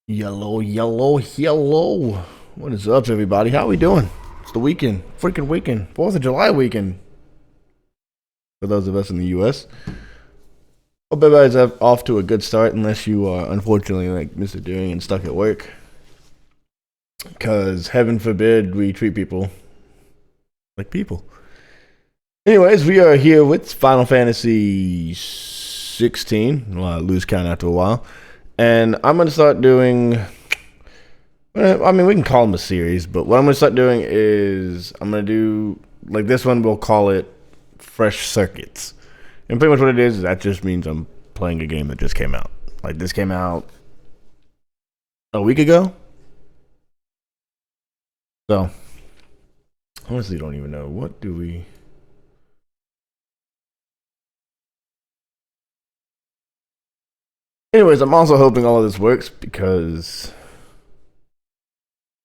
Yellow, yellow, yellow. What is up, everybody? How we doing? It's the weekend. Freaking weekend. 4th of July weekend. For those of us in the U.S. Hope everybody's off to a good start, unless you are, unfortunately, like Mr. Durian, stuck at work. Because, heaven forbid, we treat people like people. Anyways, we are here with Final Fantasy 16. Well, I lose count after a while. And I'm going to start doing... I mean, we can call them a series, but what I'm going to start doing is... I'm going to do... Like this one, we'll call it Fresh Circuits. And pretty much what it is that just means I'm playing a game that just came out. Like, this came out a week ago. So, honestly, don't even know. What do we... Anyways, I'm also hoping all of this works because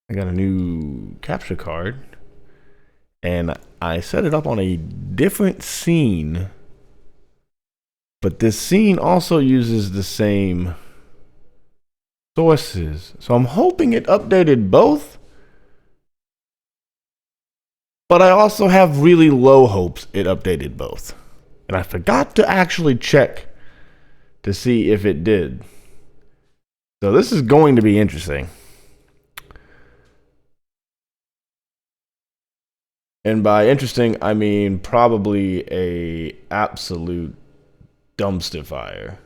I got a new capture card and I set it up on a different scene, but this scene also uses the same sources. So I'm hoping it updated both, but I also have really low hopes it updated both. And I forgot to actually check to see if it did. So this is going to be interesting. And by interesting, I mean probably a absolute dumpster fire.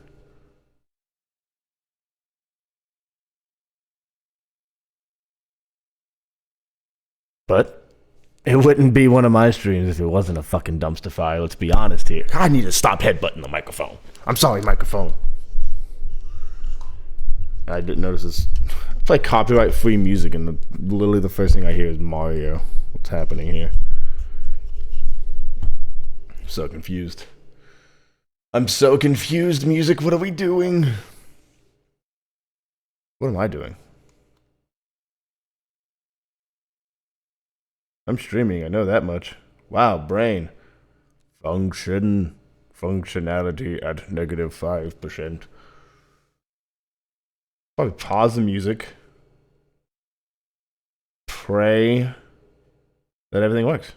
But it wouldn't be one of my streams if it wasn't a fucking dumpster fire. Let's be honest here. I need to stop headbutting the microphone. I'm sorry, microphone. I didn't notice this. I play copyright-free music, and literally the first thing I hear is Mario. What's happening here? I'm so confused. I'm so confused, music. What are we doing? What am I doing? I'm streaming. I know that much. Wow, brain. Functionality at -5%. Probably pause the music. Pray that everything works.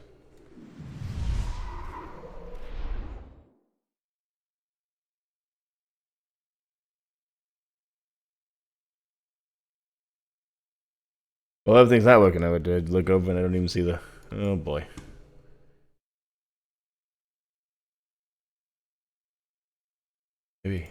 Well, everything's not working. I would look over and I don't even see the... Oh, boy. Maybe...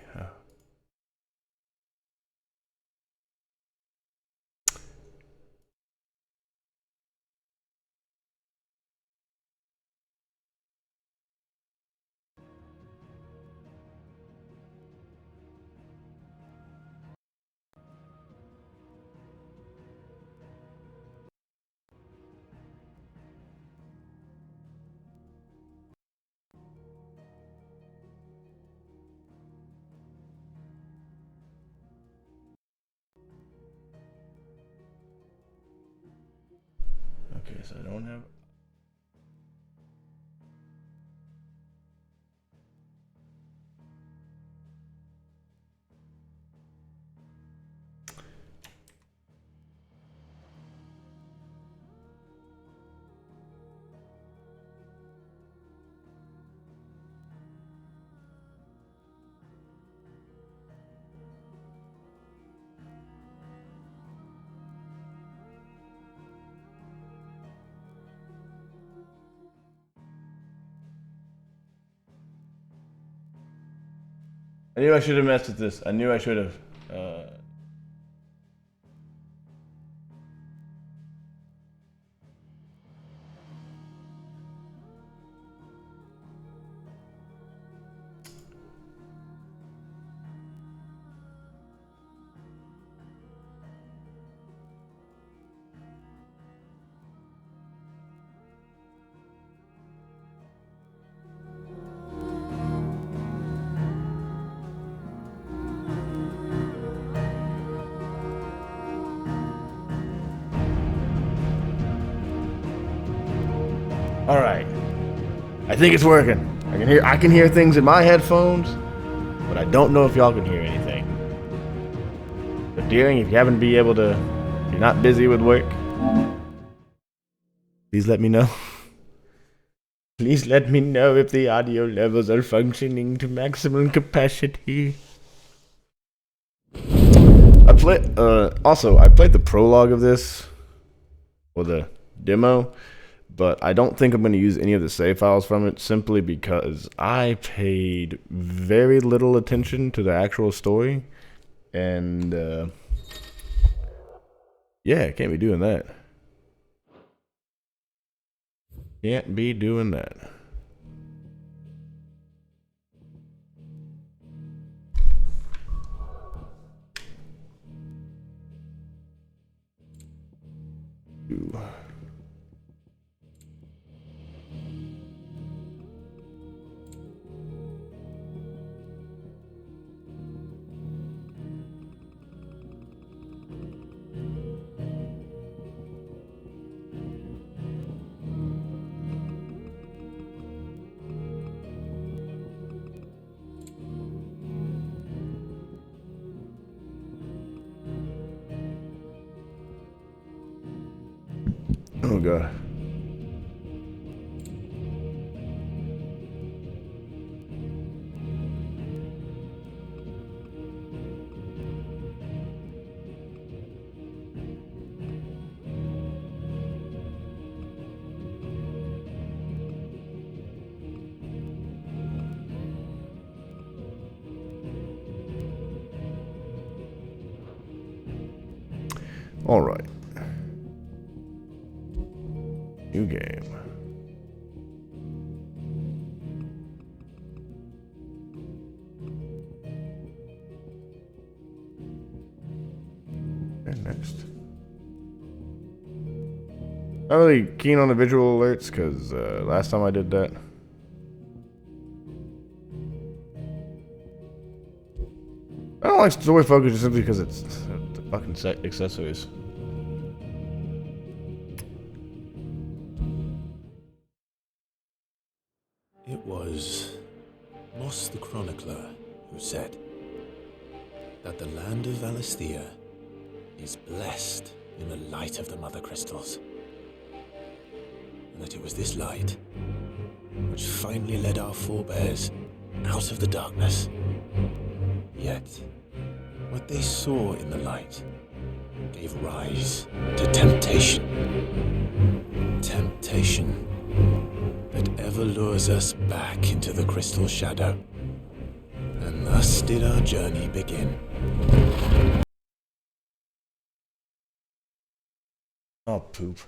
Okay, so I don't have... I knew I should have messed with this. I knew I should have. All right. I think it's working. I can hear things in my headphones, but I don't know if y'all can hear anything. The Deering, if you happen to be able to, if you're not busy with work, please let me know. Please let me know if the audio levels are functioning to maximum capacity. I played the prologue of this, or the demo, but I don't think I'm going to use any of the save files from it simply because I paid very little attention to the actual story, and yeah, can't be doing that. Can't be doing that. Ooh. Oh god. All right. New game. And next. Not really keen on the visual alerts because last time I did that, I don't like story focus just simply because it's the fucking accessories. It was Moss the Chronicler who said that the land of Valisthea is blessed in the light of the Mother Crystals, and that it was this light which finally led our forebears out of the darkness. Yet, what they saw in the light gave rise to temptation. Temptation that ever lures us back into the crystal shadow. And thus did our journey begin. Oh, poop.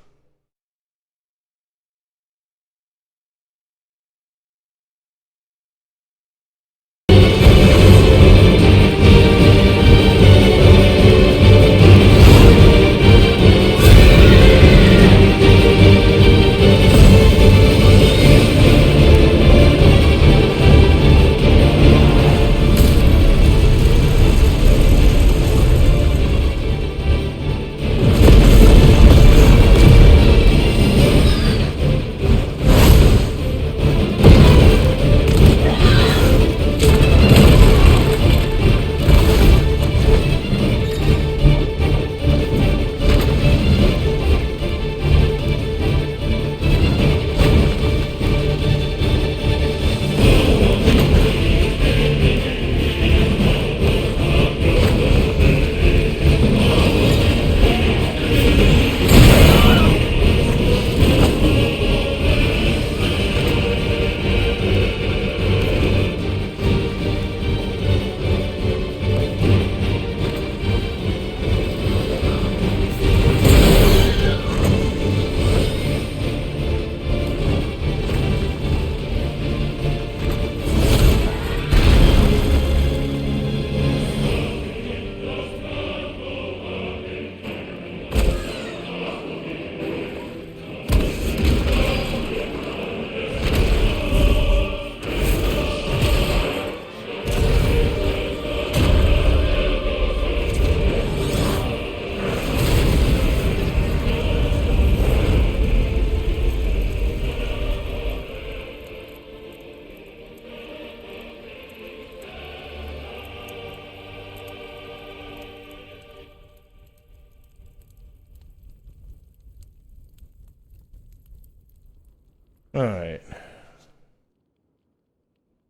Alright.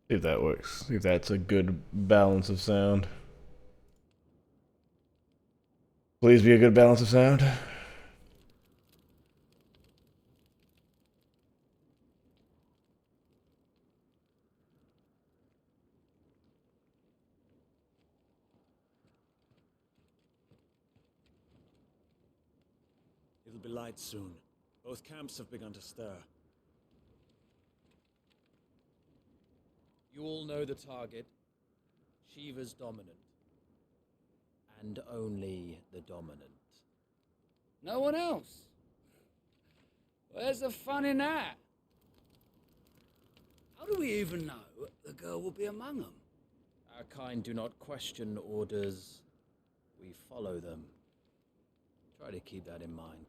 See if that works. See if that's a good balance of sound. Please be a good balance of sound. It'll be light soon. Both camps have begun to stir. You all know the target. Shiva's dominant. And only the dominant. No one else? Where's the fun in that? How do we even know the girl will be among them? Our kind do not question orders. We follow them. Try to keep that in mind.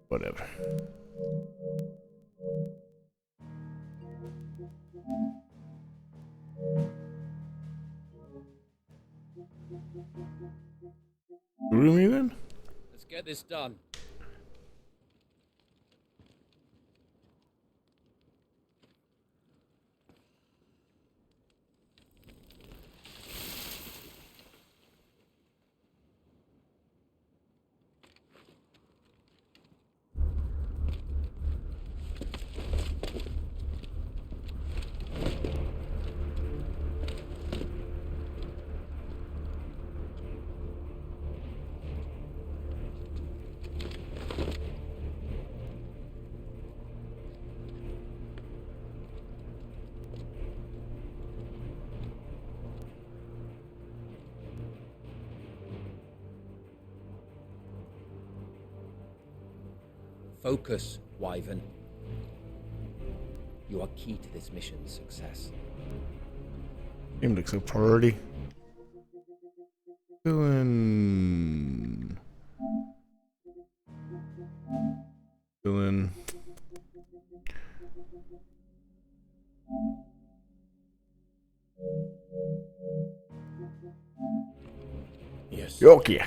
Whatever. Roomy then? Let's get this done. Focus, Wyvern. You are key to this mission's success. Game looks so pretty. Doing. Yes. Okay.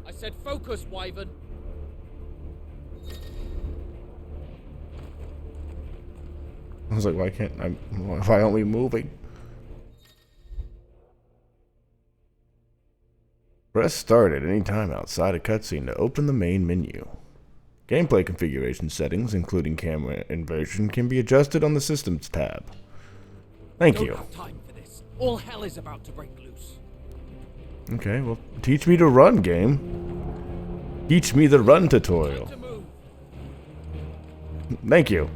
I said focus, Wyvern. I was like, why can't I? Why aren't we moving? Press start at any time outside a cutscene to open the main menu. Gameplay configuration settings, including camera inversion, can be adjusted on the Systems tab. Thank Don't you. have time for this. All hell is about to break loose. Okay, well, teach me to run, game. Teach me the run tutorial. To move. Thank you.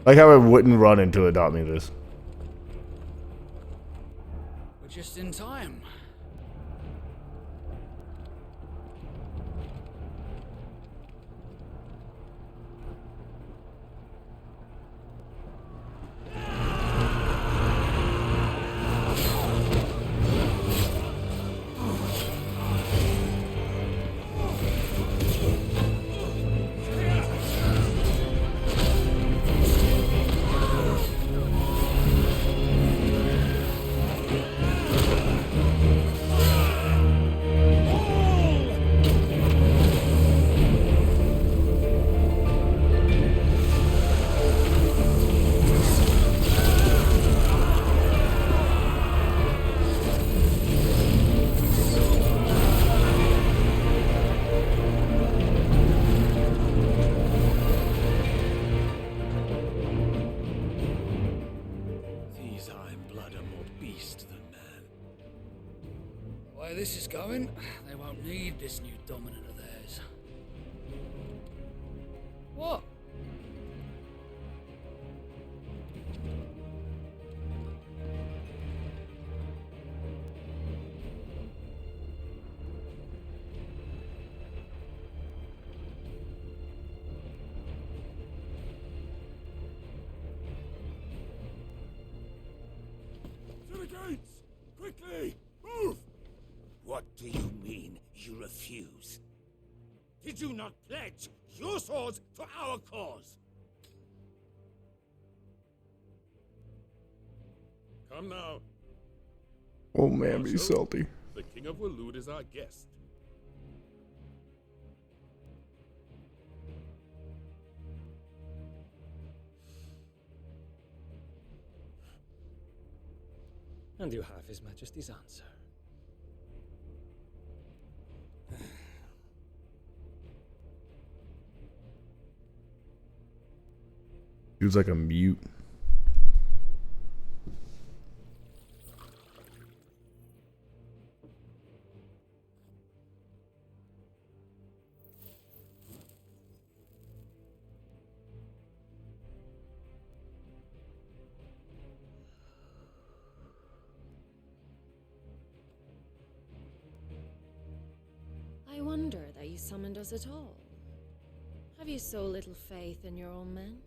Like how I wouldn't run until it taught me this. We're just in time. The way this is going, they won't need this new dominant of theirs. What? To the gates! Quickly! Move! What do you mean, you refuse? Did you not pledge your swords to our cause? Come now. Oh man, be Marshal, salty. The King of Waloed is our guest. And you have His Majesty's answer. He was like a mute. I wonder that you summoned us at all. Have you so little faith in your own men?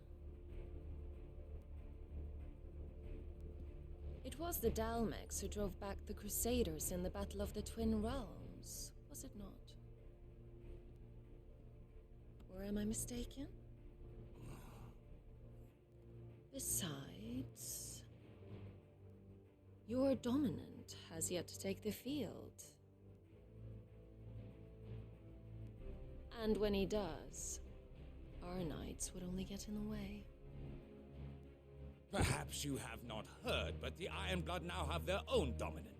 It was the Dalmex who drove back the Crusaders in the Battle of the Twin Realms, was it not? Or am I mistaken? Besides, your dominant has yet to take the field. And when he does, our knights would only get in the way. Perhaps you have not heard, but the Ironblood now have their own dominant.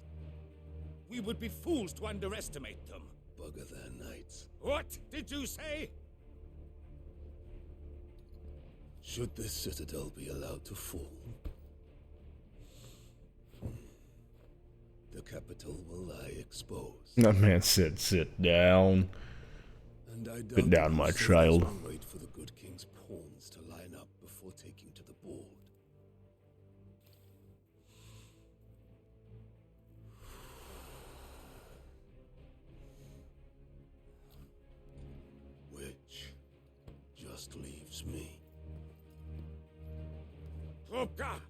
We would be fools to underestimate them. Bugger their knights. What did you say? Should this citadel be allowed to fall, the capital will lie exposed. That man said, "Sit down." And I doubt Sit down, the my Crusaders child. will wait for the good king's pawns to line up before taking to the board. Which just leaves me. Trupka!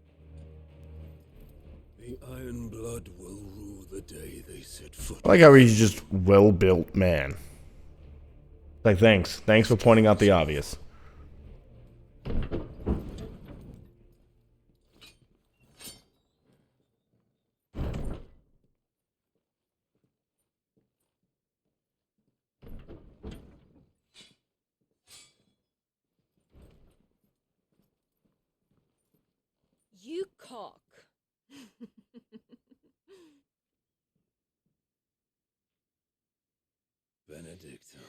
The Ironblood will rue the day they set foot. I like how he's just well-built man. Like, thanks for pointing out the obvious. You cock. Benedictum.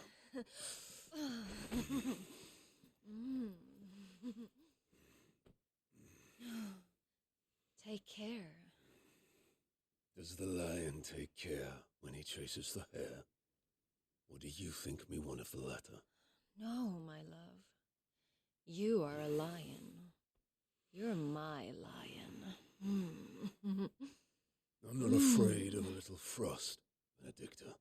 Take care. Does the lion take care when he chases the hare? Or do you think me one of the latter? No, my love. You are a lion. You're my lion. I'm not afraid of a little frost, Benedicta.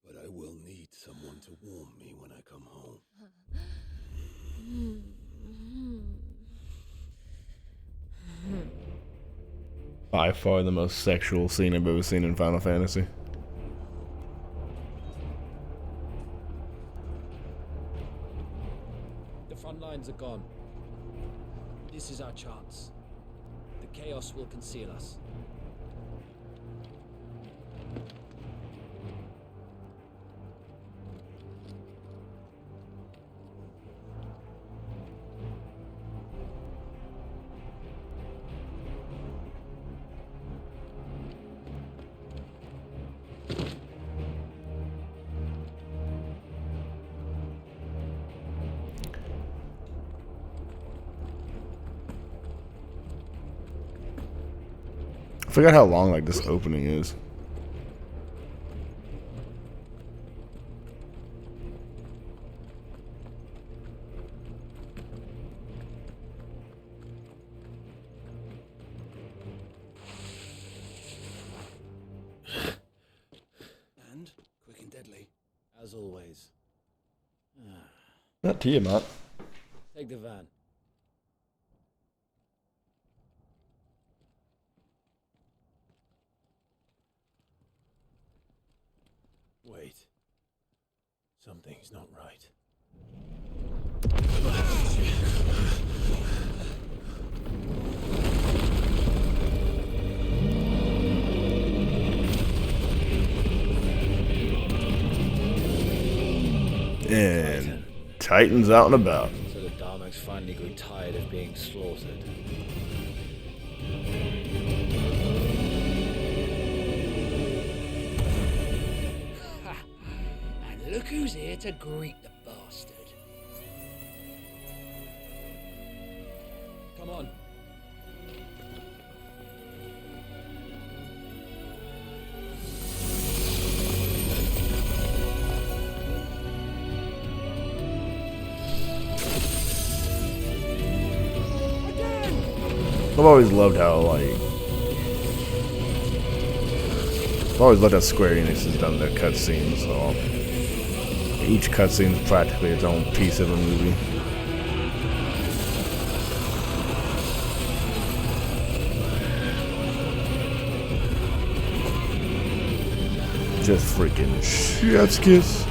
But I will need someone to warm me when I come home. By far the most sexual scene I've ever seen in Final Fantasy. The front lines are gone. This is our chance. The chaos will conceal us. I forgot how long like this opening is. as always. Not Tiamat. Take the van. Wait. Something's not right. And Titans out and about. So the Darmaks finally grew tired of being slaughtered. And look who's here to greet the bastard. Come on. I've always loved how, like... I've always loved how Square Enix has done their cutscenes, so... Each cutscene is practically its own piece of a movie. Just freaking chef's kiss.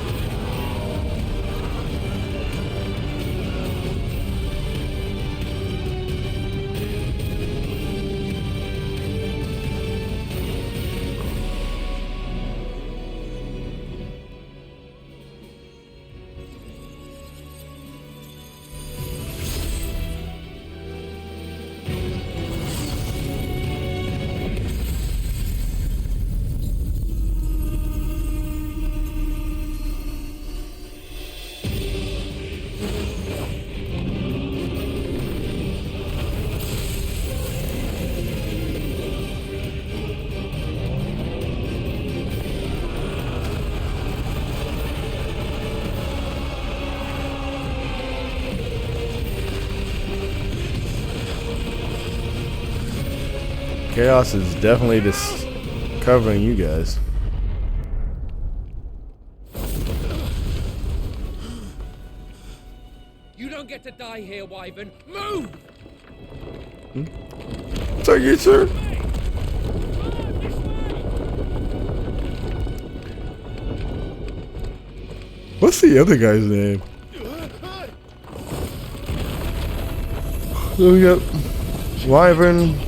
Chaos is definitely discovering you guys. You don't get to die here, Wyvern. Move! Thank you, sir. What's the other guy's name? So we got Wyvern,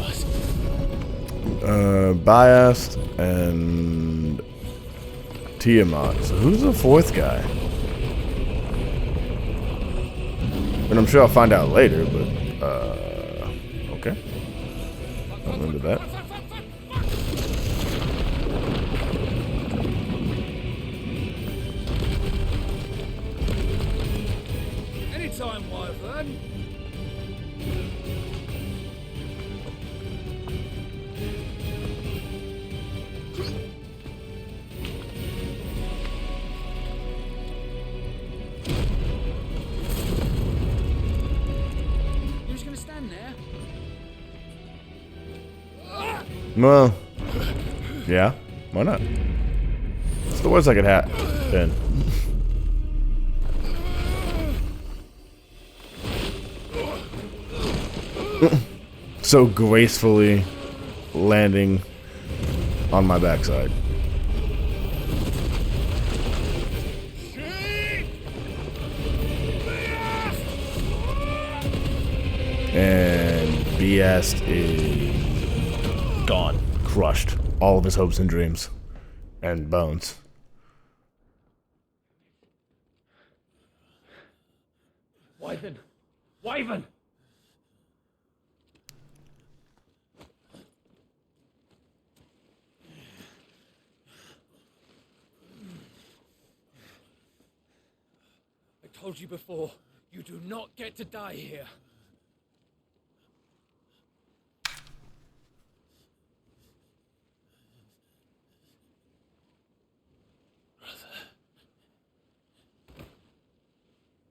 Biased, and Tiamat. So who's the fourth guy? And I'm sure I'll find out later, but okay. I'm into that. Anytime, Wyvern. You're just gonna stand there? Well, yeah, why not? It's the worst I could have then. So gracefully landing on my backside. And BS is gone. Crushed. All of his hopes and dreams. And bones. Wyvern! Wyvern! I told you before, you do not get to die here.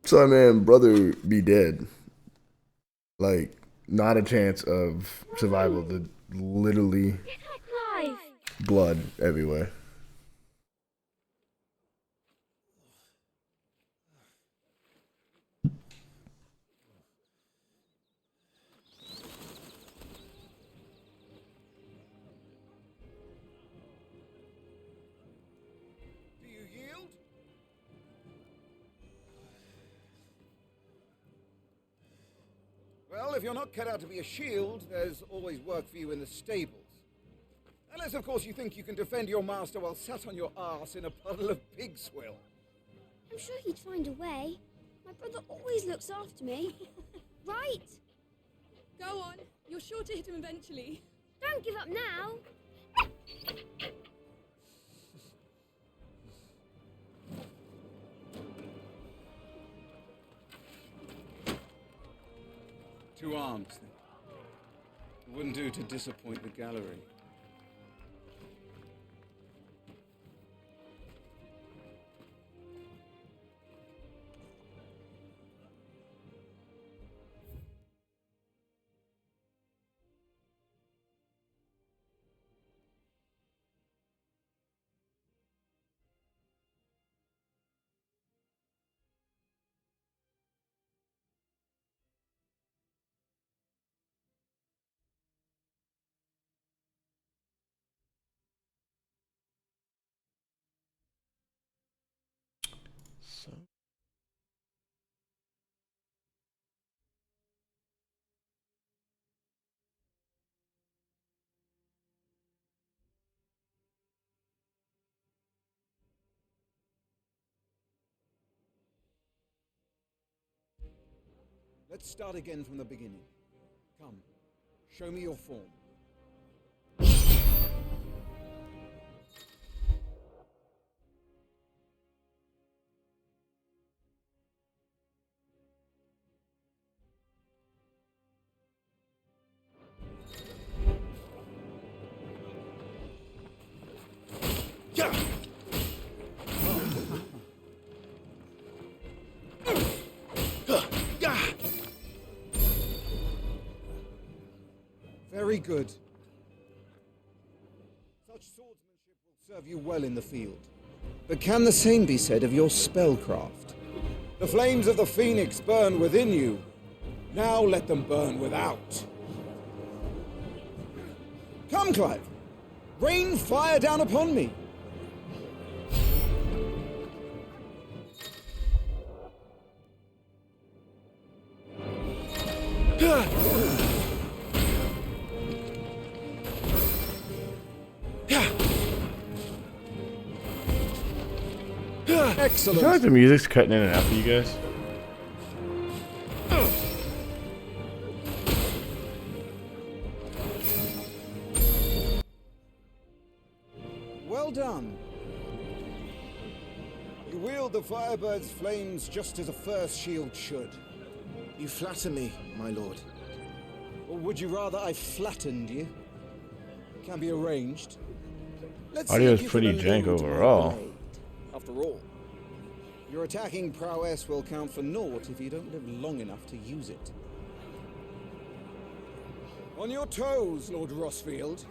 So, man, brother be dead. Like, not a chance of survival. The literally blood everywhere. Well, if you're not cut out to be a shield, there's always work for you in the stables. Unless, of course, you think you can defend your master while sat on your arse in a puddle of pig swill. I'm sure he'd find a way. My brother always looks after me. Right? Go on. You're sure to hit him eventually. Don't give up now. Two arms, then. It wouldn't do to disappoint the gallery. So. Let's start again from the beginning. Come, show me your form. Very good. Such swordsmanship will serve you well in the field. But can the same be said of your spellcraft? The flames of the phoenix burn within you. Now let them burn without. Come, Clive. Rain fire down upon me. Excellent. I feel like the music's cutting in and out for you guys. Well done. You wield the Firebird's flames just as a first shield should. You flatter me, my lord. Or would you rather I flattened you? Can be arranged. Let's see Audio's if you pretty can jank elude my overall. blade. After all, your attacking prowess will count for naught if you don't live long enough to use it. On your toes, Lord Rossfield.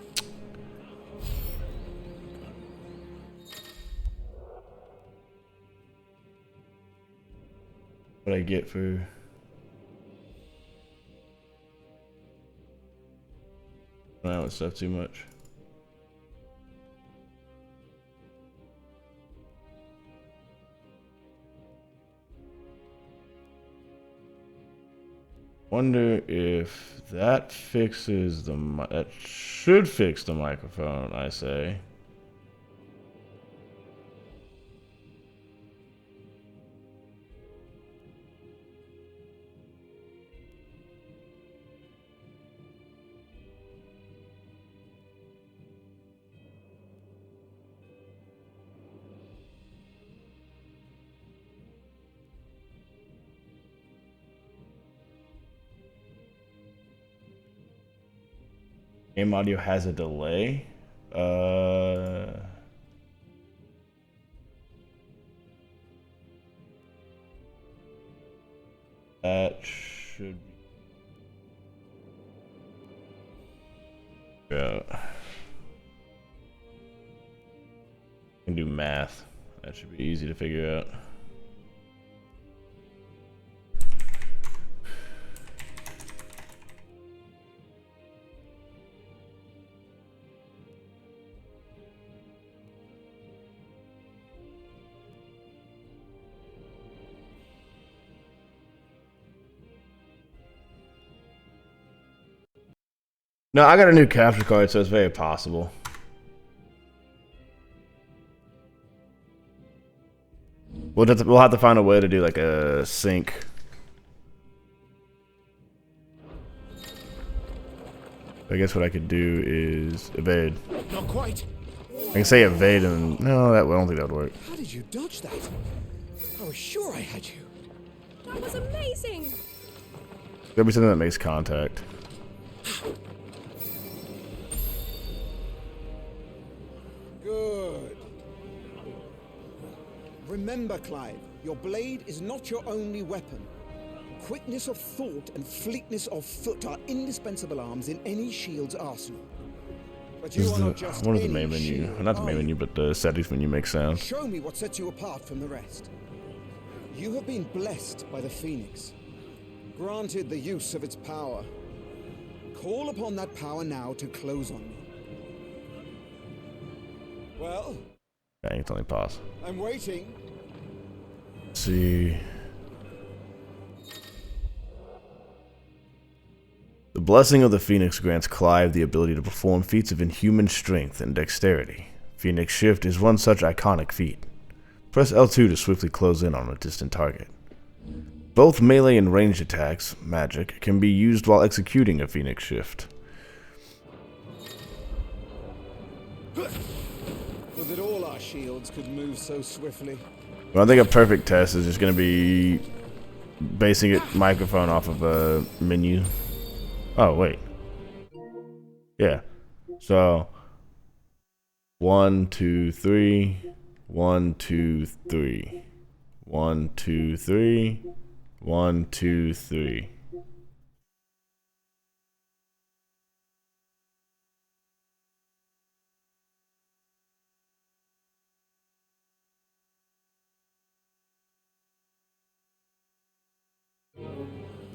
What I get for that stuff too much. Wonder if that fixes the that should fix the microphone, I say. Game audio has a delay. That should be. Yeah. Can do math. That should be easy to figure out. No, I got a new capture card, so it's very possible. We'll have to find a way to do like a sync. I guess what I could do is evade. Not quite. I can say evade and no, I don't think that would work. How did you dodge that? I was sure I had you. That was amazing. There'll be something that makes contact. Good. Remember, Clive, your blade is not your only weapon. Quickness of thought and fleetness of foot are indispensable arms in any shield's arsenal. But you are not just What is the any main menu? shield, Not the main are menu, you? but the settings menu makes sound. Show me what sets you apart from the rest. You have been blessed by the Phoenix, granted the use of its power. Call upon that power now to close on me. Well, Dang, it's only pause. I'm waiting. Let's see. The blessing of the Phoenix grants Clive the ability to perform feats of inhuman strength and dexterity. Phoenix Shift is one such iconic feat. Press L2 to swiftly close in on a distant target. Both melee and ranged attacks, magic, can be used while executing a Phoenix Shift. Was it all our shields could move so swiftly? Well, I think a perfect test is just going to be basing it microphone off of a menu. Oh, wait. Yeah. So, 1, 2, 3. 1, 2, 3. 1, 2, 3. 1, 2, 3.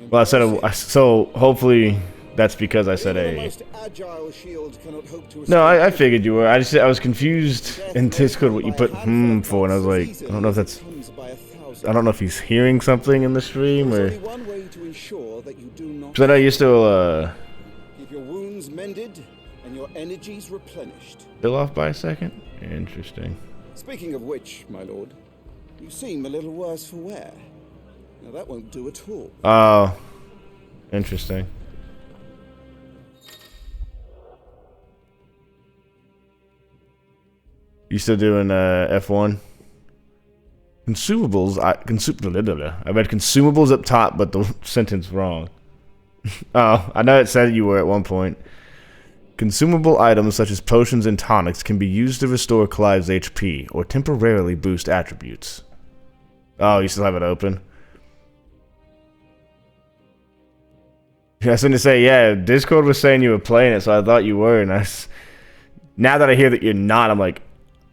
Well, I said so. Hopefully, that's because I said Even the a. most agile shield cannot hope to No, I escape figured you were. I was confused in Discord what you put for, and I was like, I don't know if that's. I don't know if he's hearing something in the stream or. There's only one way to ensure that you do not. Because I know you're still Keep your wounds mended and your energies replenished. still off by a second. Interesting. Speaking of which, my lord, you seem a little worse for wear. Now that won't do at all. Oh, interesting. You still doing F1? Consumables. I read consumables up top, but the sentence wrong. Oh, I know it said you were at one point. Consumable items such as potions and tonics can be used to restore Clive's HP or temporarily boost attributes. Oh, you still have it open? Yeah, I was going to say, yeah, Discord was saying you were playing it, so I thought you were, and now that I hear that you're not, I'm like,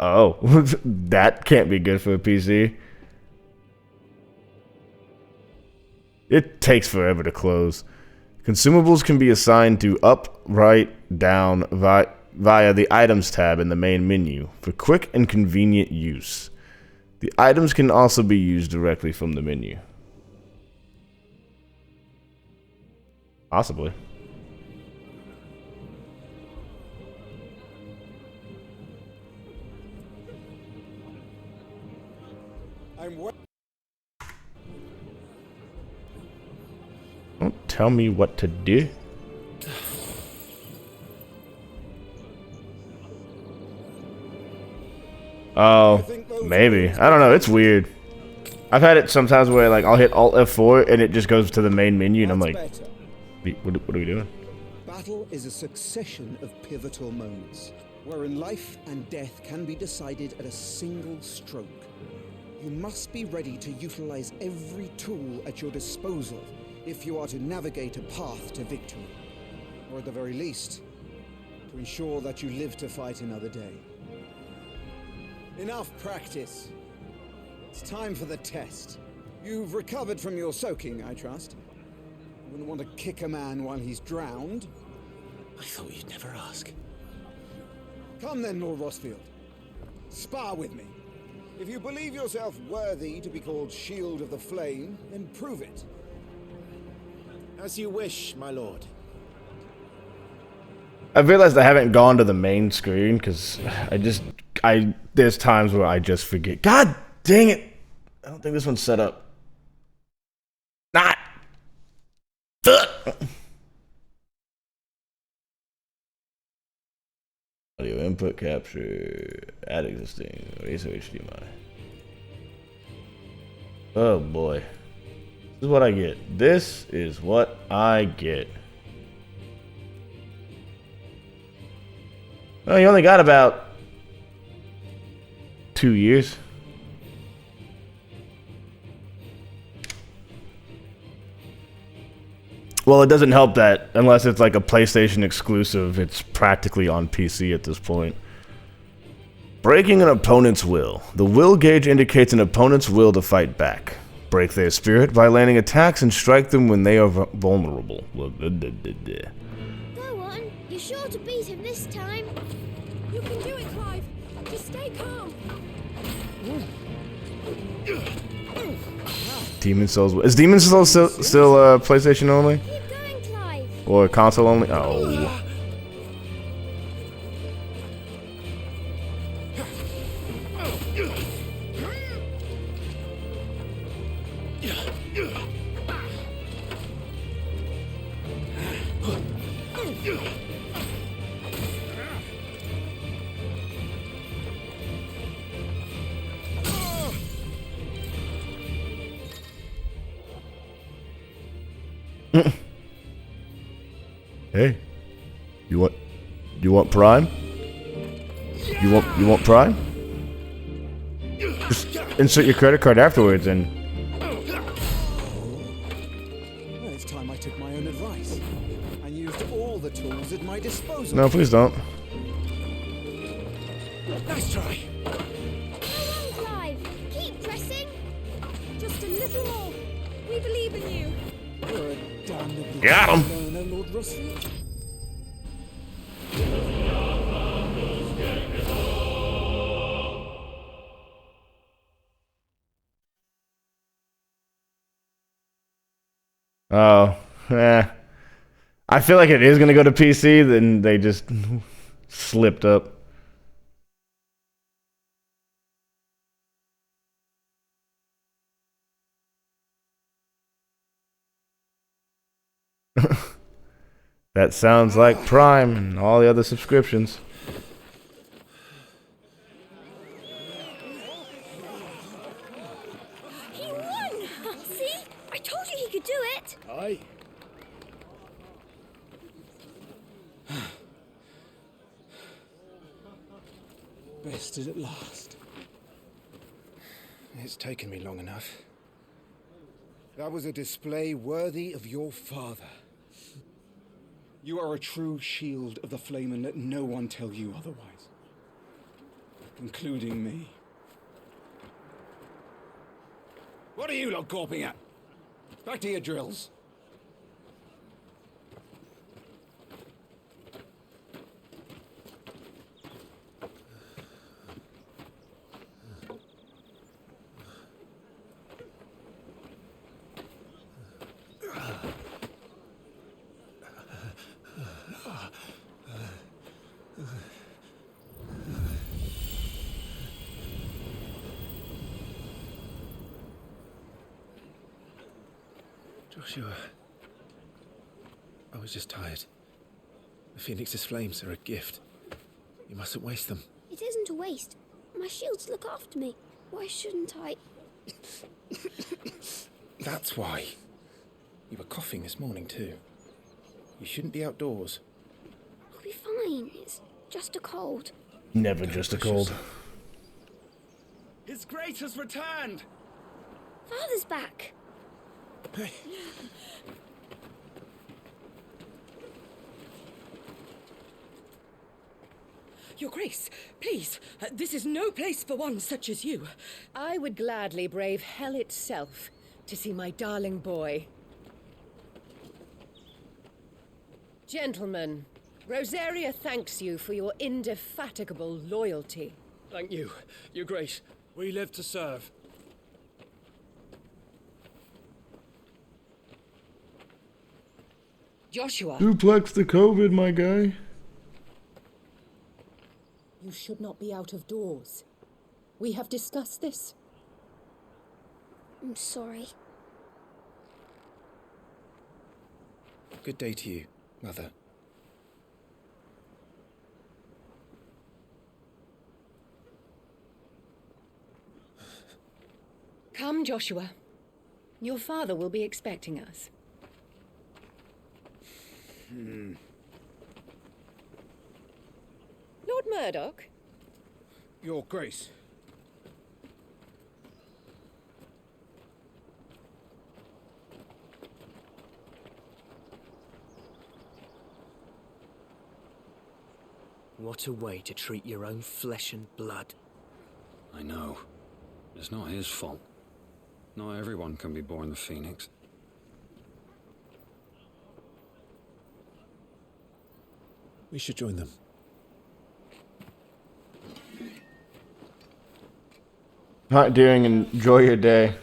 oh, that can't be good for a PC. It takes forever to close. Consumables can be assigned to up, right, down, via the Items tab in the main menu for quick and convenient use. The items can also be used directly from the menu. Possibly. Don't tell me what to do. Oh, maybe. I don't know. It's weird. I've had it sometimes where like I'll hit Alt F4 and it just goes to the main menu and I'm like, what are we doing? Battle is a succession of pivotal moments, wherein life and death can be decided at a single stroke. You must be ready to utilize every tool at your disposal if you are to navigate a path to victory, or at the very least, to ensure that you live to fight another day. Enough practice. It's time for the test. You've recovered from your soaking, I trust. You wouldn't want to kick a man while he's drowned. I thought you'd never ask. Come then, Lord Rosfield. Spar with me. If you believe yourself worthy to be called Shield of the Flame, then prove it. As you wish, my lord. I've realized I haven't gone to the main screen because there's times where I just forget. God dang it! I don't think this one's set up. Not. Audio input capture. Add existing. Erase HDMI. Oh boy. This is what I get. This is what I get. Well, you only got about 2 years. Well, it doesn't help that unless it's like a PlayStation exclusive, it's practically on PC at this point. Breaking an opponent's will. The will gauge indicates an opponent's will to fight back. Break their spirit by landing attacks and strike them when they are vulnerable. Go on, you're sure to beat him this time. You can do it, Clive. Just stay calm. Demon Souls. Is Demon Souls still PlayStation only? Keep going, Clive. Or console only? Oh. Hey, you want Prime? You want Prime? Just insert your credit card afterwards and. Well, it's time I took my own advice and used all the tools at my disposal. No, please don't. Nice try. Come on, Clive. Keep pressing. Just a little more. We believe in you. You're a damnably Got him. learner, Lord Rusfield. Oh, I feel like it is gonna go to PC, then they just slipped up. That sounds like Prime and all the other subscriptions. He won! See? I told you he could do it. Aye. Bested at last. It's taken me long enough. That was a display worthy of your father. You are a true shield of the flame, and let no one tell you otherwise. Including me. What are you lot gawping at? Back to your drills. Joshua, I was just tired. The Phoenix's flames are a gift. You mustn't waste them. It isn't a waste. My shields look after me. Why shouldn't I? That's why. You were coughing this morning too. You shouldn't be outdoors. I'll be fine. It's just a cold. Never just a cold. His Grace has returned! Father's back. Your Grace, please, this is no place for one such as you. I would gladly brave hell itself to see my darling boy. Gentlemen, Rosaria thanks you for your indefatigable loyalty. Thank you, Your Grace. We live to serve. Joshua. Duplex the COVID, my guy. You should not be out of doors. We have discussed this. I'm sorry. Good day to you, Mother. Come, Joshua. Your father will be expecting us. Lord Murdoch? Your Grace. What a way to treat your own flesh and blood. I know. It's not his fault. Not everyone can be born the Phoenix. We should join them. Alright, Deering, enjoy your day.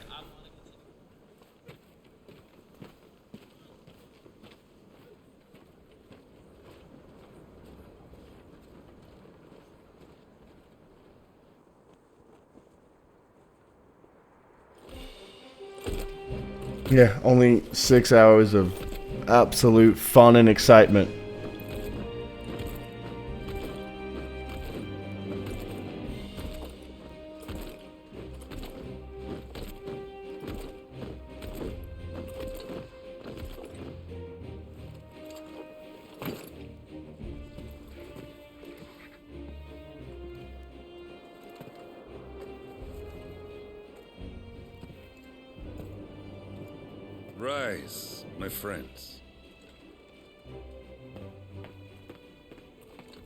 Yeah, only 6 hours of absolute fun and excitement. Rise, my friends.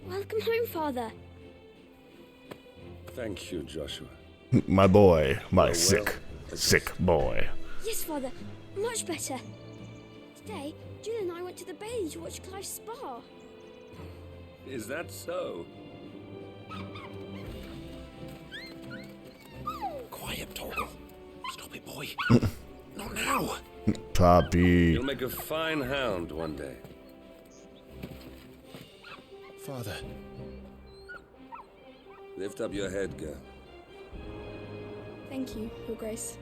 Welcome home, Father. Thank you, Joshua. My boy, my sick boy. Yes, Father. Much better. Today, Jill and I went to the Bailey to watch Clive's spa. Is that so? Quiet, Torgal. Stop it, boy. Not now. Poppy. You'll make a fine hound one day. Father. Lift up your head, girl. Thank you, Your Grace.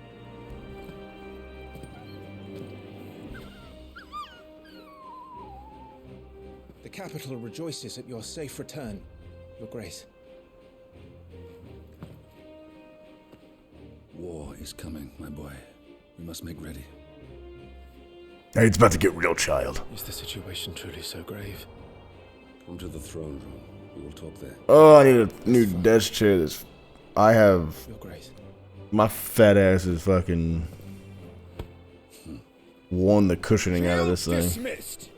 The capital rejoices at your safe return, Your Grace. War is coming, my boy. We must make ready. Hey, it's about to get real, child. Is the situation truly so grave? Come to the throne room. We will talk there. Oh, I need a new desk chair. I have... Your Grace. My fat ass is fucking... worn the cushioning out of this thing. Dismissed.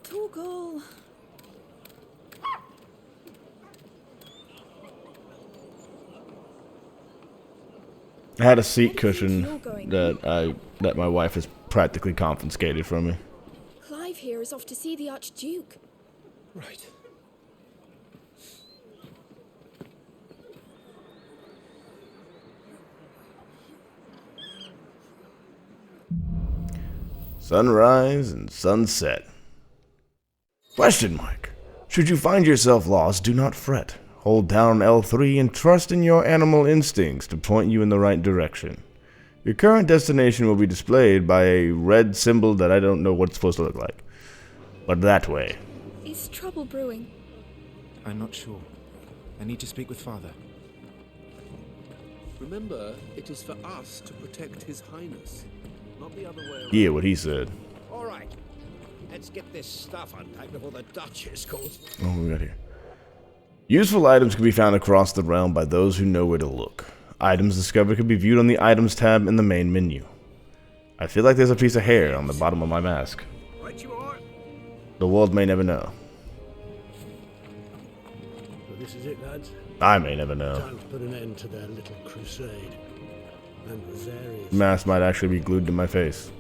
Torgal. I had a seat cushion that my wife has practically confiscated from me. Clive here is off to see the Archduke. Right. Sunrise and sunset. Question mark. Should you find yourself lost, do not fret. Hold down L3 and trust in your animal instincts to point you in the right direction. Your current destination will be displayed by a red symbol that I don't know what it's supposed to look like. But that way. Is trouble brewing? I'm not sure. I need to speak with Father. Remember, it is for us to protect His Highness, not the other way around. Yeah, what he said. All right. Let's get this stuff unpacked before the Duchess calls. Oh, what we got here? Useful items can be found across the realm by those who know where to look. Items discovered can be viewed on the Items tab in the main menu. I feel like there's a piece of hair on the bottom of my mask. Right you are. The world may never know. So this is it, lads. I may never know. Time to put an end to their little crusade. And Rosarius. Mask might actually be glued to my face.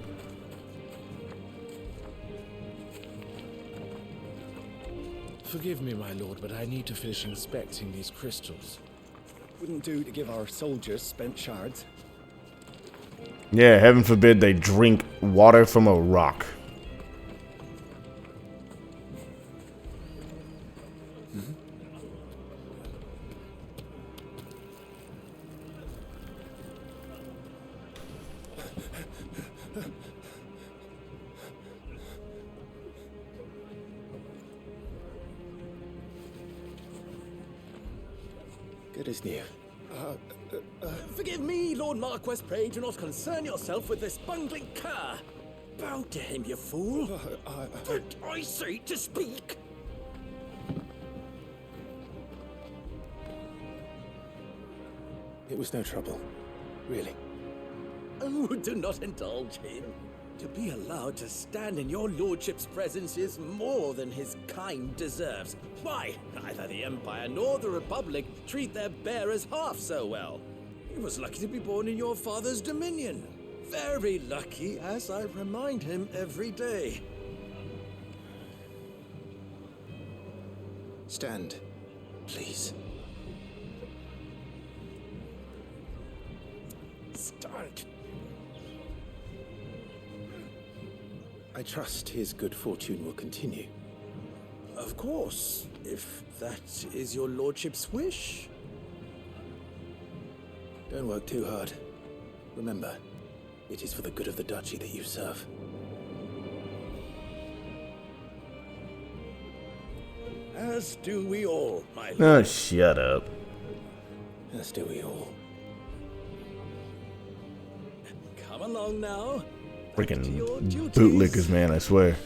Forgive me, my lord, but I need to finish inspecting these crystals. Wouldn't do to give our soldiers spent shards. Yeah, heaven forbid they drink water from a rock. Good as new. Forgive me, Lord Marquess. Pray do not concern yourself with this bungling cur. Bow to him, you fool. Did I say to speak? It was no trouble. Really. Oh, do not indulge him. To be allowed to stand in your lordship's presence is more than his kind deserves. Why, neither the Empire nor the Republic treat their bearers half so well. He was lucky to be born in your father's dominion. Very lucky, as I remind him every day. Stand, please. Stand. I trust his good fortune will continue. Of course, if that is your lordship's wish. Don't work too hard. Remember, it is for the good of the duchy that you serve. As do we all, my lord. Oh, shut up. As do we all. Come along now. Freaking bootlickers, man, I swear.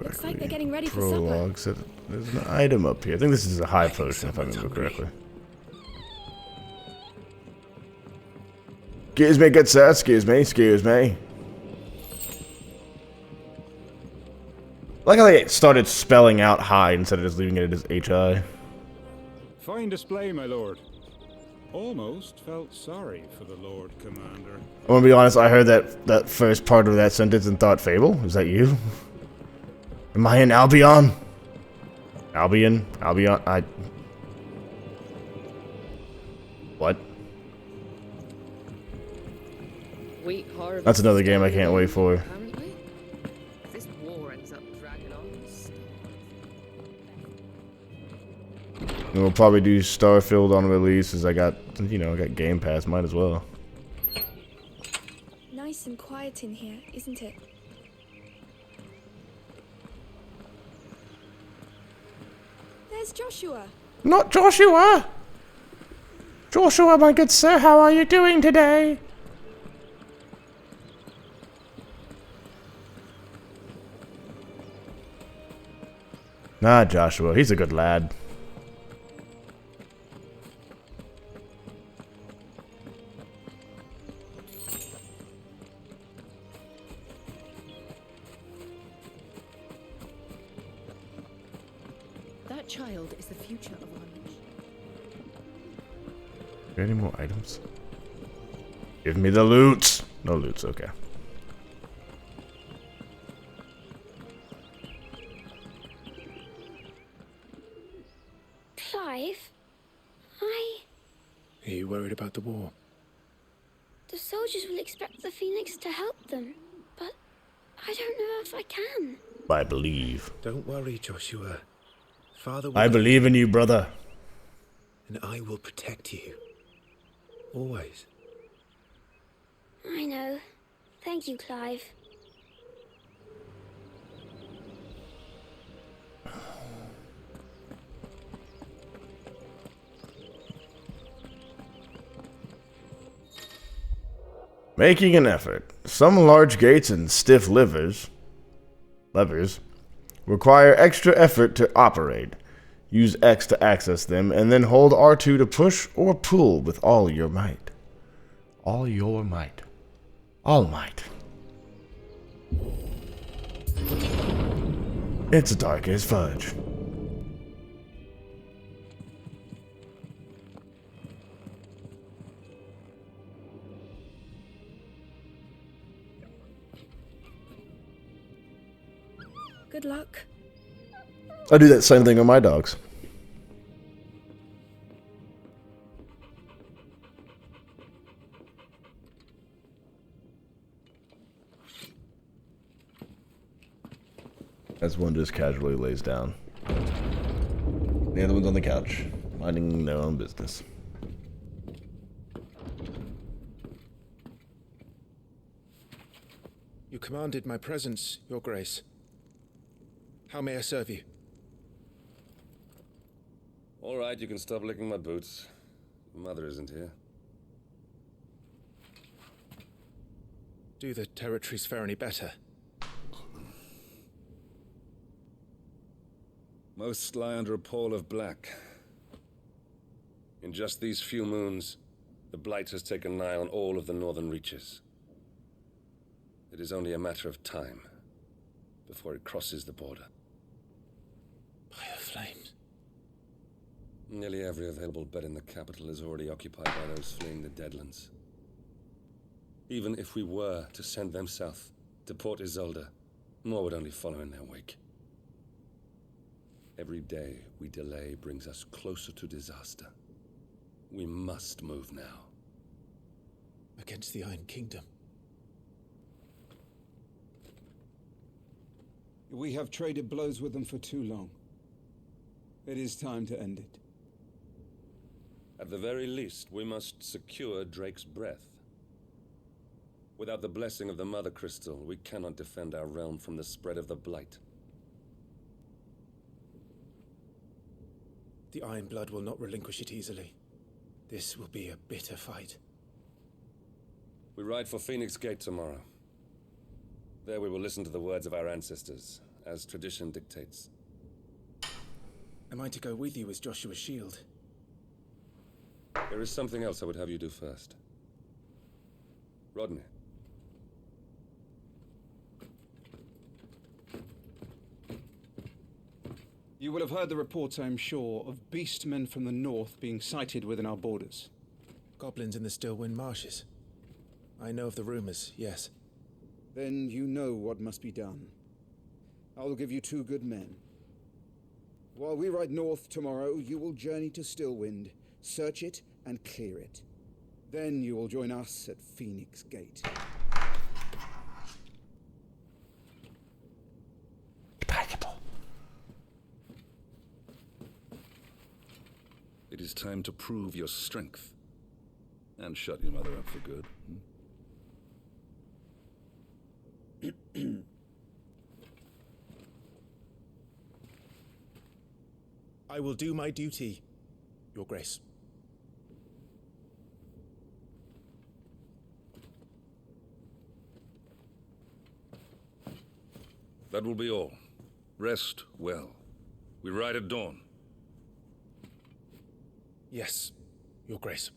Looks like they're getting ready for Prologue supper. said there's an item up here. I think this is a high potion, if I remember correctly. Excuse me, good sir. Excuse me. Excuse me. I like how they started spelling out high instead of just leaving it as HI. Fine display, my lord. Almost felt sorry for the Lord Commander. I'm gonna be honest, I heard that first part of that sentence and thought, Fable? Is that you? Am I in Albion? Albion? What? Wheat harvest. That's another game I can't wait for. Apparently, if this war ends up dragging on. And we'll probably do Starfield on release, as I got Game Pass, might as well. Nice and quiet in here, isn't it? There's Joshua. Not Joshua! Joshua, my good sir, how are you doing today? Nah, Joshua, he's a good lad. That child is the future of our nation. Are there any more items? Give me the loot! No loots, okay. Clive, Are you worried about the war? the soldiers will expect the Phoenix to help them, but I don't know if I can. I believe. Don't worry, Joshua. Father will I believe in you, brother. and I will protect you. Always. I know. Thank you, Clive. Making an effort. Some large gates and stiff levers require extra effort to operate. Use X to access them, and then hold R2 to push or pull with all your might. all your might. All might. It's dark as fudge. Good luck. I do that same thing with my dogs. As one just casually lays down. The other one's on the couch, minding their own business. You commanded my presence, Your Grace. How may I serve you? All right, you can stop licking my boots. Mother isn't here. Do the territories fare any better? Most lie under a pall of black. In just these few moons, the Blight has taken nigh on all of the northern reaches. It is only a matter of time before it crosses the border. By the flames. Nearly every available bed in the capital is already occupied by those fleeing the Deadlands. Even if we were to send them south to Port Isolde, more would only follow in their wake. Every day we delay brings us closer to disaster. We must move now. Against the Iron Kingdom. We have traded blows with them for too long. It is time to end it. At the very least, we must secure Drake's breath. Without the blessing of the Mother Crystal, we cannot defend our realm from the spread of the Blight. The Iron Blood will not relinquish it easily. This will be a bitter fight. We ride for Phoenix Gate tomorrow. There we will listen to the words of our ancestors, as tradition dictates. Am I to go with you as Joshua's shield? There is something else I would have you do first. Rodney. You will have heard the reports, I am sure, of beastmen from the north being sighted within our borders. Goblins in the Stillwind Marshes. I know of the rumors, yes. Then you know what must be done. I will give you 2 good men. While we ride north tomorrow, you will journey to Stillwind, search it, and clear it. Then you will join us at Phoenix Gate. It is time to prove your strength. And shut your mother up for good. I will do my duty, Your Grace. That will be all. Rest well. We ride at dawn. Yes, Your Grace.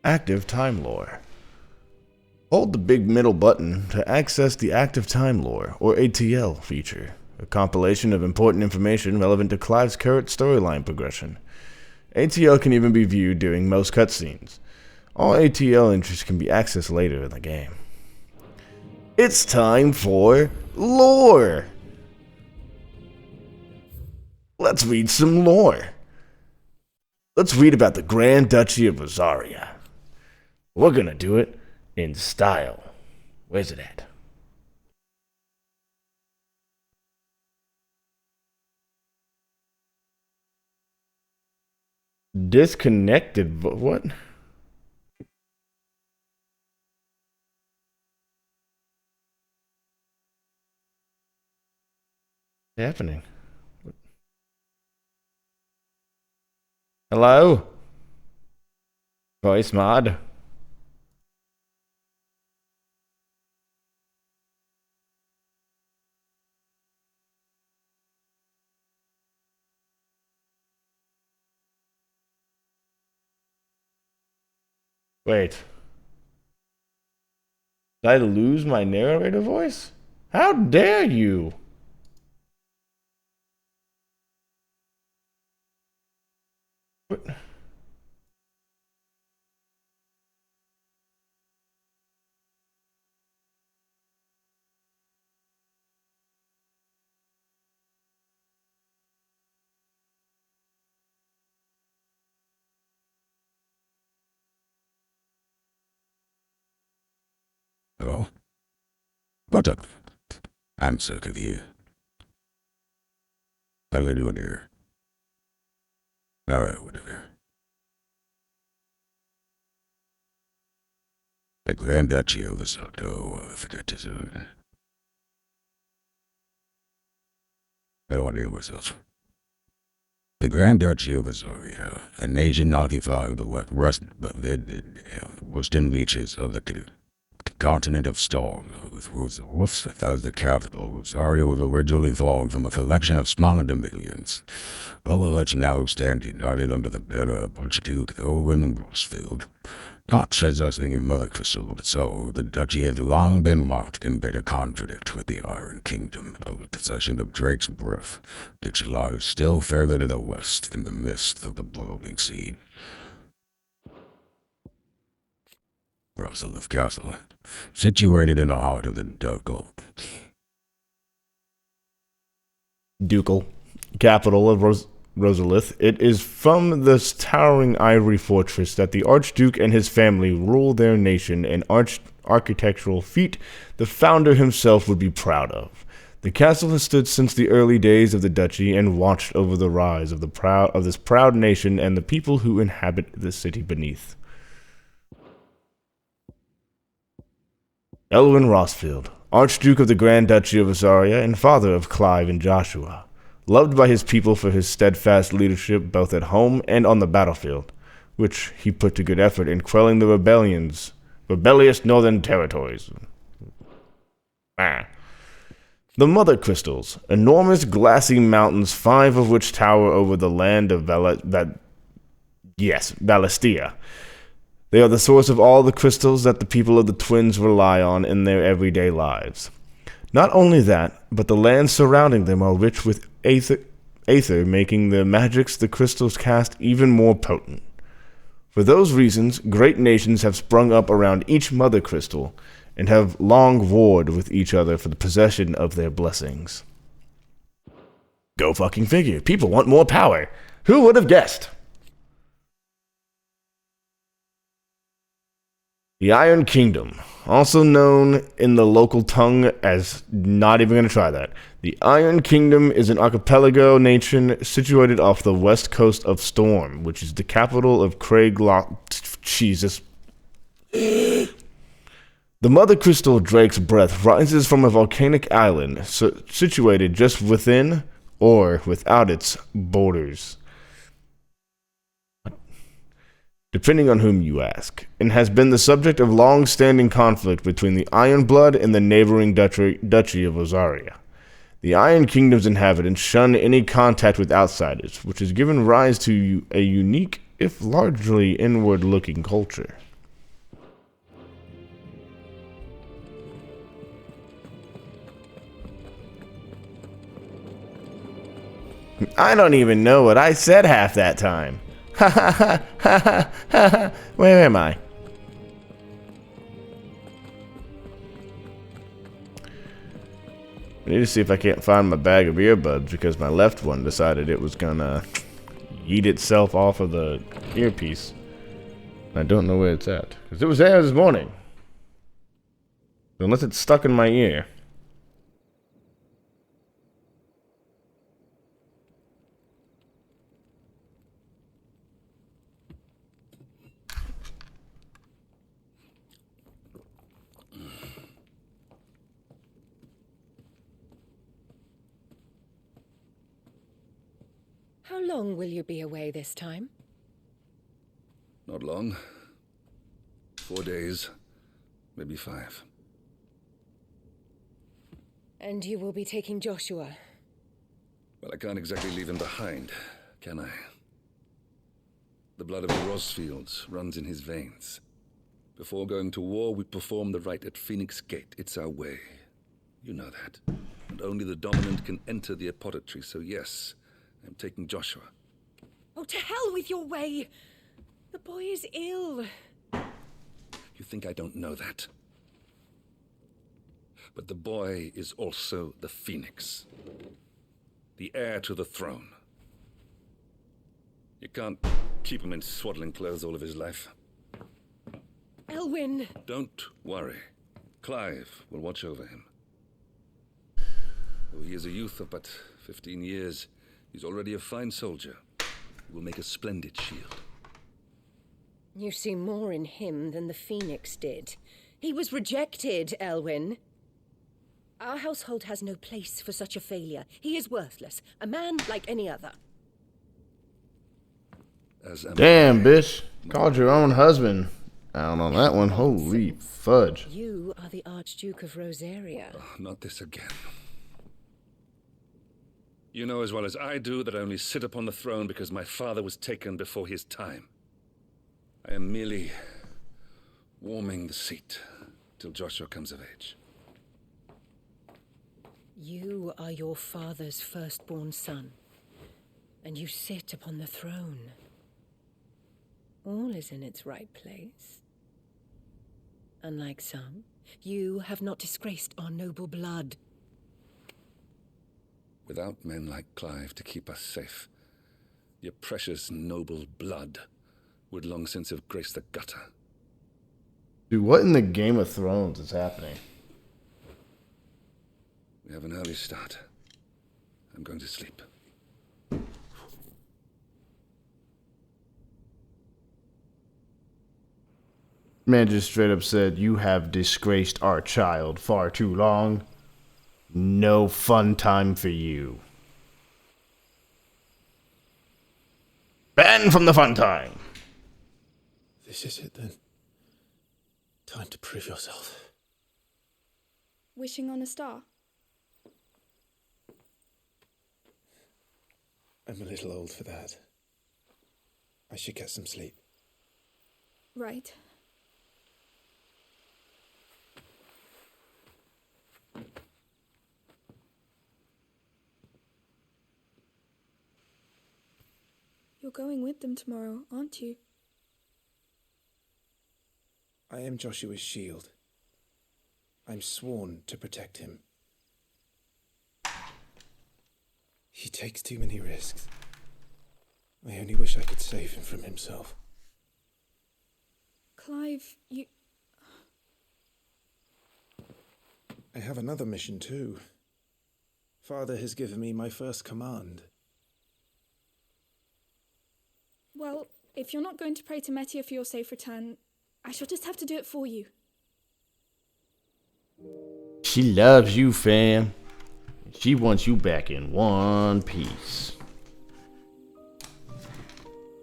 Active Time Lore. Hold the big middle button to access the Active Time Lore, or ATL, feature, a compilation of important information relevant to Clive's current storyline progression. ATL can even be viewed during most cutscenes. All ATL entries can be accessed later in the game. It's time for lore! Let's read some lore. Let's read about the Grand Duchy of Rosaria. We're gonna do it in style. Where's it at? Disconnected, what? Happening? Hello? Voice mod? Wait. Did I lose my narrator voice? How dare you? What? Hello? What up? I'm sick of you. What are you doing here? Alright, whatever. The Grand Duchy of Lesotho, I forgot to say. I don't want to hear myself. The Grand Duchy of Azoria, a nation occupied the western reaches of the continent of Storm, with Wolves as the capital. Azoria was originally formed from a collection of smaller dominions. All of which now stand united under the banner of Archduke Owen and Rossfield. Not possessing a mother crystal, so the duchy has long been locked in bitter conflict with the Iron Kingdom over the possession of Drake's Breath, which lies still further to the west in the midst of the boiling sea. Rosalith Castle, situated in the heart of the ducal capital of Rosalith. It is from this towering ivory fortress that the Archduke and his family rule their nation, an architectural feat the founder himself would be proud of. The castle has stood since the early days of the duchy and watched over the rise of this proud nation and the people who inhabit the city beneath. Elwyn Rossfield, Archduke of the Grand Duchy of Azaria and father of Clive and Joshua, loved by his people for his steadfast leadership both at home and on the battlefield, which he put to good effort in quelling the rebellious northern territories. The Mother Crystals, enormous glassy mountains, 5 of which tower over the land of Valistia. They are the source of all the crystals that the people of the Twins rely on in their everyday lives. Not only that, but the lands surrounding them are rich with aether, making the magics the crystals cast even more potent. For those reasons, great nations have sprung up around each mother crystal and have long warred with each other for the possession of their blessings. Go fucking figure. People want more power. Who would have guessed? The Iron Kingdom, also known in the local tongue as, not even gonna try that. The Iron Kingdom is an archipelago nation situated off the west coast of Storm, which is the capital of Jesus. The Mother Crystal Drake's Breath rises from a volcanic island situated just within or without its borders, depending on whom you ask, and has been the subject of long-standing conflict between the Ironblood and the neighboring Duchy of Azaria. The Iron Kingdom's inhabitants shun any contact with outsiders, which has given rise to a unique, if largely inward-looking culture. I don't even know what I said half that time. Ha ha ha ha ha ha. Where am I? I need to see if I can't find my bag of earbuds because my left one decided it was gonna yeet itself off of the earpiece. I don't know where it's at because it was there this morning. Unless it's stuck in my ear. How long will you be away this time? Not long. 4 days, maybe 5. And you will be taking Joshua? Well, I can't exactly leave him behind, can I? The blood of the Rossfields runs in his veins. Before going to war, we perform the rite at Phoenix Gate. It's our way. You know that. And only the dominant can enter the apothecary, so yes, I'm taking Joshua. Oh, to hell with your way! The boy is ill. You think I don't know that? But the boy is also the Phoenix. The heir to the throne. You can't keep him in swaddling clothes all of his life. Elwyn! Don't worry. Clive will watch over him. Though he is a youth of but 15 years, he's already a fine soldier. He will make a splendid shield. You see more in him than the Phoenix did. He was rejected, Elwyn. Our household has no place for such a failure. He is worthless. A man like any other. Damn, bitch. Called your own husband out on that one. Holy fudge. You are the Archduke of Rosaria. Oh, not this again. You know as well as I do that I only sit upon the throne because my father was taken before his time. I am merely warming the seat till Joshua comes of age. You are your father's firstborn son, and you sit upon the throne. All is in its right place. Unlike some, you have not disgraced our noble blood. Without men like Clive to keep us safe, your precious noble blood would long since have graced the gutter. Dude, what in the Game of Thrones is happening? We have an early start. I'm going to sleep. Man just straight up said, "You have disgraced our child far too long. No fun time for you. Banned from the fun time." This is it then. Time to prove yourself. Wishing on a star? I'm a little old for that. I should get some sleep. Right. You're going with them tomorrow, aren't you? I am Joshua's shield. I'm sworn to protect him. He takes too many risks. I only wish I could save him from himself. Clive, you... I have another mission too. Father has given me my first command. Well, if you're not going to pray to Metia for your safe return, I shall just have to do it for you. She loves you, fam. She wants you back in one piece.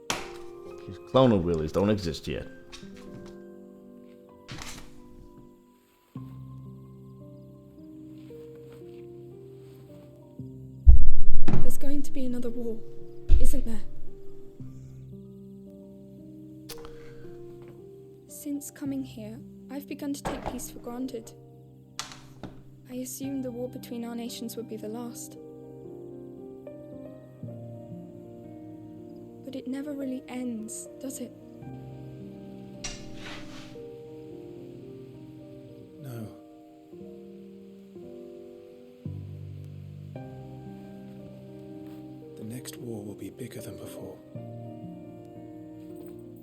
These clonal willies don't exist yet. There's going to be another war, isn't there? Since coming here, I've begun to take peace for granted. I assumed the war between our nations would be the last. But it never really ends, does it? No. The next war will be bigger than before.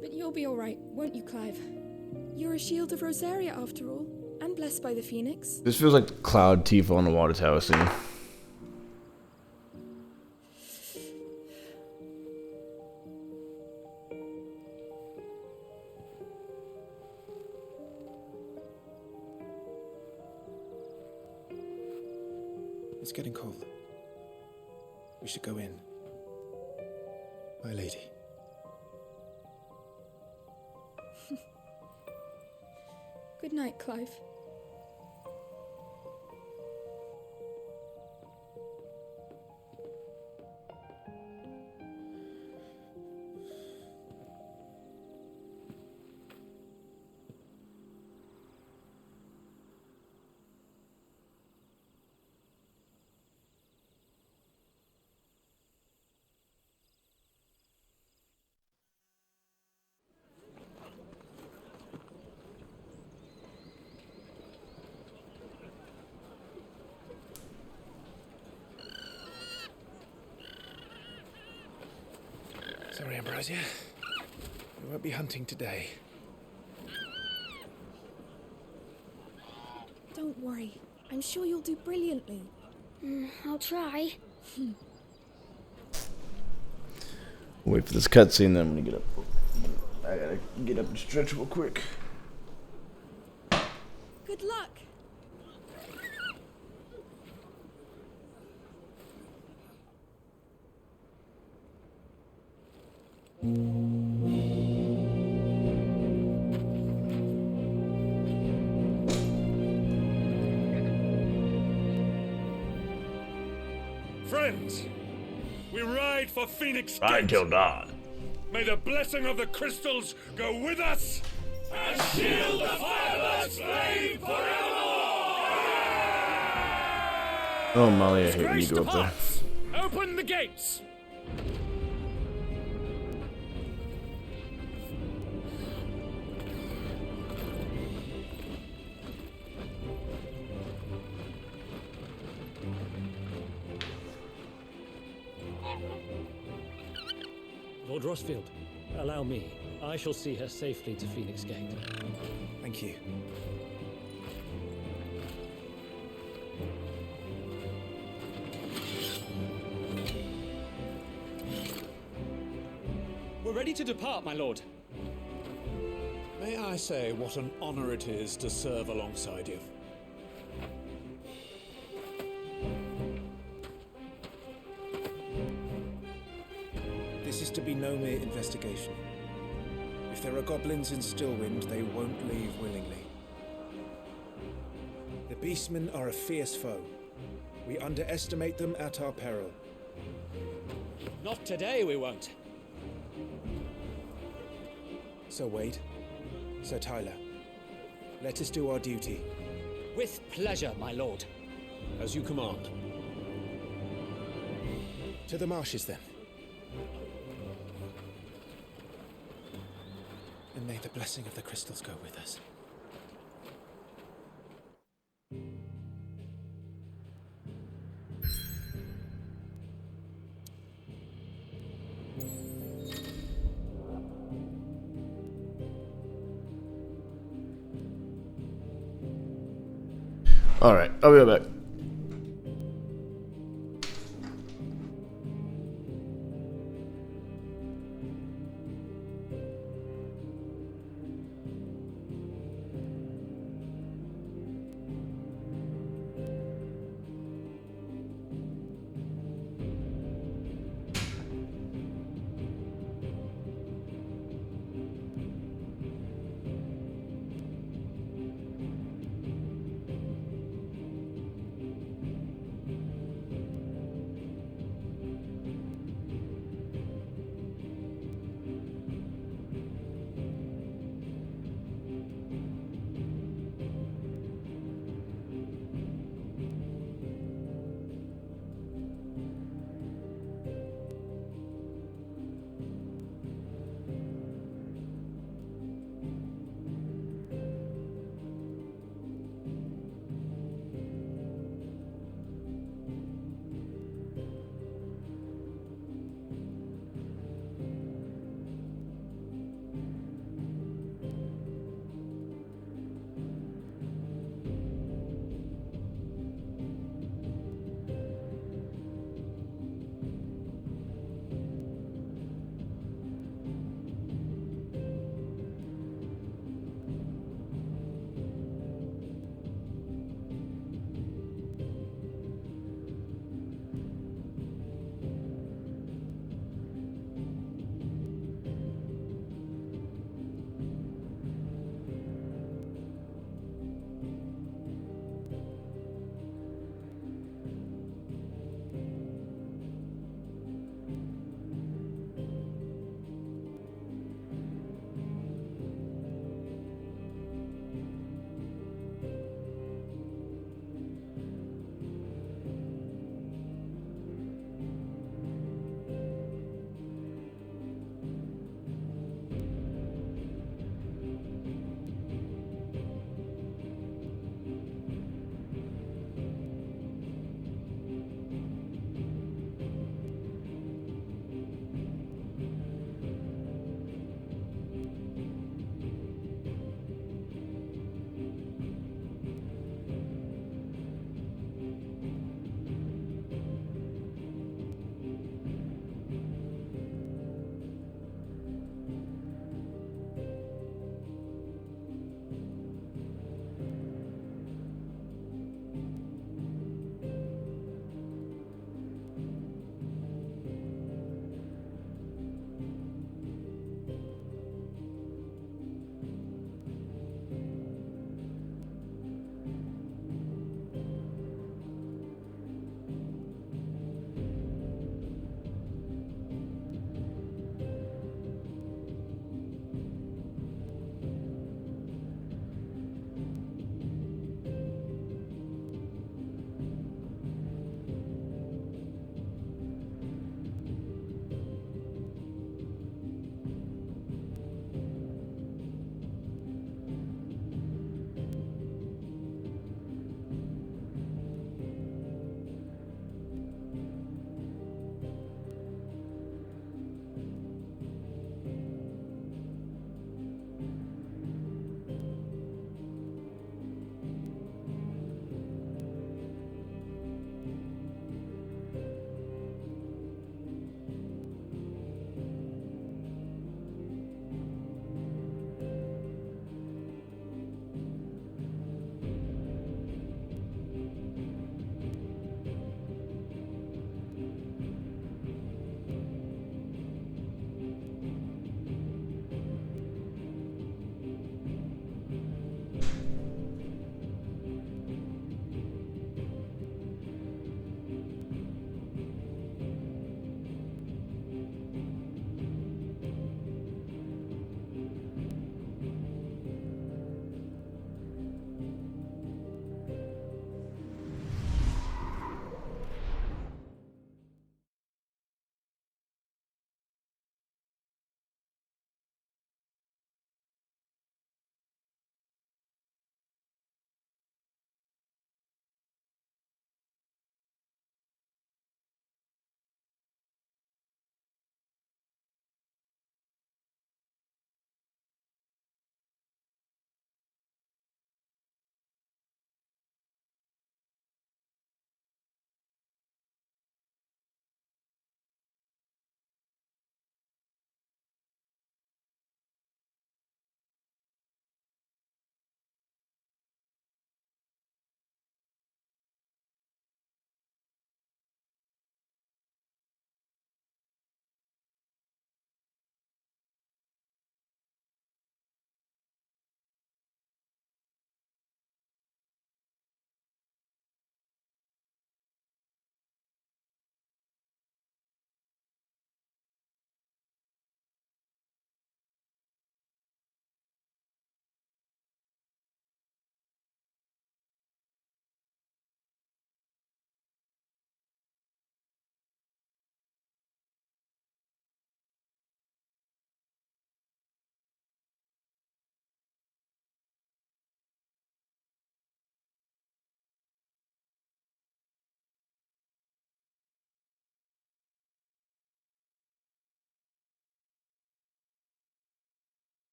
But you'll be alright, won't you, Clive? You're a shield of Rosaria after all, and blessed by the Phoenix. This feels like the Cloud Tifa on the water tower scene. It's getting cold. We should go in. My lady. Good night, Clive. Sorry, Ambrosia. We won't be hunting today. Don't worry. I'm sure you'll do brilliantly. I'll try. Wait for this cutscene, then I'm gonna get up. I gotta get up and stretch real quick. Good luck. Friends, we ride for Phoenix Gate. Ride till dawn. May the blessing of the crystals go with us and shield the firebird's flame forevermore! Oh, Molly, I hate when you go up there. Open the gates! Lord Rossfield, allow me. I shall see her safely to Phoenix Gate. Thank you. We're ready to depart, my lord. May I say what an honor it is to serve alongside you? This is to be no mere investigation. If there are goblins in Stillwind, they won't leave willingly. The Beastmen are a fierce foe. We underestimate them at our peril. Not today, we won't. Sir Wade, Sir Tyler, let us do our duty. With pleasure, my lord. As you command. To the marshes, then. And may the blessing of the crystals go with us. Alright, I'll be right back.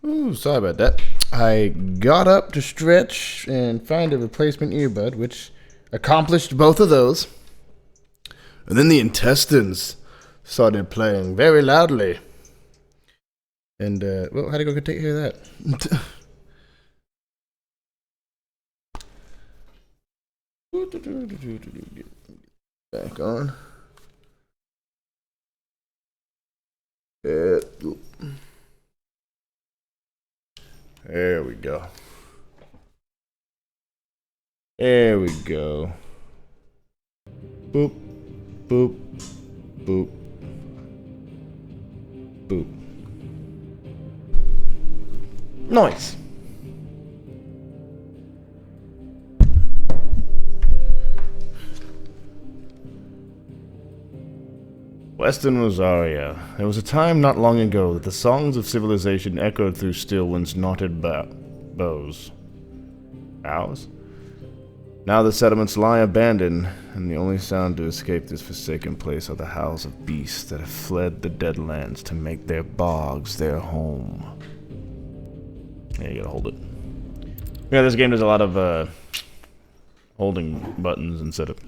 Ooh, sorry about that. I got up to stretch and find a replacement earbud, which accomplished both of those. And then the intestines started playing very loudly. And, well, how to go take care of that? Back on. There we go. There we go. Boop, boop, boop, boop. Nice. Western Rosaria. There was a time not long ago that the songs of civilization echoed through Stillwind's knotted bows. Bows? Now the settlements lie abandoned, and the only sound to escape this forsaken place are the howls of beasts that have fled the Deadlands to make their bogs their home. Yeah, you gotta hold it. Yeah, this game does a lot of holding buttons instead of...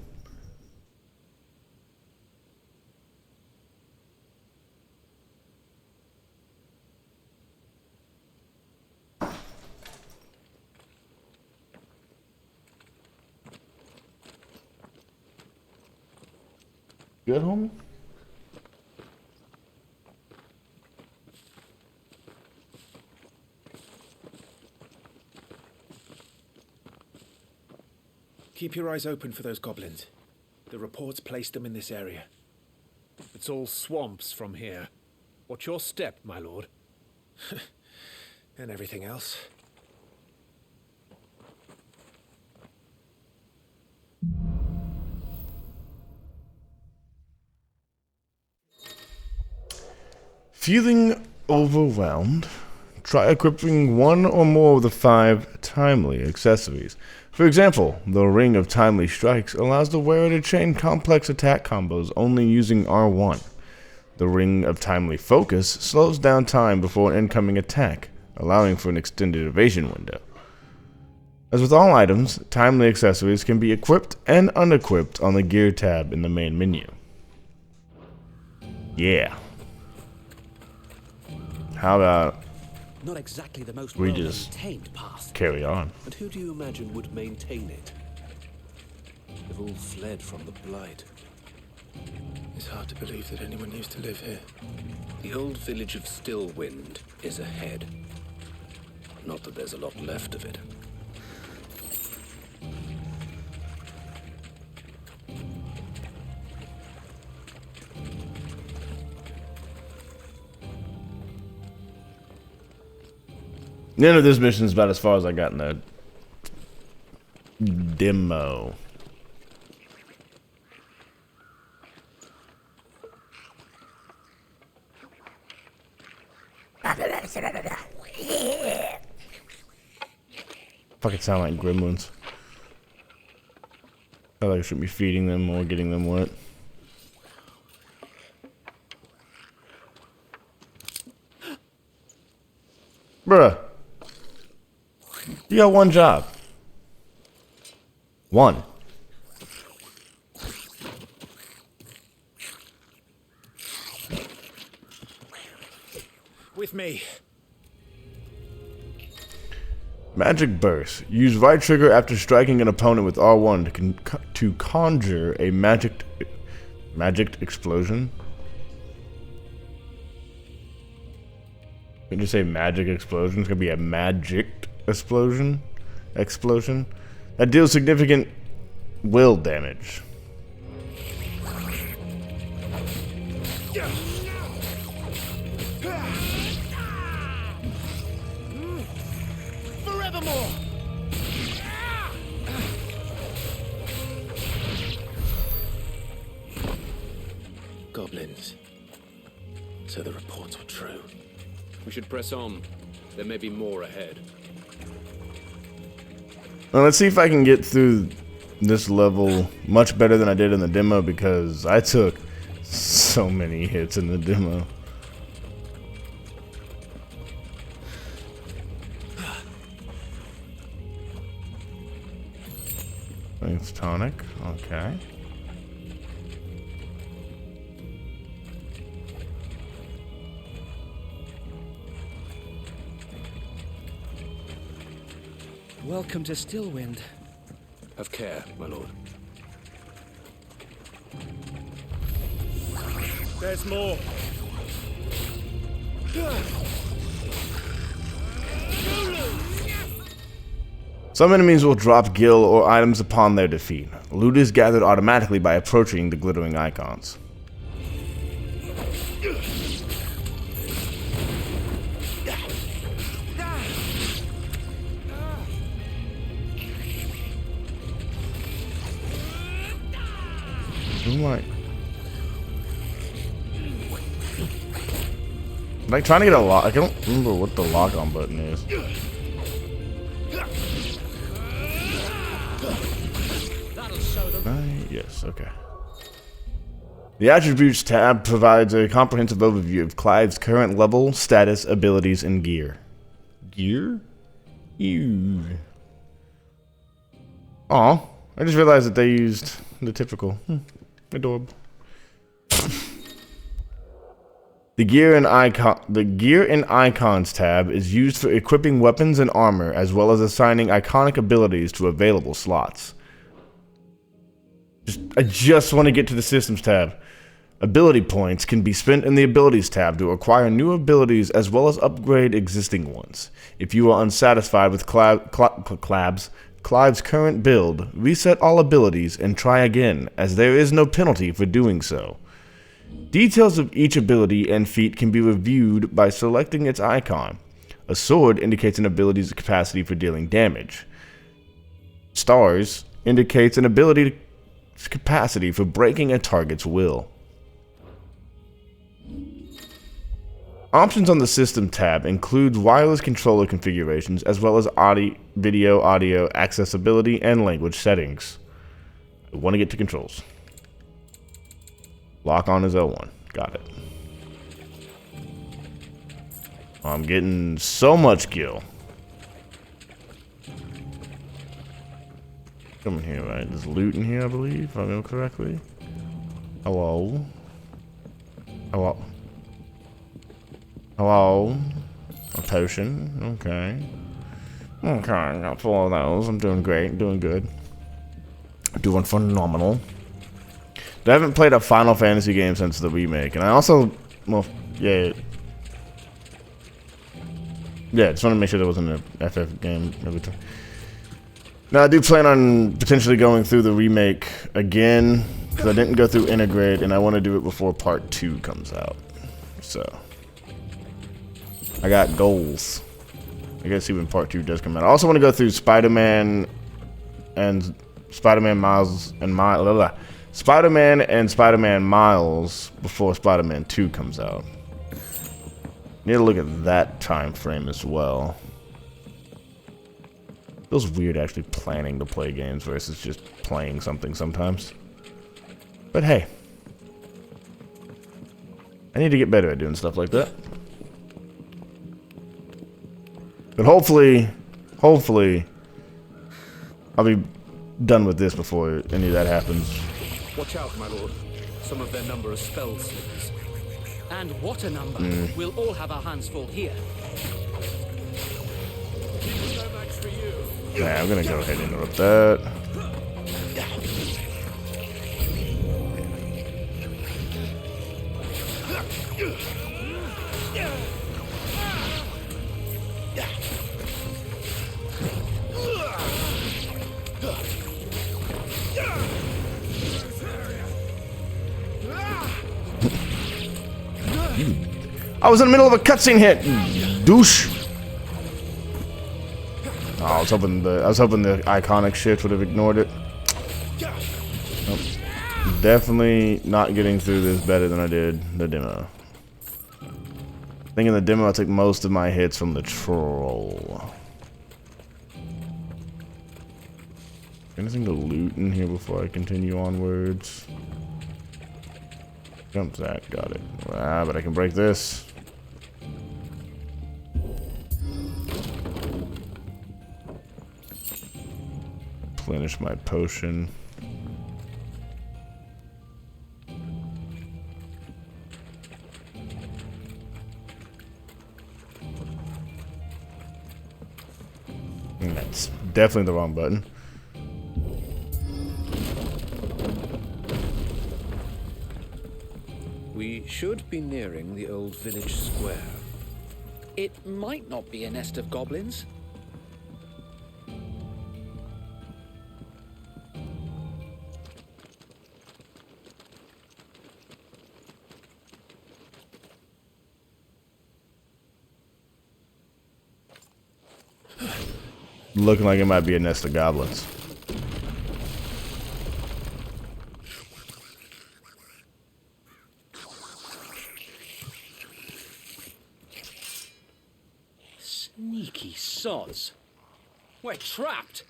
Good, homie? Keep your eyes open for those goblins. The reports placed them in this area. It's all swamps from here. What's your step, my lord? And everything else. Feeling overwhelmed? Try equipping one or more of the 5 timely accessories. For example, the Ring of Timely Strikes allows the wearer to chain complex attack combos only using R1. The Ring of Timely Focus slows down time before an incoming attack, allowing for an extended evasion window. As with all items, timely accessories can be equipped and unequipped on the Gear tab in the main menu. Yeah. How about not exactly the most we just well-maintained path. Carry on? And who do you imagine would maintain it? They've all fled from the Blight. It's hard to believe that anyone used to live here. The old village of Stillwind is ahead. Not that there's a lot left of it. The end of this mission is about as far as I got in the demo. Fucking sound like gremlins. I feel like I shouldn't be feeding them or getting them wet. Bruh. You got one job. One. With me. Magic Burst. Use right trigger after striking an opponent with R1 to conjure a magic explosion. Can you say magic explosion? It's gonna be a magic explosion. That deals significant will damage. Forevermore. Goblins. So the reports were true. We should press on. There may be more ahead. Well, let's see if I can get through this level much better than I did in the demo, because I took so many hits in the demo. iconic. Okay. Welcome to Stillwind. Have care, my lord. There's more. Some enemies will drop gil or items upon their defeat. Loot is gathered automatically by approaching the glittering icons. Like trying to get a lock. I don't remember what the lock on button is. Yes, okay. The Attributes tab provides a comprehensive overview of Clive's current level, status, abilities, and gear. Gear? Ew. Aw, I just realized that they used the typical. Adorable. The Gear and Icons tab is used for equipping weapons and armor, as well as assigning iconic abilities to available slots. I just want to get to the Systems tab. Ability points can be spent in the Abilities tab to acquire new abilities as well as upgrade existing ones. If you are unsatisfied with Clive's current build, reset all abilities and try again, as there is no penalty for doing so. Details of each ability and feat can be reviewed by selecting its icon. A sword indicates an ability's capacity for dealing damage. Stars indicates an ability's capacity for breaking a target's will. Options on the System tab include wireless controller configurations as well as video, audio, accessibility, and language settings. I want to get to controls. Lock on is L1. Got it. I'm getting so much gil. Come in here, right? There's loot in here, I believe, if I remember correctly. Hello? Hello? Hello? A potion? Okay. Okay, I got 4 of those. I'm doing great, doing good. Doing phenomenal. I haven't played a Final Fantasy game since the remake, and I also, well, yeah, just want to make sure there wasn't an FF game every time. Now, I do plan on potentially going through the remake again, because I didn't go through Integrate, and I want to do it before Part 2 comes out. So, I got goals. I gotta see when Part 2 does come out. I also want to go through Spider-Man and Spider-Man Miles and Spider-Man and Spider-Man Miles before Spider-Man 2 comes out. Need to look at that time frame as well. Feels weird actually planning to play games versus just playing something sometimes. But hey, I need to get better at doing stuff like that. But hopefully, I'll be done with this before any of that happens. Watch out, my lord. Some of their number are spell slings. And what a number. We'll all have our hands full here. Yeah, I'm gonna go ahead and interrupt that. I was in the middle of a cutscene hit, douche. Oh, I was hoping the iconic shift would have ignored it. Nope. Definitely not getting through this better than I did the demo. I think in the demo I took most of my hits from the troll. Anything to loot in here before I continue onwards? Jump that, got it. Ah, but I can break this. Replenish my potion. definitely the wrong button. We should be nearing the old village square. It might not be a nest of goblins. Looking like it might be a nest of goblins. Sneaky sods. We're trapped.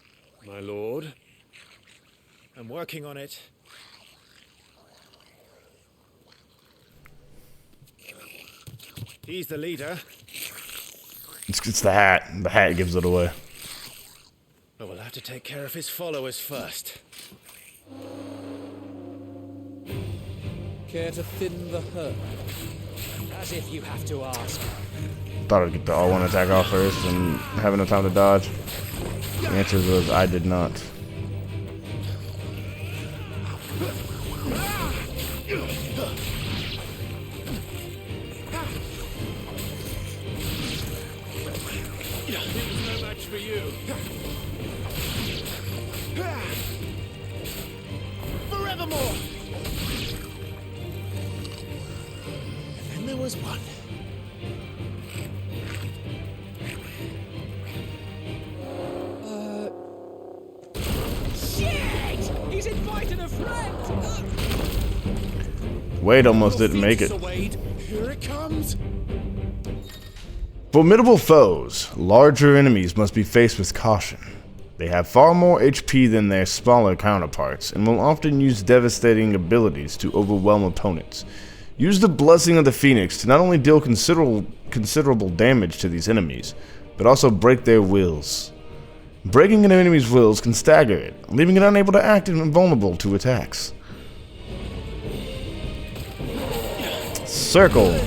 My lord, I'm working on it. He's the leader. It's the hat. The hat gives it away. But we'll have to take care of his followers first. Care to thin the herd? As if you have to ask. Thought I'd get the R1 attack off first and have enough time to dodge. The answer was I did not. There's no match for you. Forevermore! And then there was one. Shit! He's invited a friend! Wade almost didn't make it. Here it comes! Formidable foes, larger enemies must be faced with caution. They have far more HP than their smaller counterparts, and will often use devastating abilities to overwhelm opponents. Use the Blessing of the Phoenix to not only deal considerable damage to these enemies, but also break their wills. Breaking an enemy's wills can stagger it, leaving it unable to act and vulnerable to attacks. Circle.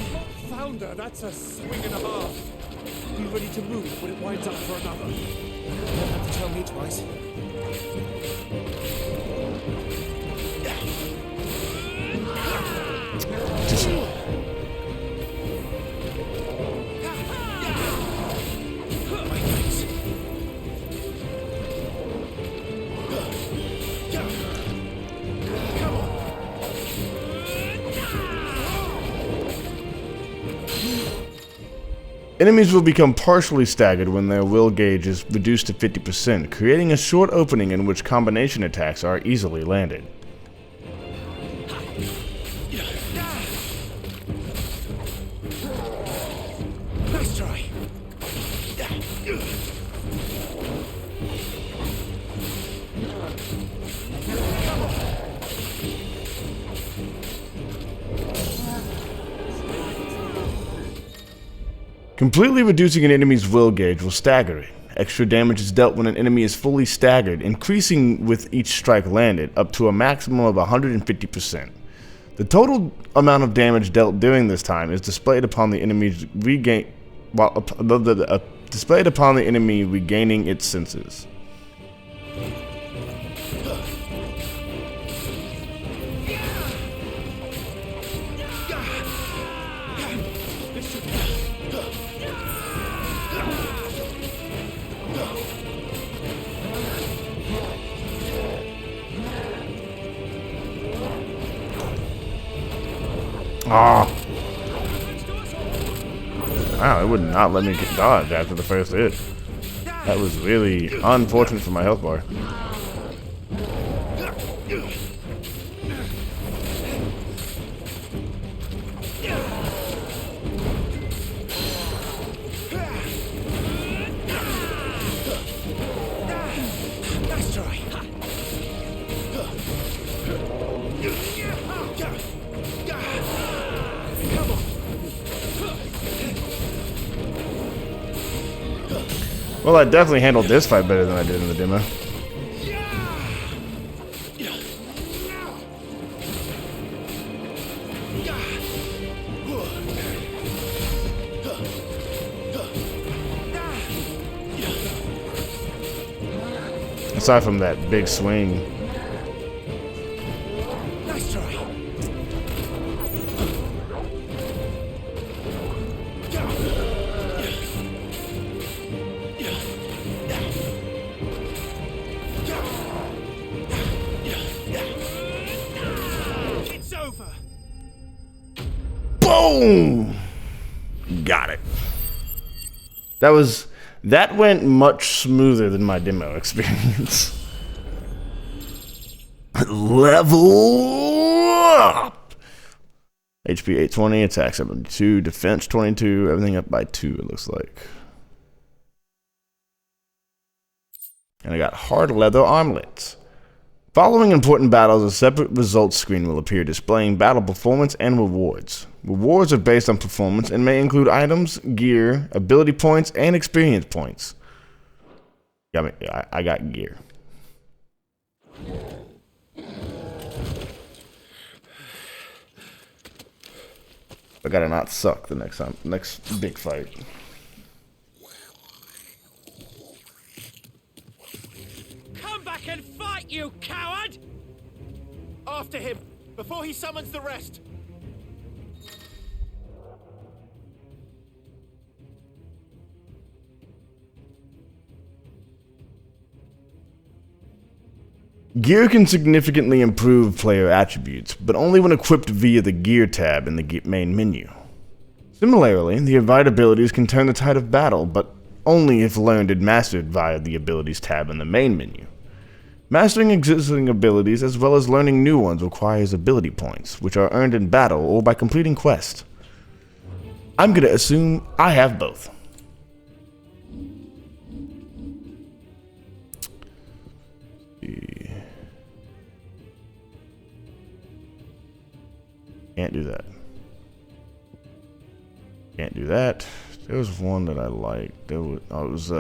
Founder, that's a swing and a half. Be ready to move when it winds up for another. You don't have to tell me twice. Enemies will become partially staggered when their will gauge is reduced to 50%, creating a short opening in which combination attacks are easily landed. Nice try. Completely reducing an enemy's will gauge will stagger it. Extra damage is dealt when an enemy is fully staggered, increasing with each strike landed, up to a maximum of 150%. The total amount of damage dealt during this time is displayed upon the enemy's displayed upon the enemy regaining its senses. Ah! Wow, it would not let me get dodge after the first hit. That was really unfortunate for my health bar. Nice try. Well, I definitely handled this fight better than I did in the demo. Aside from that big swing. Nice try. It's over. Boom! Got it. That went much smoother than my demo experience. Level up! HP 820, attack 72, defense 22, everything up by 2 it looks like. And I got hard leather armlets. Following important battles, a separate results screen will appear displaying battle performance and rewards. Rewards are based on performance and may include items, gear, ability points, and experience points. I got gear. I gotta not suck the next big fight. Come back and fight, you coward! After him, before he summons the rest. Gear can significantly improve player attributes, but only when equipped via the Gear tab in the main menu. Similarly, the Invite abilities can turn the tide of battle, but only if learned and mastered via the Abilities tab in the main menu. Mastering existing abilities as well as learning new ones requires ability points, which are earned in battle or by completing quests. I'm gonna assume I have both. Can't do that. Can't do that. There was one that I liked. There was, oh, it was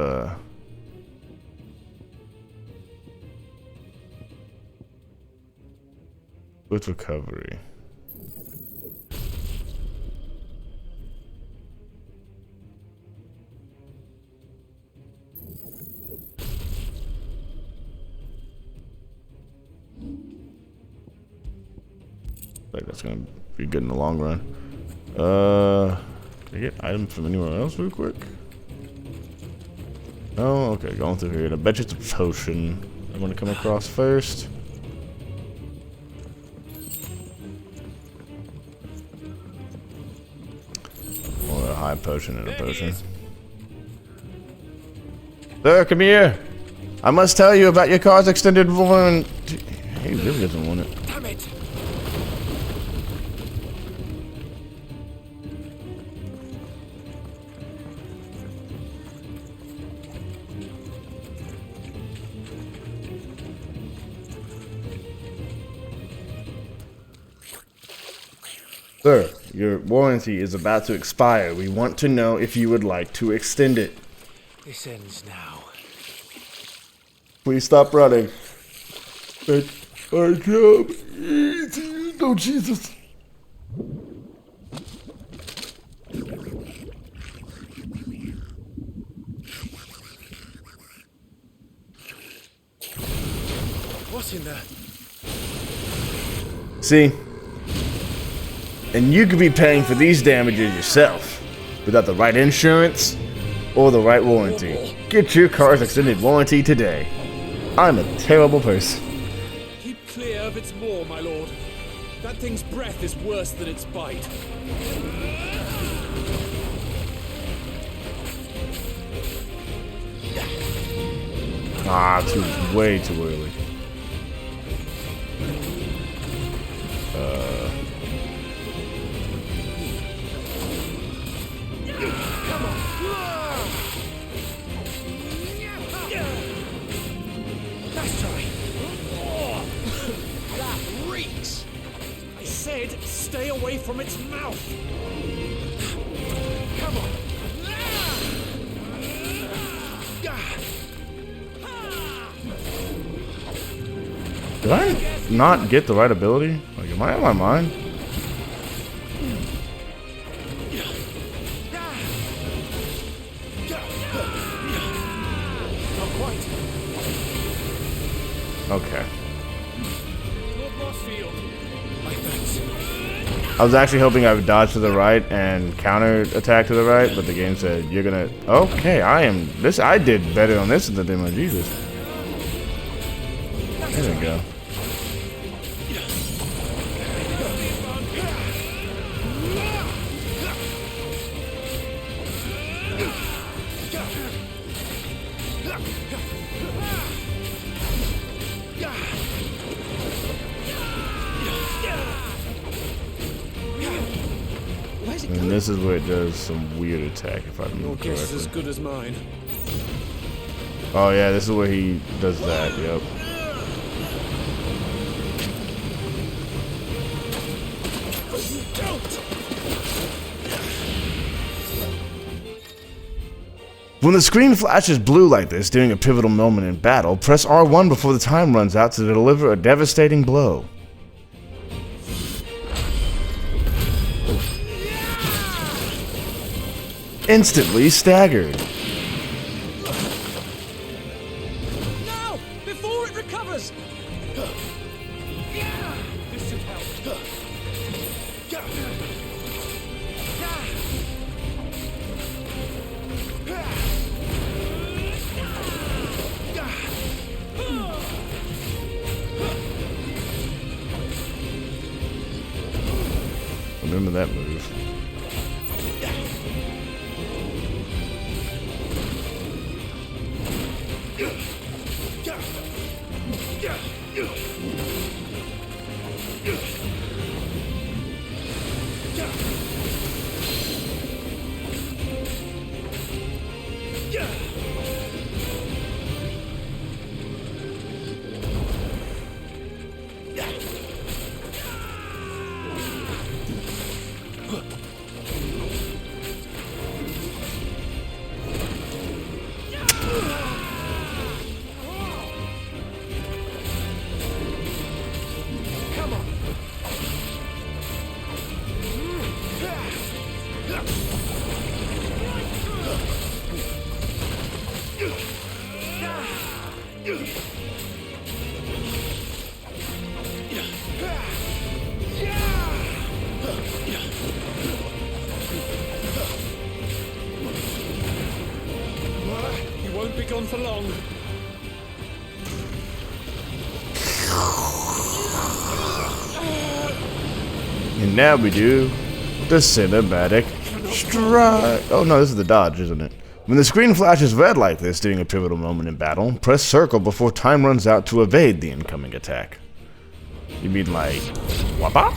with recovery. Like that's gonna be good in the long run. Can I get items from anywhere else real quick? Oh, okay, going through here. I bet you it's a potion I'm gonna come across first. Or a high potion and a potion. Sir, come here. I must tell you about your car's extended warranty. He really doesn't want it. Damn it! Sir, your warranty is about to expire. We want to know if you would like to extend it. This ends now. Please stop running. Make our job easy. No, Jesus. What in the... See? And you could be paying for these damages yourself without the right insurance or the right warranty. Get your car's extended warranty today. I'm a terrible person. Keep clear of its maw, my lord. That thing's breath is worse than its bite. Ah, way too early. Nice try. That reeks. I said stay away from its mouth. Come on. Did I not get the right ability? Like, am I on my mind? Okay. Lord Rossfield. My thanks. I was actually hoping I would dodge to the right and counter attack to the right, but the game said you're gonna. Okay, I did better on this than the demo. Jesus. There we go. And this is where it does some weird attack, if I remember Your guess is as correctly. good as mine. Oh yeah, this is where he does that. Yep. When the screen flashes blue like this during a pivotal moment in battle, press R1 before the time runs out to deliver a devastating blow. Instantly staggered. Now! Before it recovers! This should help. Remember that move. You won't be gone for long. And now we do the cinematic strike. Oh no, this is the dodge, isn't it? When the screen flashes red like this during a pivotal moment in battle, press circle before time runs out to evade the incoming attack. You mean like, wapa?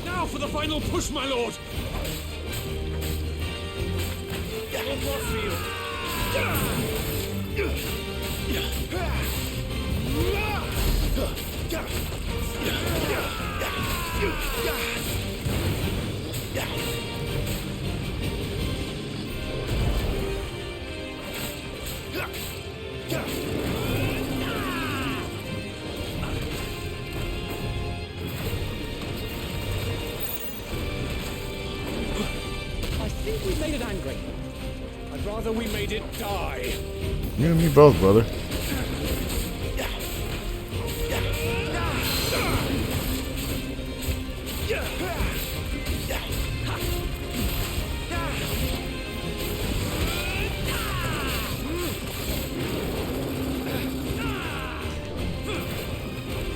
Now for the final push, my lord! Lord Rossfield. I think we made it angry. I'd rather we made it die. You and me both, brother.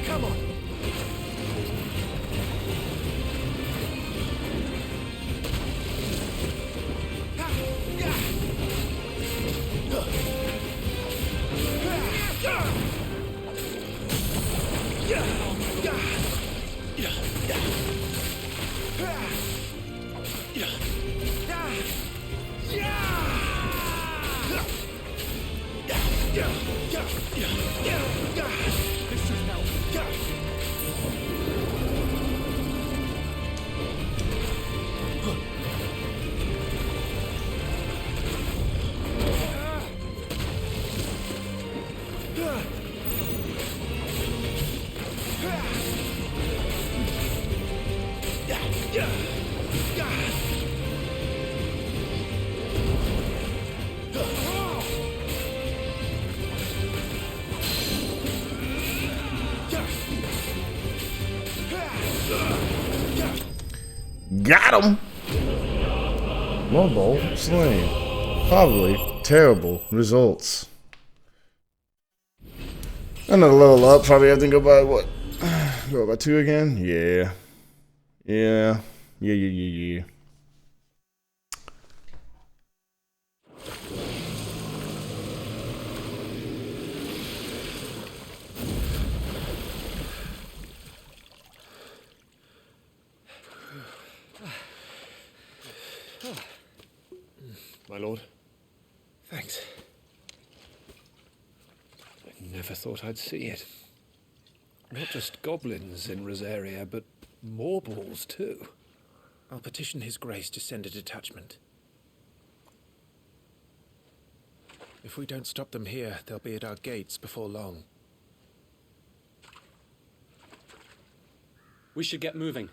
Come on. Got him! Mobile slain. Probably terrible results. Another level up. Probably have to go by what? Go by 2 again? Yeah. Yeah. Yeah. My lord. Thanks. I never thought I'd see it. Not just goblins in Rosaria, but morbals too. I'll petition His Grace to send a detachment. If we don't stop them here, they'll be at our gates before long. We should get moving.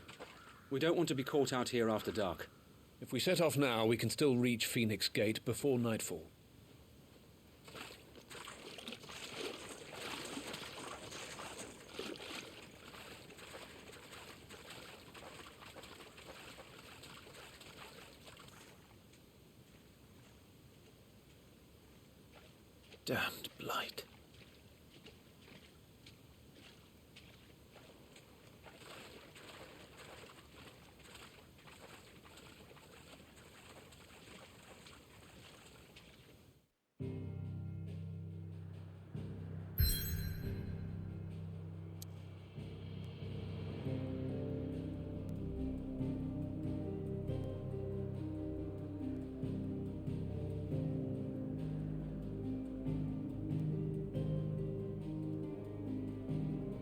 We don't want to be caught out here after dark. If we set off now, we can still reach Phoenix Gate before nightfall. Damned blight.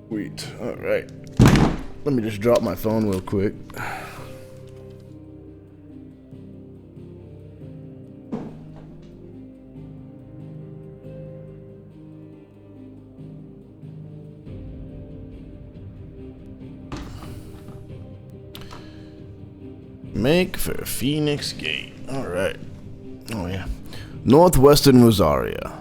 Sweet. Alright. Let me just drop my phone real quick. Make for Phoenix Gate. Alright. Oh yeah. Northwestern Rosaria.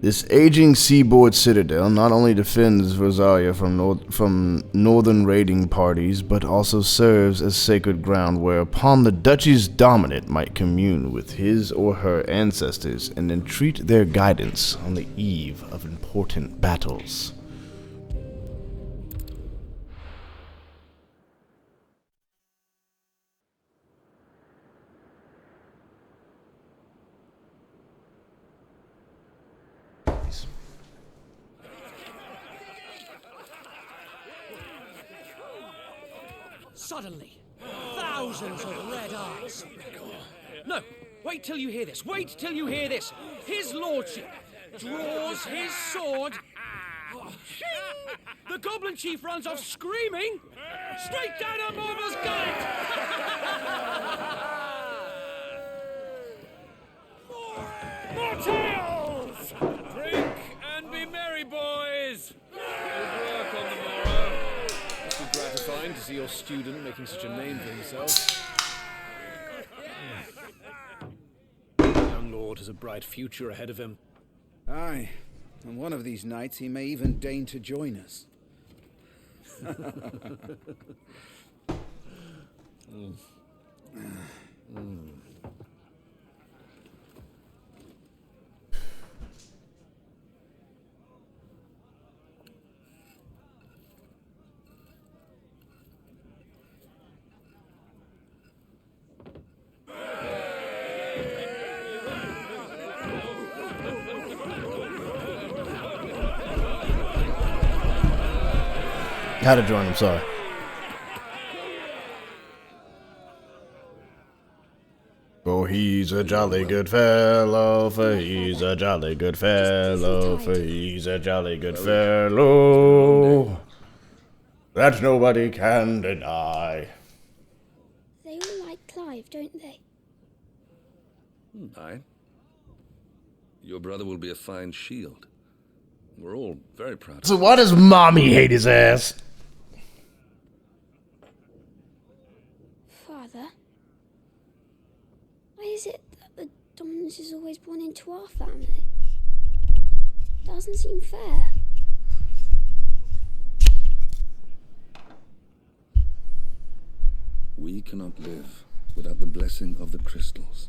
This aging seaboard citadel not only defends Rosaria from northern raiding parties, but also serves as sacred ground whereupon the duchy's dominant might commune with his or her ancestors and entreat their guidance on the eve of important battles. Suddenly, thousands of red eyes. No, wait till you hear this. Wait till you hear this. His lordship draws his sword. The goblin chief runs off screaming straight down a Morbal's gullet. More tales! Drink and be merry, boys! Good work on the morrow. Must be gratifying to see your student making such a name for himself. The young lord has a bright future ahead of him. Aye, and one of these nights he may even deign to join us. How to join, I'm sorry. For he's a jolly good fellow, for he's a jolly good fellow, for he's a jolly good fellow, that nobody can deny. They all like Clive, don't they? Aye. Your brother will be a fine shield. We're all very proud of So why does mommy hate his ass? Father, why is it that the dominance is always born into our family? Doesn't seem fair. We cannot live without the blessing of the crystals.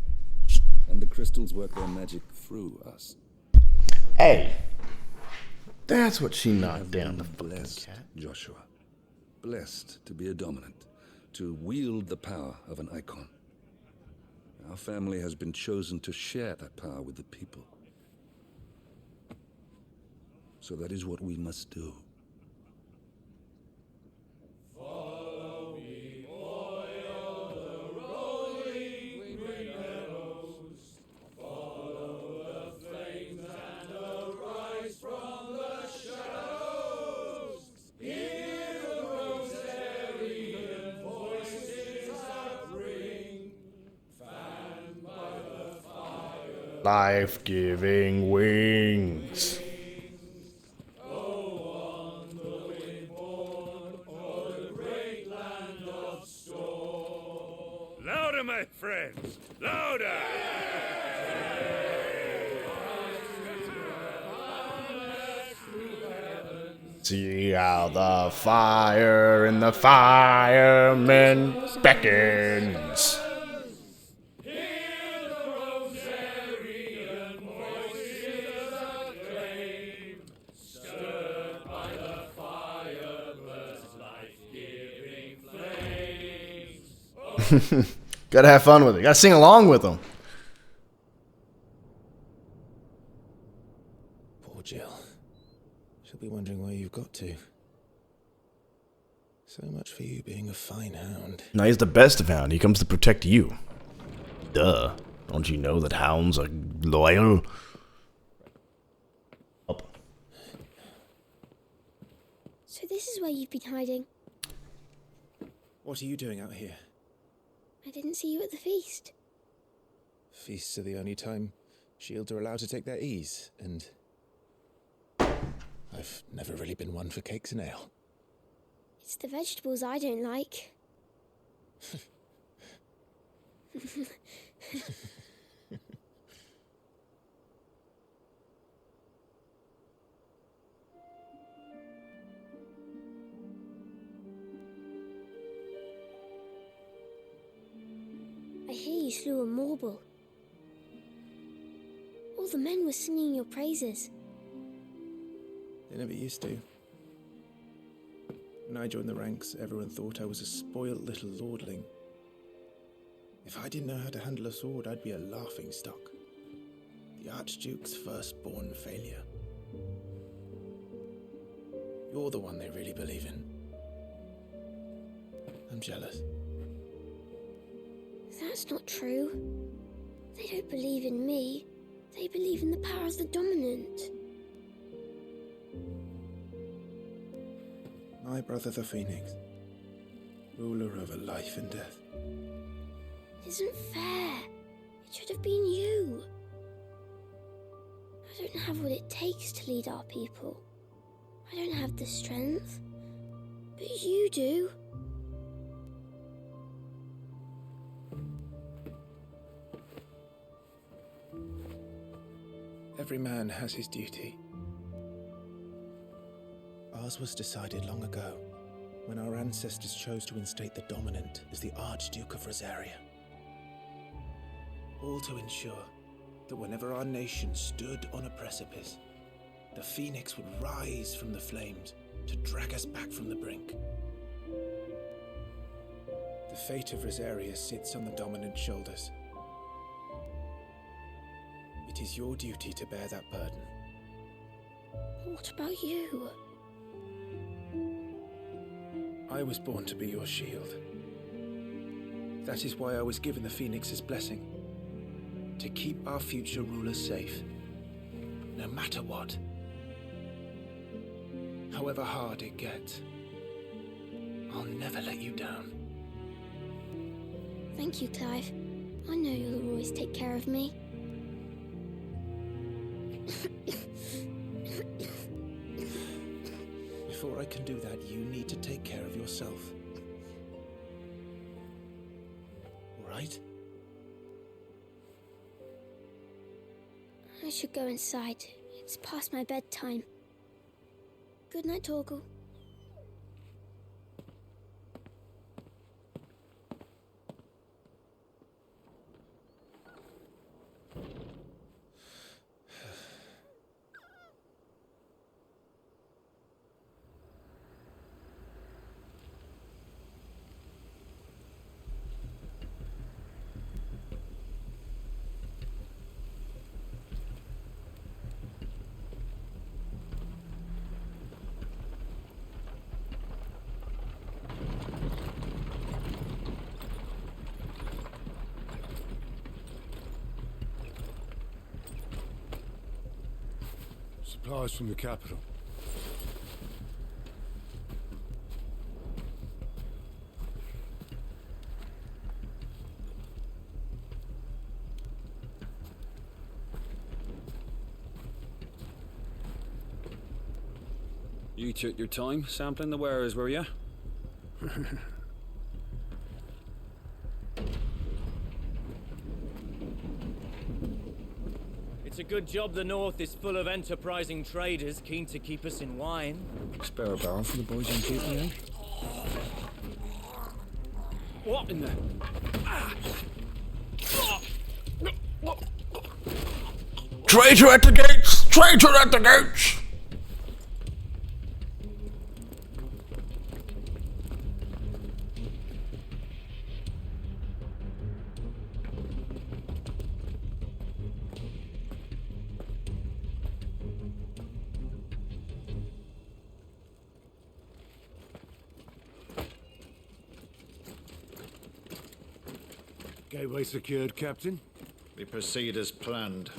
And the crystals work their magic through us. Hey! That's what she knocked down, the blessed, Joshua. Blessed to be a dominant, to wield the power of an icon. Our family has been chosen to share that power with the people. So that is what we must do. Follow me, boy, on the rolling green meadows. Follow the flames and arise from the shadows. Hear the rosarian voices that ring, fanned by the fire. Life-giving wings. Louder, my friends! Louder! See how the fire in the firemen beckons. Gotta have fun with it. Gotta sing along with them. Poor Jill. She'll be wondering where you've got to. So much for you being a fine hound. No, he's the best of hound. He comes to protect you. Duh. Don't you know that hounds are loyal? Up. So this is where you've been hiding. What are you doing out here? I didn't see you at the feast. Feasts are the only time shields are allowed to take their ease, and I've never really been one for cakes and ale. It's the vegetables I don't like. I hear you slew a Morble. All the men were singing your praises. They never used to. When I joined the ranks, everyone thought I was a spoiled little lordling. If I didn't know how to handle a sword, I'd be a laughingstock. The Archduke's firstborn failure. You're the one they really believe in. I'm jealous. That's not true. They don't believe in me. They believe in the power of the dominant. My brother the Phoenix, ruler over life and death. It isn't fair. It should have been you. I don't have what it takes to lead our people. I don't have the strength. But you do. Every man has his duty. Ours was decided long ago, when our ancestors chose to instate the dominant as the Archduke of Rosaria. All to ensure that whenever our nation stood on a precipice, the Phoenix would rise from the flames to drag us back from the brink. The fate of Rosaria sits on the dominant's shoulders. It is your duty to bear that burden. What about you? I was born to be your shield. That is why I was given the Phoenix's blessing. To keep our future rulers safe. No matter what. However hard it gets. I'll never let you down. Thank you, Clive. I know you'll always take care of me. Before I can do that, you need to take care of yourself. All right? I should go inside. It's past my bedtime. Good night, Torgal. Supplies from the capital. You took your time sampling the wares, were you? It's a good job the North is full of enterprising traders keen to keep us in wine. Spare a barrel for the boys on duty, eh? What in the... Traitor at the gates! Traitor at the gates! Gateway secured, Captain. We proceed as planned.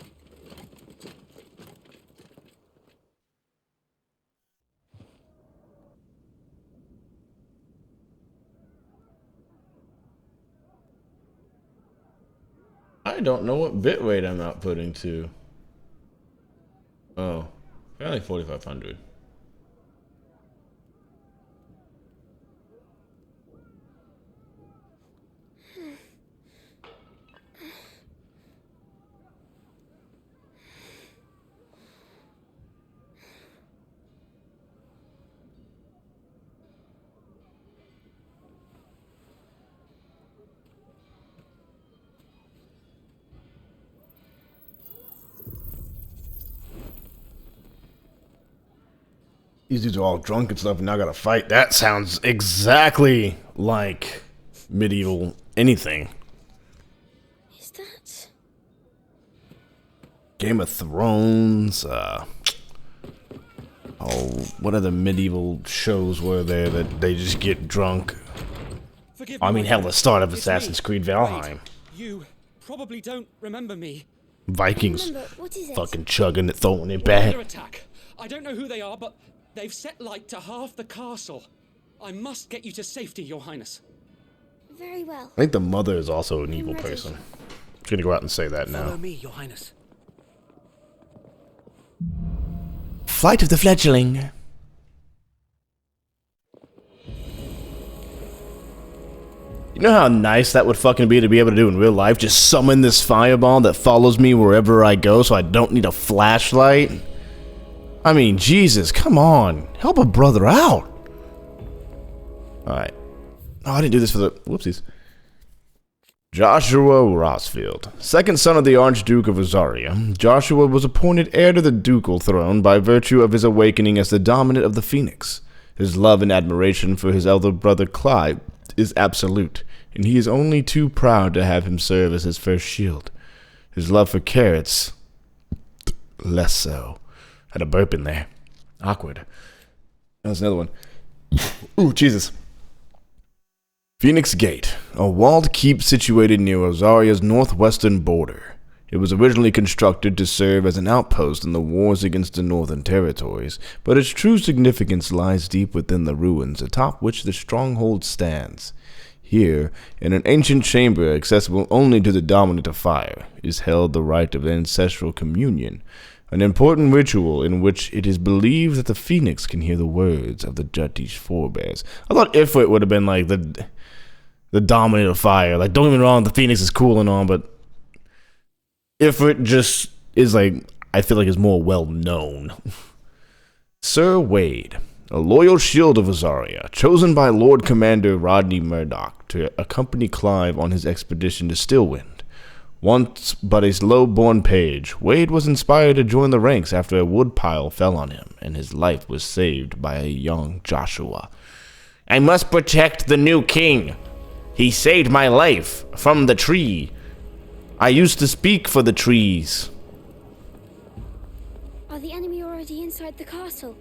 I don't know what bit rate I'm outputting to. Oh, only 4,500. These dudes are all drunk and stuff and now gotta fight. That sounds exactly like medieval anything. Is that... Game of Thrones, what other medieval shows were there that they just get drunk? I mean, hell, the start of Assassin's Creed Valheim. You probably don't remember me. Vikings What is it? fucking chugging it, throwing it We're back. under attack. I don't know who they are, but they've set light to half the castle. I must get you to safety, Your Highness. Very well. I think the mother is also an evil person. I'm gonna go out and say that now. Follow me, Your Highness. Flight of the Fledgling. You know how nice that would fucking be to be able to do in real life? Just summon this fireball that follows me wherever I go so I don't need a flashlight? I mean, Jesus, come on. Help a brother out. Alright. Oh, I didn't do this for the... Whoopsies. Joshua Rosfield, second son of the Archduke of Rosaria, Joshua was appointed heir to the ducal throne by virtue of his awakening as the dominant of the Phoenix. His love and admiration for his elder brother Clive is absolute, and he is only too proud to have him serve as his first shield. His love for carrots, less so. Had a burp in there. Awkward. That's another one. Ooh, Jesus. Phoenix Gate, a walled keep situated near Rosaria's northwestern border. It was originally constructed to serve as an outpost in the wars against the northern territories, but its true significance lies deep within the ruins atop which the stronghold stands. Here, in an ancient chamber accessible only to the dominant of fire, is held the rite of ancestral communion, an important ritual in which it is believed that the phoenix can hear the words of the Jutish forebears. I thought Ifrit would have been like the dominant of fire. Like, don't get me wrong, the phoenix is cool and all, but Ifrit just is like, I feel like is more well known. Sir Wade, a loyal shield of Rosaria, chosen by Lord Commander Rodney Murdoch to accompany Clive on his expedition to Stillwind. Once but a low-born page, Wade was inspired to join the ranks after a woodpile fell on him, and his life was saved by a young Joshua. I must protect the new king. He saved my life from the tree. I used to speak for the trees. Are the enemy already inside the castle?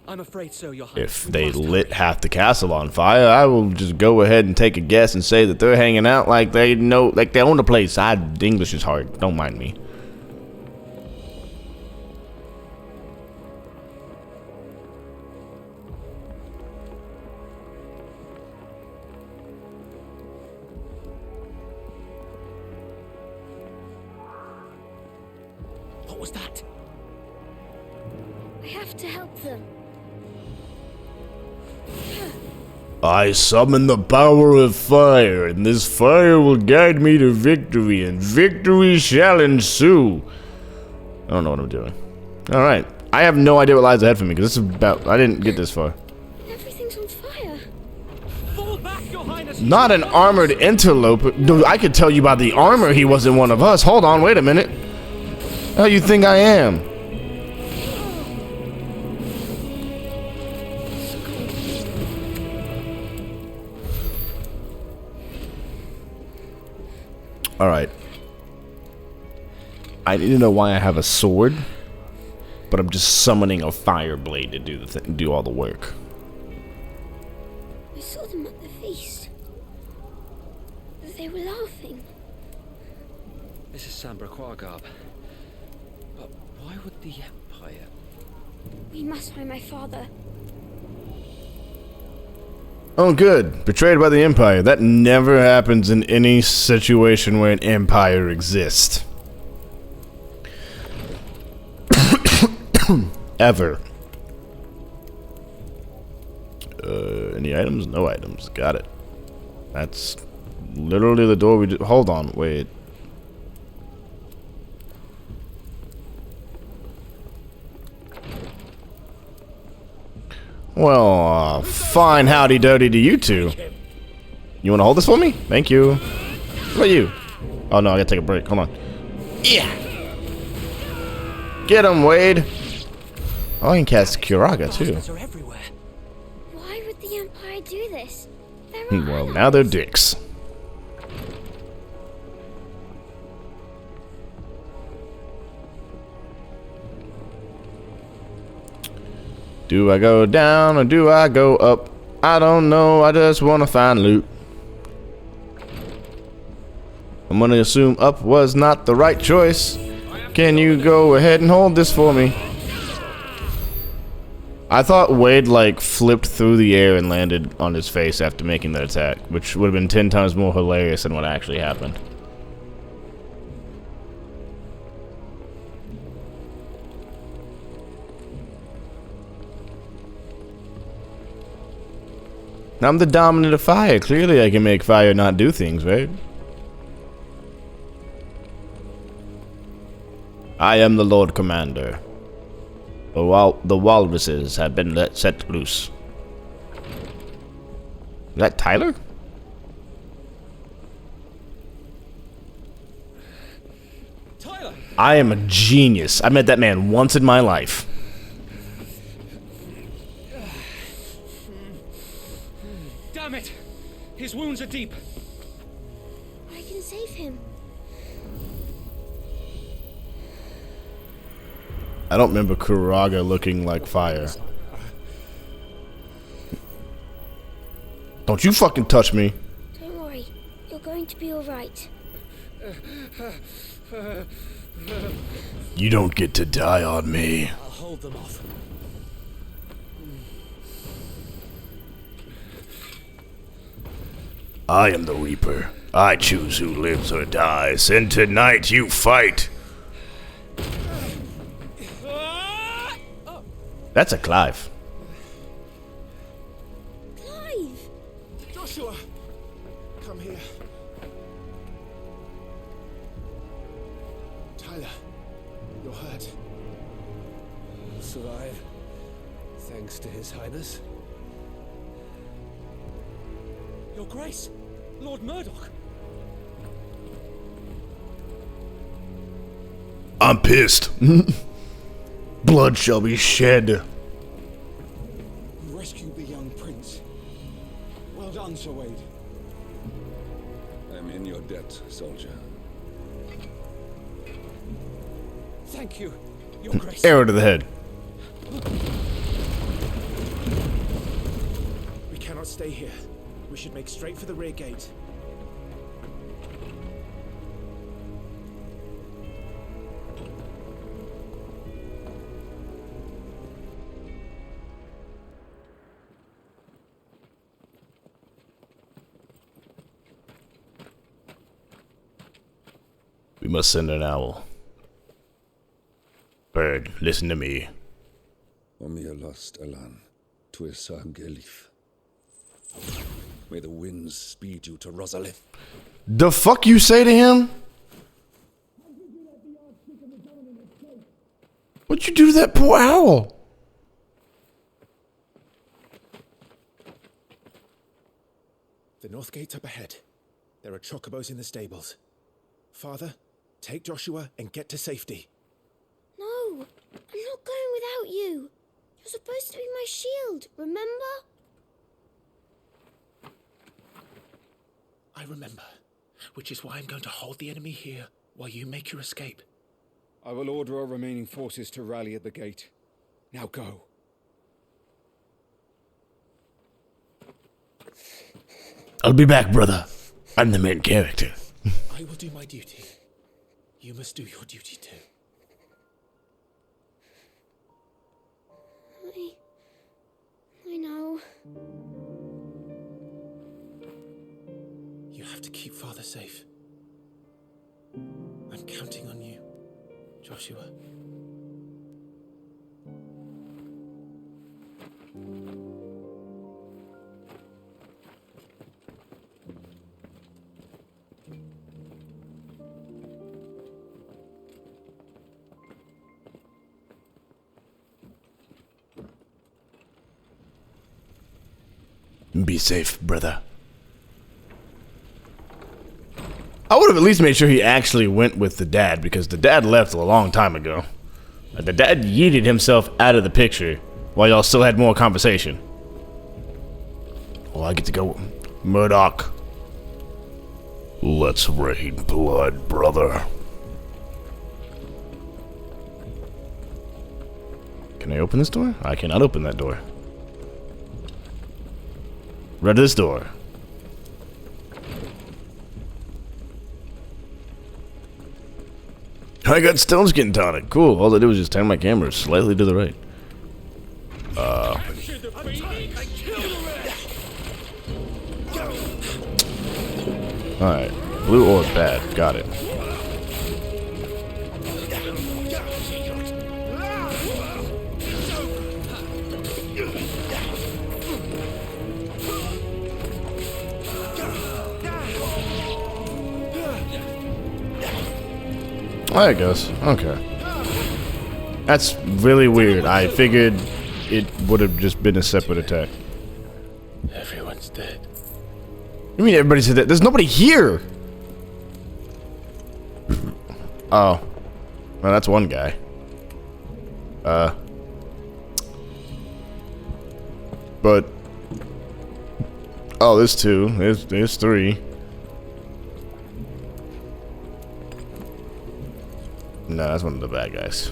I'm afraid so, Your Highness. If they lit half the castle on fire, I will just go ahead and take a guess and say that they're hanging out like they know, like they own the place. English is hard. Don't mind me. What was that? I have to help them. I summon the power of fire, and this fire will guide me to victory, and victory shall ensue. I don't know what I'm doing. Alright. I have no idea what lies ahead for me, because this is about... I didn't get this far. Everything's on fire. Fall back, Your Highness. Not an armored interloper. Dude, I could tell you about the armor he wasn't one of us. Hold on, wait a minute. How you think I am? Alright. I need to know why I have a sword, but I'm just summoning a fire blade to do all the work. I saw them at the feast. They were laughing. This is Sambra Quargarb. But why would the Empire... We must find my father. Oh, good. Betrayed by the Empire. That never happens in any situation where an Empire exists. Ever. Any items? No items. Got it. That's literally the door we just... Hold on, wait. Well, fine howdy doody to you two. You want to hold this for me? Thank you. What about you? Oh no, I gotta take a break. Hold on. Yeah. Get him, Wade. Oh, I can cast Curaga too. Why would the Empire do this? Well, now they're dicks. Do I go down or do I go up? I don't know, I just want to find loot. I'm gonna assume up was not the right choice. Can you go ahead and hold this for me? I thought Wade, like, flipped through the air and landed on his face after making that attack, which would have been 10 times more hilarious than what actually happened. I'm the dominant of fire. Clearly I can make fire not do things, right? I am the Lord Commander. The walruses have been set loose. Is that Tyler? Tyler! I am a genius. I met that man once in my life. Damn it! His wounds are deep. I can save him. I don't remember Kuraga looking like fire. Don't you fucking touch me. Don't worry. You're going to be alright. You don't get to die on me. I'll hold them off. I am the Reaper. I choose who lives or dies, and tonight you fight. That's a Clive. Clive! Joshua! Come here. Tyler, you're hurt. You'll survive, thanks to His Highness. Your Grace, Lord Murdoch. I'm pissed. Blood shall be shed. You rescued the young prince. Well done, Sir Wade. I'm in your debt, soldier. Thank you, Your Grace. Arrow to the head. We cannot stay here. We should make straight for the rear gate. We must send an owl. word. Listen to me. Omnia lost Alan, Tuisam Gelif. May the winds speed you to Rosalith. The fuck you say to him? What'd you do to that poor owl? The north gate's up ahead. There are chocobos in the stables. Father, take Joshua and get to safety. No, I'm not going without you. You're supposed to be my shield, remember? I remember, which is why I'm going to hold the enemy here while you make your escape. I will order our remaining forces to rally at the gate. Now go. I'll be back, brother. I'm the main character. I will do my duty. You must do your duty too. I know. You have to keep Father safe. I'm counting on you, Joshua. Be safe, brother. I would have at least made sure he actually went with the dad, because the dad left a long time ago. The dad yeeted himself out of the picture while y'all still had more conversation. Well, I get to go. Murdoch. Let's rain blood, brother. Can I open this door? I cannot open that door. Right to this door. I got stone skin tonic. Cool. All I did was just turn my camera slightly to the right. Alright. Blue or bad. Got it. There it goes. Okay. That's really weird. I figured it would have just been a separate attack. Everyone's dead. You mean everybody's dead? There's nobody here! Oh. Well, that's one guy. But... Oh, there's two. There's three. No, that's one of the bad guys.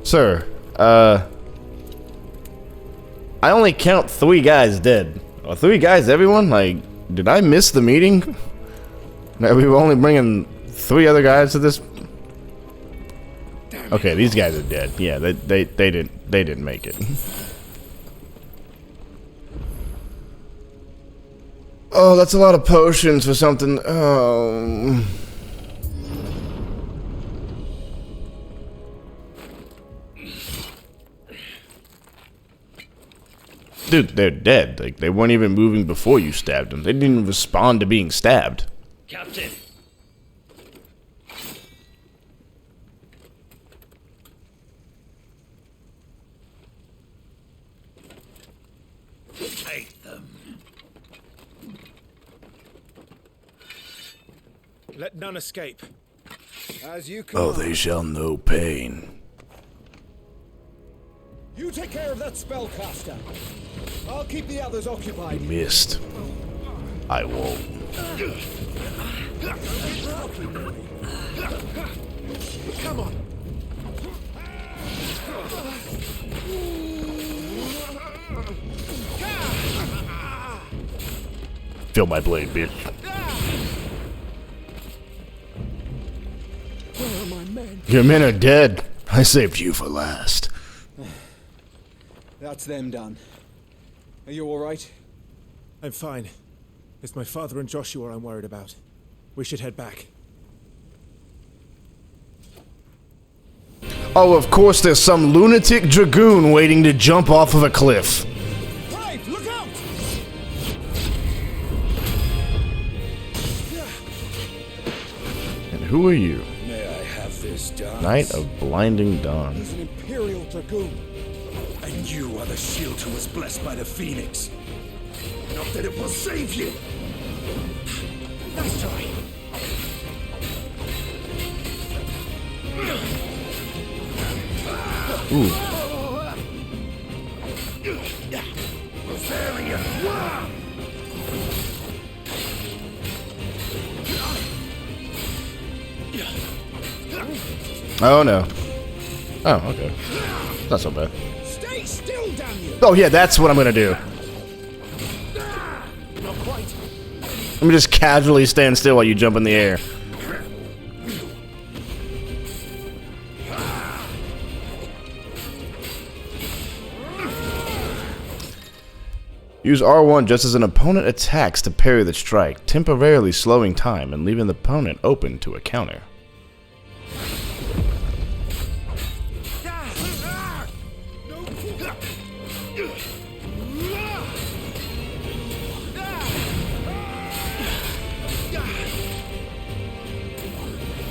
Sir, I only count 3 guys dead. Are 3 guys everyone? Like, did I miss the meeting? That we were only bringing 3 other guys to this? Okay, these guys are dead. Yeah, they didn't make it. Oh, that's a lot of potions for something. Oh. Dude, they're dead. Like, they weren't even moving before you stabbed them. They didn't even respond to being stabbed. Captain! Take them. Let none escape. As you can. Oh, they shall know pain. You take care of that spellcaster. I'll keep the others occupied. You missed. I won't. Come on. Feel my blade, bitch. Where are my men? Your men are dead. I saved you for last. That's them done. Are you alright? I'm fine. It's my father and Joshua I'm worried about. We should head back. Oh, of course there's some lunatic dragoon waiting to jump off of a cliff. Brave, look out! And who are you? May I have this dance? Knight of Blinding Dawn. He's an Imperial Dragoon. And you are the shield who was blessed by the Phoenix. Not that it will save you. Nice try. Ooh. Oh no. Oh, okay. Not so bad. Stay still, damn you! Oh yeah, that's what I'm gonna do. Not quite. Let me just casually stand still while you jump in the air. Use R1 just as an opponent attacks to parry the strike, temporarily slowing time and leaving the opponent open to a counter.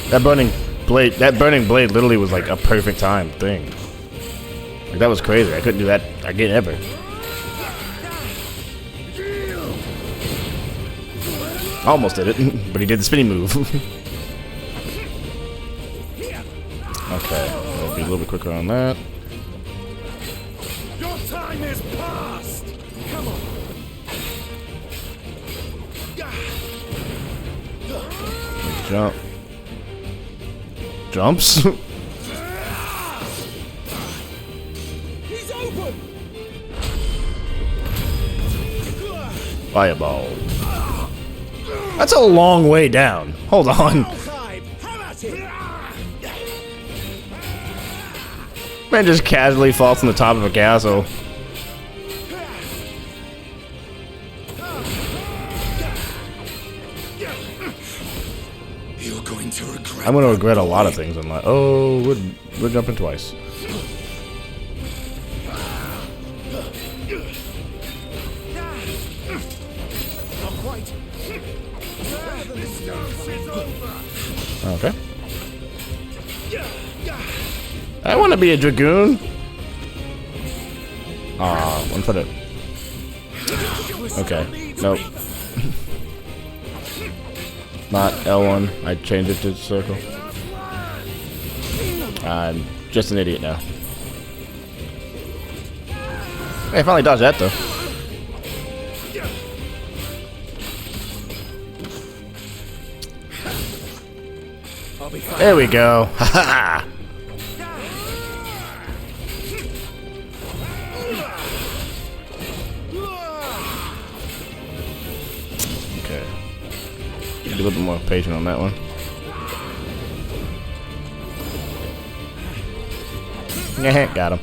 That burning blade literally was like a perfect time thing. Like, that was crazy. I couldn't do that again ever. Almost did it, but he did the spinning move. Okay, I'll be a little bit quicker on that. Your time is past. Come on. Jump. Jumps? He's open. Fireball. That's a long way down. Hold on. Man just casually falls from the top of a castle. You're going to regret. I'm gonna regret a lot of things in life. Oh, we're jumping twice. Okay. I want to be a dragoon. Ah, one foot it. Okay. Nope. Not L1. I changed it to circle. I'm just an idiot now. Hey, I finally dodged that though. There we go. Haha. Okay. Be a little bit more patient on that one. Yeah, got him.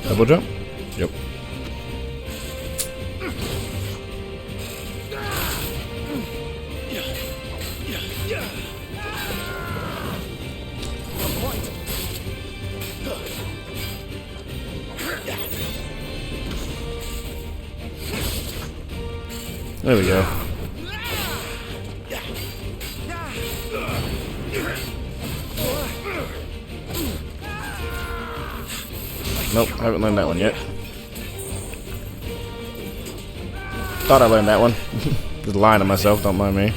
Double jump? Yep. There we go. Nope, haven't learned that one yet. Thought I learned that one. Just lying to myself, don't mind me.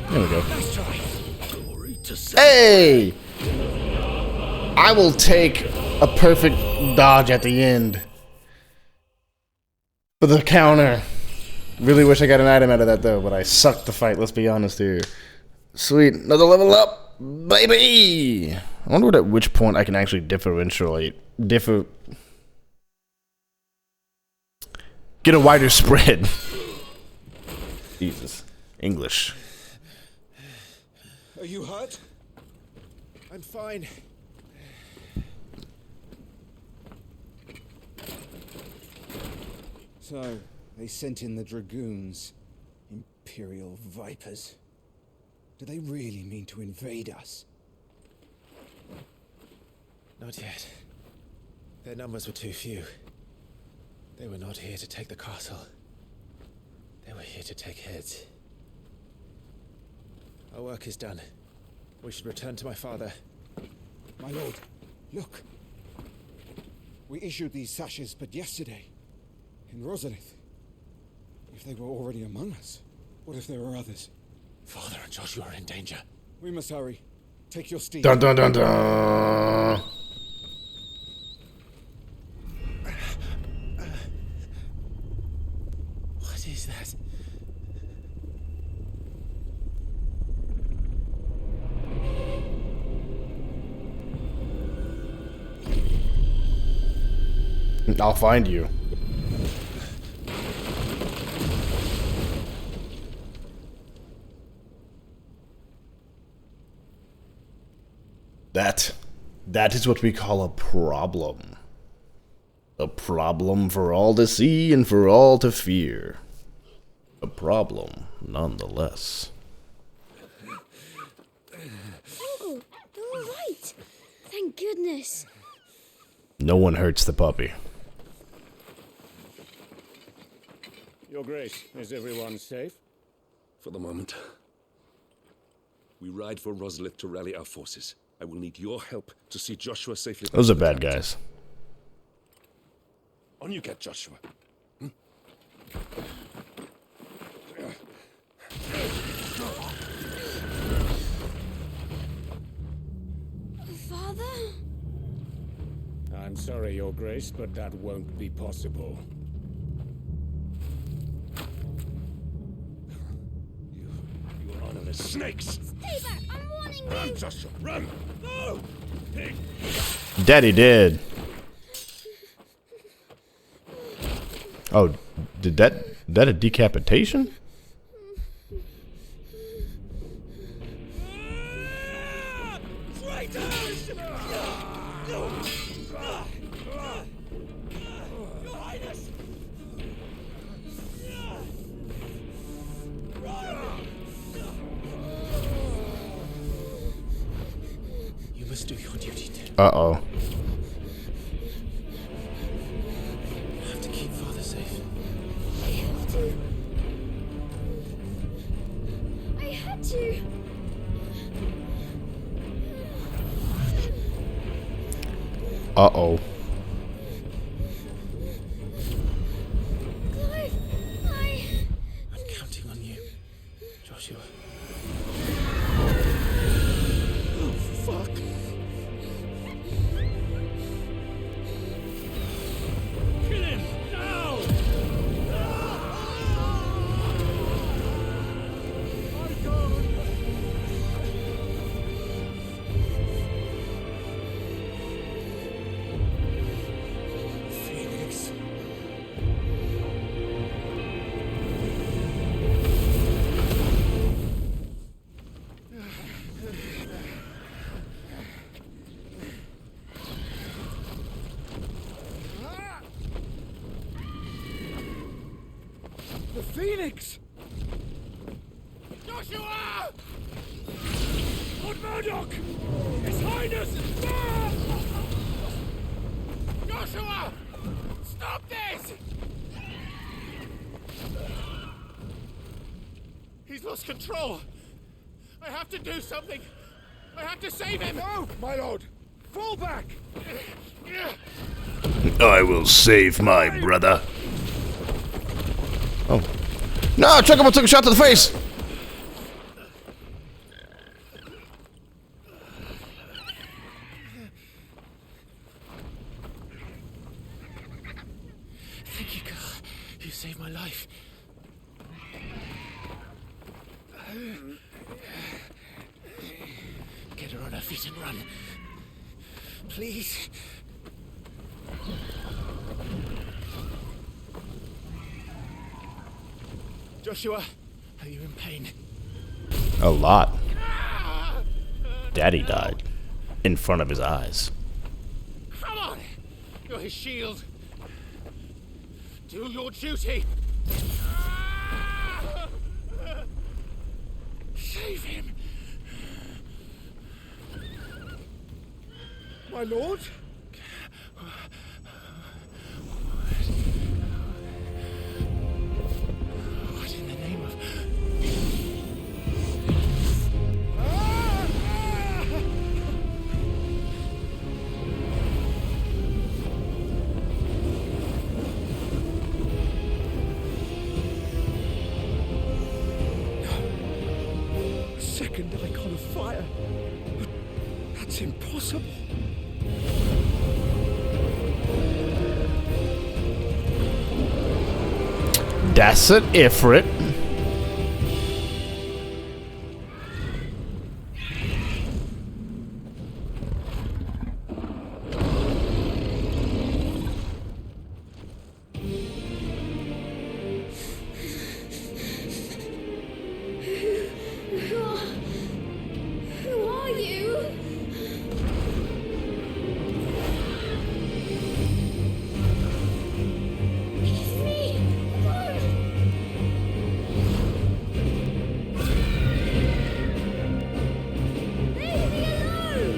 There we go. Hey! I will take a perfect dodge at the end for the counter. Really wish I got an item out of that though, but I sucked the fight, let's be honest here. Sweet, another level up, baby! I wonder at which point I can actually get a wider spread. Jesus, English. Are you hurt? I'm fine. So, they sent in the dragoons. Imperial vipers. Do they really mean to invade us? Not yet. Their numbers were too few. They were not here to take the castle. They were here to take heads. Our work is done. We should return to my father. My lord, look. We issued these sashes but yesterday. In Rosalith. If they were already among us, what if there were others? Father and Joshua are in danger. We must hurry. Take your steed. Dun dun dun dun. What is that? I'll find you. That is what we call a problem. A problem for all to see and for all to fear. A problem, nonetheless. Uncle, you're all right. Thank goodness. No one hurts the puppy. Your Grace, is everyone safe? For the moment. We ride for Rosalith to rally our forces. I will need your help to see Joshua safely. Those are bad guys. On you get, Joshua. Father? I'm sorry, Your Grace, but that won't be possible. You honorless snakes! Stay back! I'm warning you! Run, Joshua, run! No! Daddy did. Oh, did that a decapitation? Traitors! Your Highness! You must do your duty too. Uh-oh. You have to keep Father safe. I have to. I had to. Uh-oh. Clive, I'm counting on you, Joshua. Oh, fuck. Kill him! Now! Phoenix. The Phoenix! Joshua! Lord Murdoch! His Highness! Ah! Joshua! Stop this! He's lost control. I have to do something. I have to save him. No, my lord. Fall back. I will save my brother. Oh. No, Chuckable took a shot to the face! Thank you, girl. You saved my life. Get her on her feet and run. Please. Joshua, are you in pain? A lot. Daddy died. in front of his eyes. Come on! You're his shield. Do your duty. Save him. My lord? What in the name of... A second icon of fire. That's impossible. That's an Ifrit. Who are you? It's me! Lord! Leave me alone!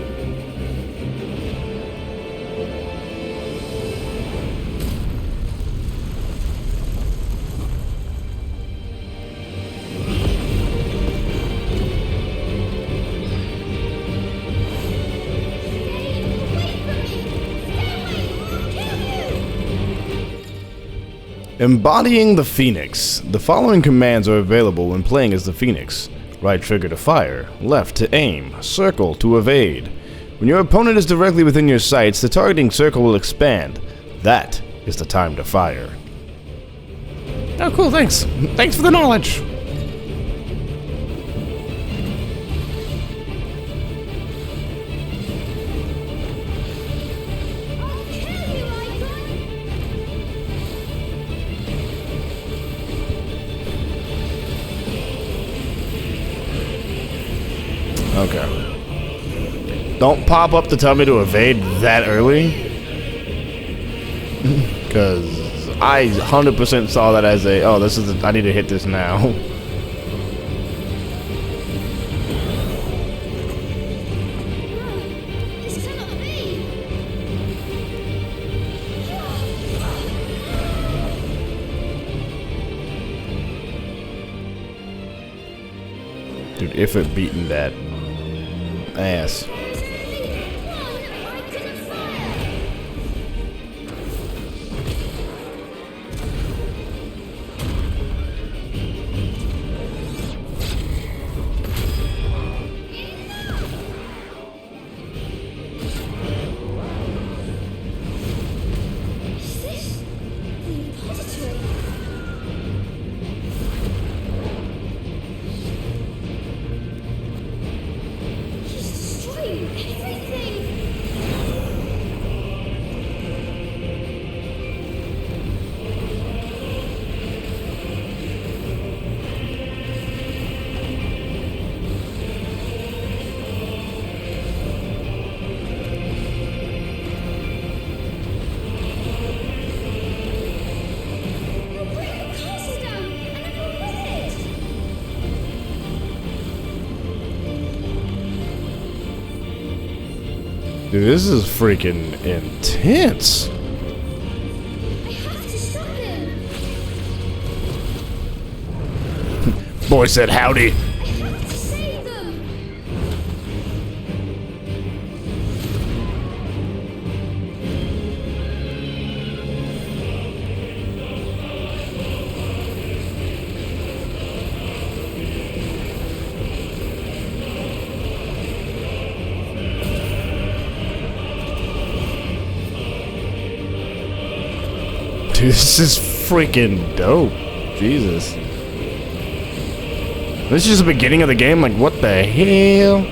Embodying the Phoenix. The following commands are available when playing as the Phoenix. Right trigger to fire, left to aim, circle to evade. When your opponent is directly within your sights, the targeting circle will expand. That is the time to fire. Oh, cool, thanks. Thanks for the knowledge. Okay. Don't pop up to tell me to evade that early. Because I 100% saw that as a, oh, this is, I need to hit this now. Dude, if it beaten that ass. Dude, this is freaking intense. I have to stop him. Boy said howdy. I have to save them. Dude, this is freaking dope. Jesus. This is just the beginning of the game? Like, what the hell?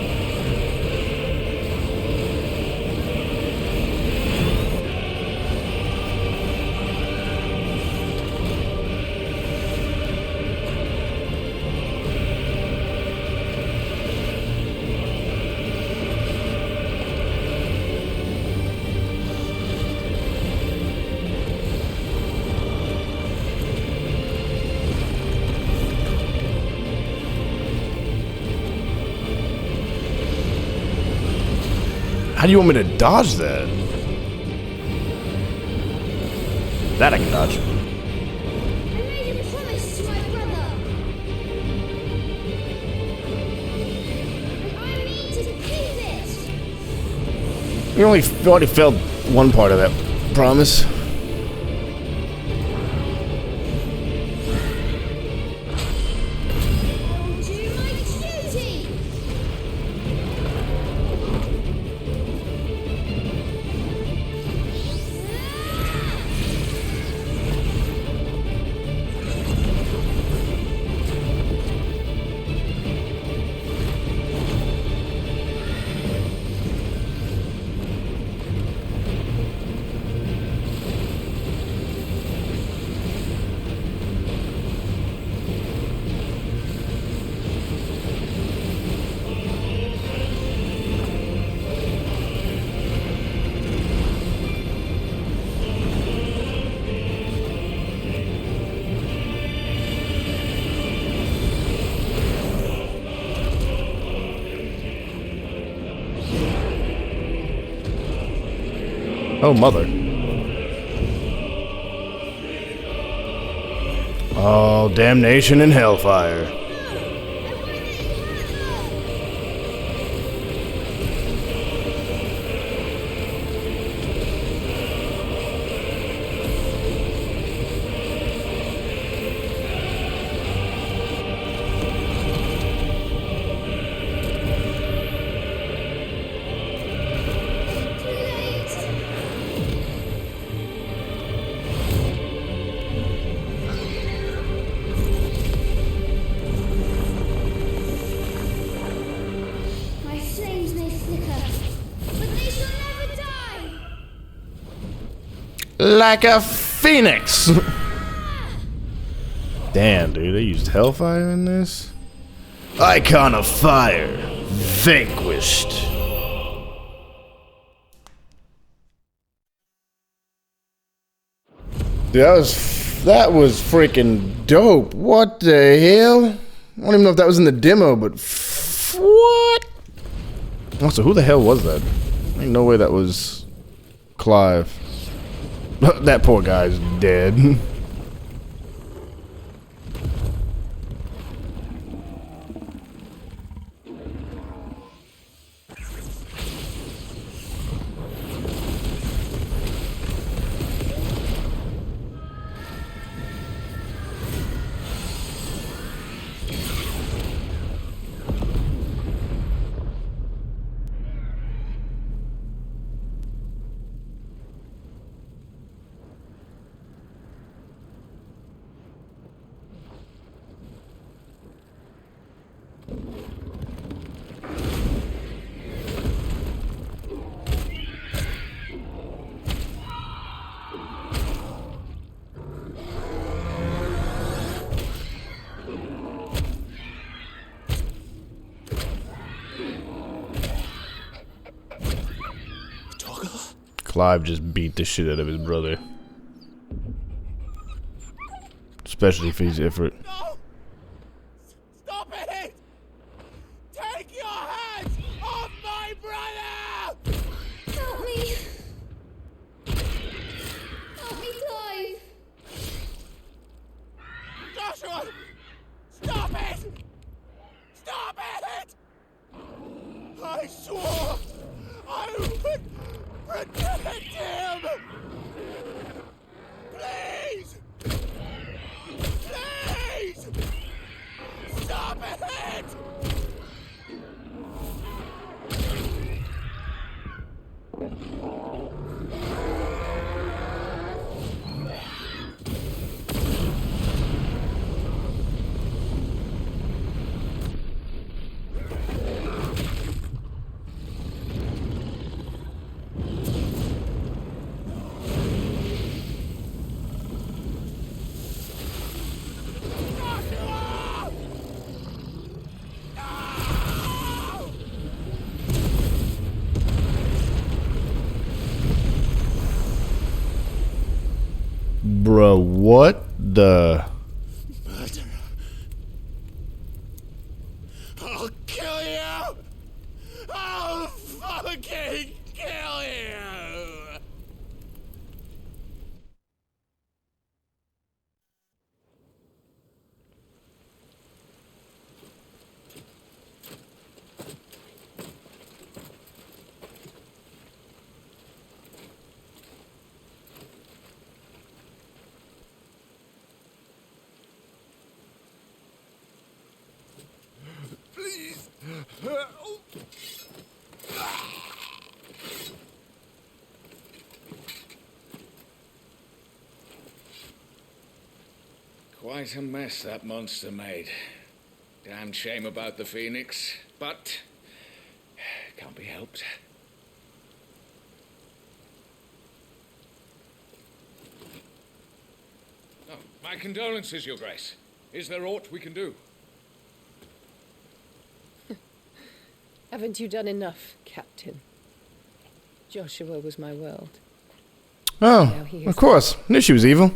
How do you want me to dodge that? That I can dodge. I made a promise to my brother. And I mean to keep it. You already failed one part of that promise. Oh, mother. Oh, damnation and hellfire. My flames may flicker, but they shall never die. Like a phoenix. Damn, dude, they used hellfire in this? Icon of fire, vanquished. Dude, that was freaking dope. What the hell? I don't even know if that was in the demo, but what? Also, who the hell was that? Ain't no way that was Clive. That poor guy's dead. Clive just beat the shit out of his brother. Especially if he's Ifrit. No! Stop it! Take your hands off my brother! Help me. Help me, Clive. Joshua! Stop it! Stop it! I swore I would protect him! Please! Please! Stop it! Bruh, what the? Murderer. I'll kill you! I'll fucking Quite a mess that monster made. Damn shame about the Phoenix, but can't be helped. Oh, my condolences, Your Grace. Is there aught we can do? Haven't you done enough, Captain? Joshua was my world. Oh, of course. Knew she was evil.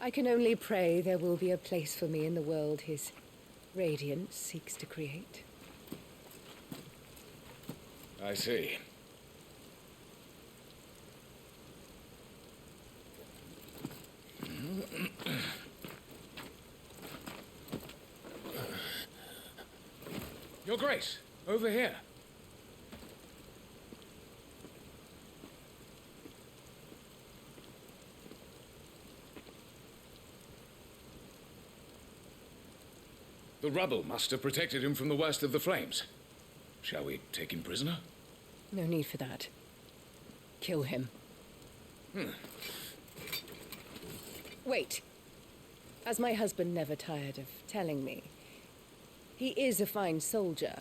I can only pray there will be a place for me in the world his radiance seeks to create. I see. Your Grace, over here. The rubble must have protected him from the worst of the flames. Shall we take him prisoner? No need for that. Kill him. Wait. As my husband never tired of telling me, he is a fine soldier.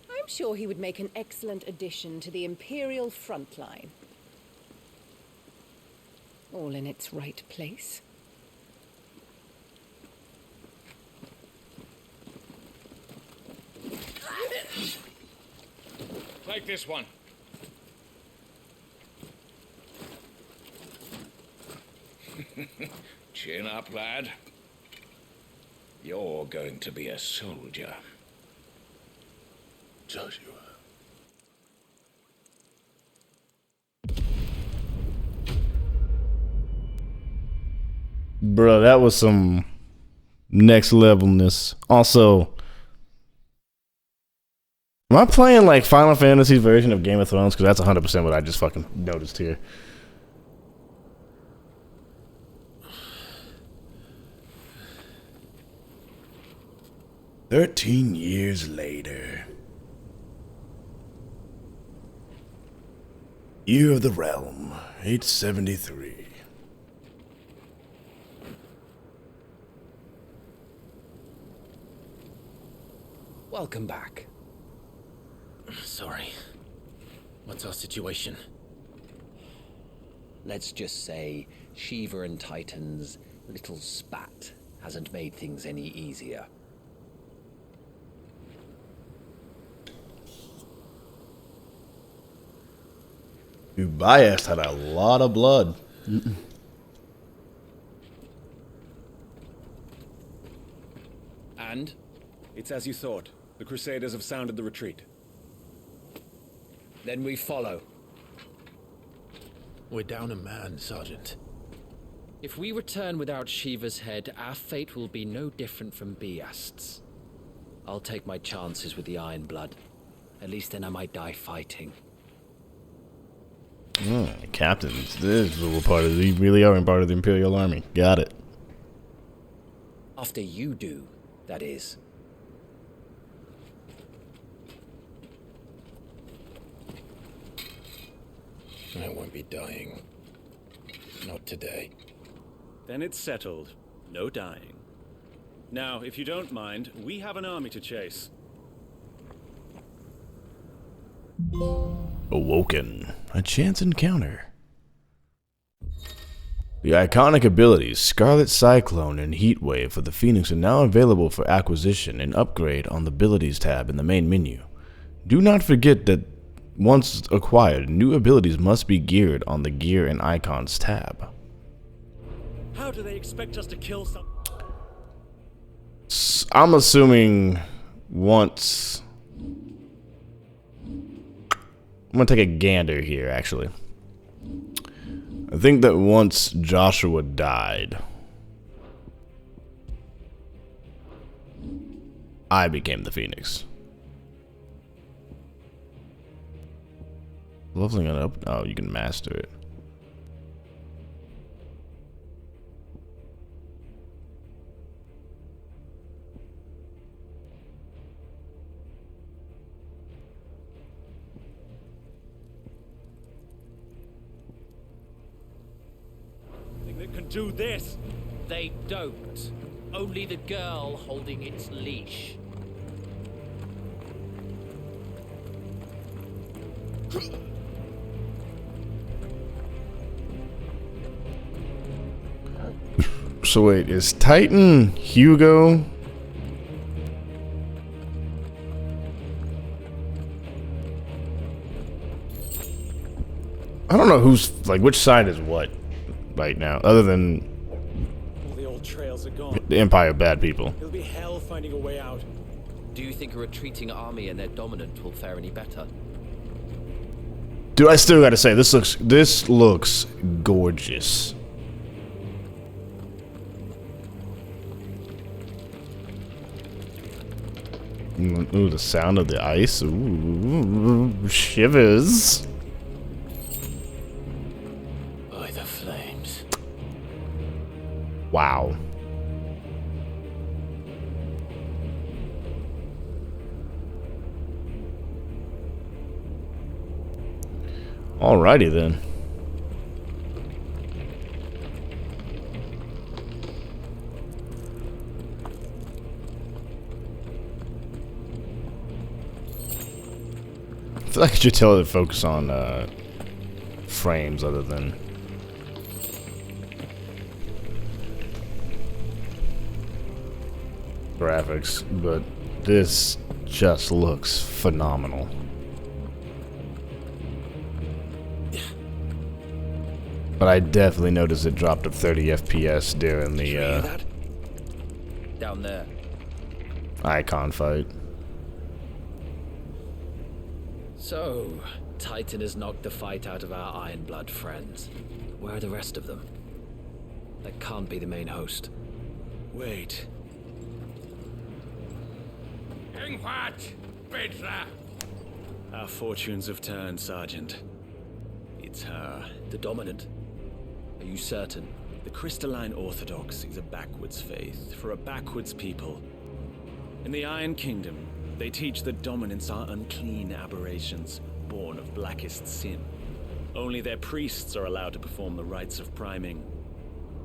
I'm sure he would make an excellent addition to the Imperial front line. All in its right place. Take this one. Chin up, lad. You're going to be a soldier. Joshua. Bro, that was some next levelness. Also, am I playing like Final Fantasy's version of Game of Thrones? Because that's 100% what I just fucking noticed here. "13 years later. Year of the Realm, 873. Welcome back. Sorry. What's our situation? Let's just say Shiva and Titan's little spat hasn't made things any easier. Ubias had a lot of blood. And? It's as you thought. The Crusaders have sounded the retreat. Then we follow. We're down a man, Sergeant. If we return without Shiva's head, our fate will be no different from Biast's. I'll take my chances with the Iron Blood. At least then I might die fighting. Captains, this is a part of the really are part of the Imperial Army. Got it. After you do, that is. I won't be dying. Not today. Then it's settled. No dying. Now, if you don't mind, we have an army to chase. Awoken. A chance encounter. The iconic abilities Scarlet Cyclone and Heatwave for the Phoenix are now available for acquisition and upgrade on the Abilities tab in the main menu. Do not forget that once acquired, new abilities must be geared on the Gear and Icons tab. How do they expect us to kill some? I'm assuming once... I'm gonna take a gander here, actually. I think that once Joshua died, I became the Phoenix. Leveling it up? Oh, you can master it. Think they can do this. They don't. Only the girl holding its leash. So wait, is Titan Hugo? I don't know who's like which side is what right now, other than All the old trails are gone. the Empire bad people. It'll be hell finding a way out. Do you think a retreating army and their dominant will fare any better? Dude, I still gotta say this looks gorgeous. Ooh, the sound of the ice. Ooh, shivers. By the flames. Wow. Alrighty then. I feel like I should tell it to focus on frames other than graphics, but this just looks phenomenal. But I definitely noticed it dropped to 30 FPS during the Down there. icon fight. So, Titan has knocked the fight out of our Ironblood friends. Where are the rest of them? That can't be the main host. Wait. Ingwat, Petra. Our fortunes have turned, Sergeant. It's her. The dominant. Are you certain? The Crystalline Orthodox is a backwards faith for a backwards people. In the Iron Kingdom, they teach that dominants are unclean aberrations, born of blackest sin. Only their priests are allowed to perform the rites of priming.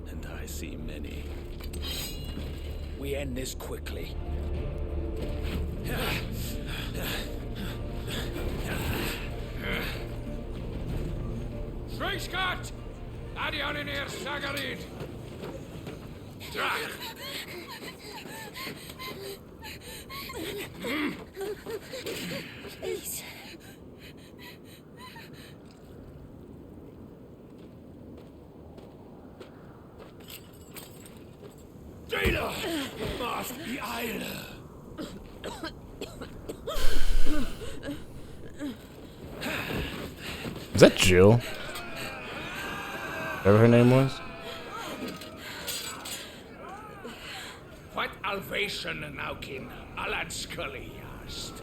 And I see many. We end this quickly. Schweigschgott! Adionir Sagarid! Drach! Please. Jeder must be Eile! Is that Jill? Whatever her name was? What Alvation Naukin Alad Scully asked.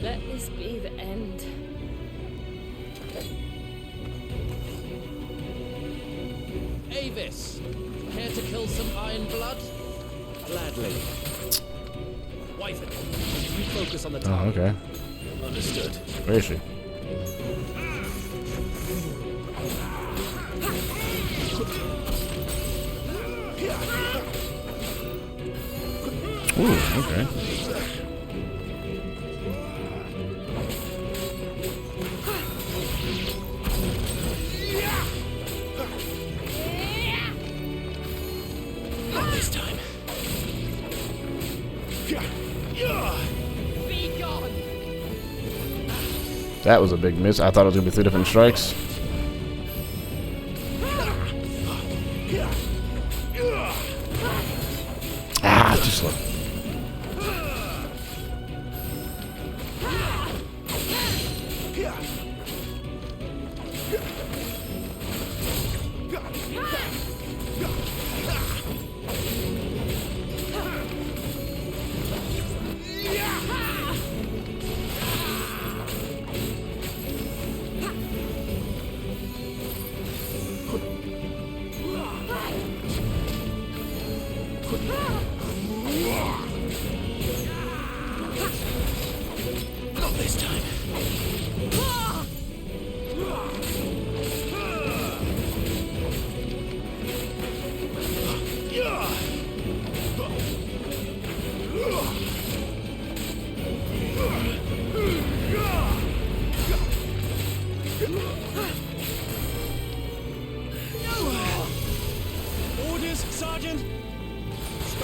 Let this be the end. Avis, care to kill some Iron Blood? Gladly. Wyvern, you focus on the Oh, target. okay. Understood. Where is she? Ooh, okay. Not this time. Be gone! That was a big miss. I thought it was gonna be 3 different strikes. Ah, just look.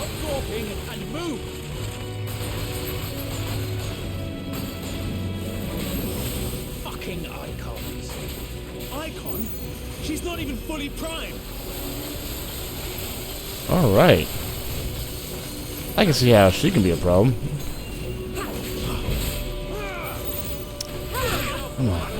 Stop gawping and move! Fucking icons. Icon? She's not even fully primed. All right. I can see how she can be a problem. Come on.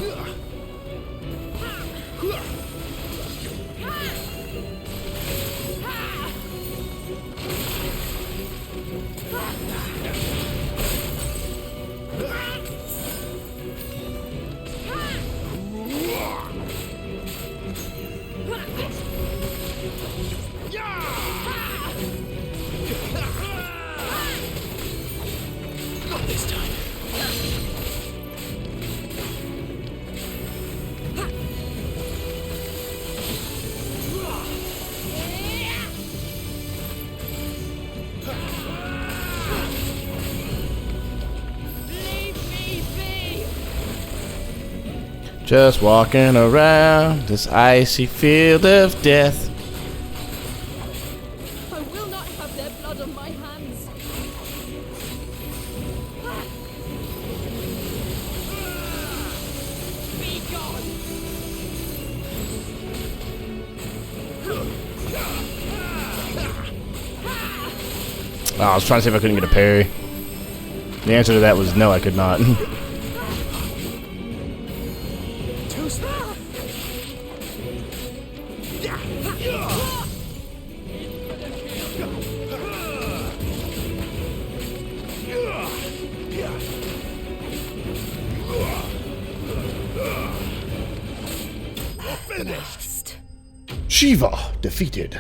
Not this time. Just walking around this icy field of death. I will not have their blood on my hands. Be gone! Oh, I was trying to see if I couldn't get a parry. The answer to that was no, I could not. Finished. Shiva defeated.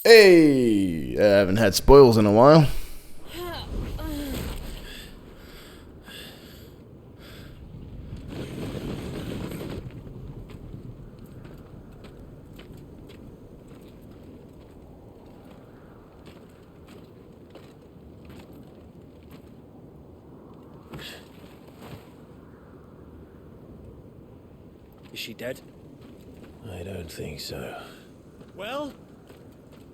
Hey, I haven't had spoils in a while. Is she dead? I don't think so. Well,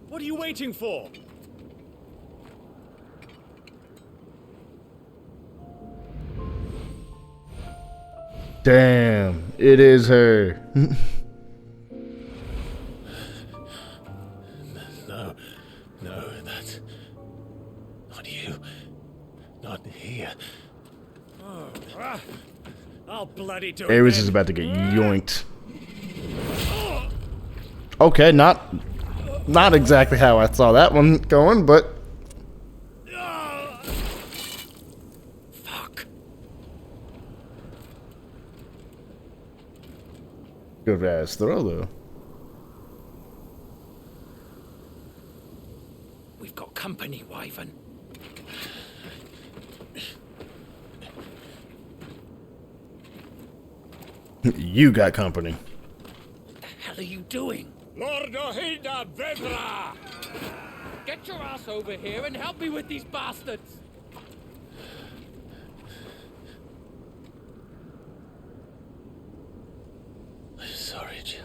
what are you waiting for? Damn, it is her. No, that's not you. Not here. I'll bloody do Ares it. is about to get yoinked. Okay, not exactly how I saw that one going, but Fuck. good ass throw though. We've got company, Wyvern. You got company. What the hell are you doing? Lord Ohinda Vedra! Get your ass over here and help me with these bastards! I'm sorry, Jill.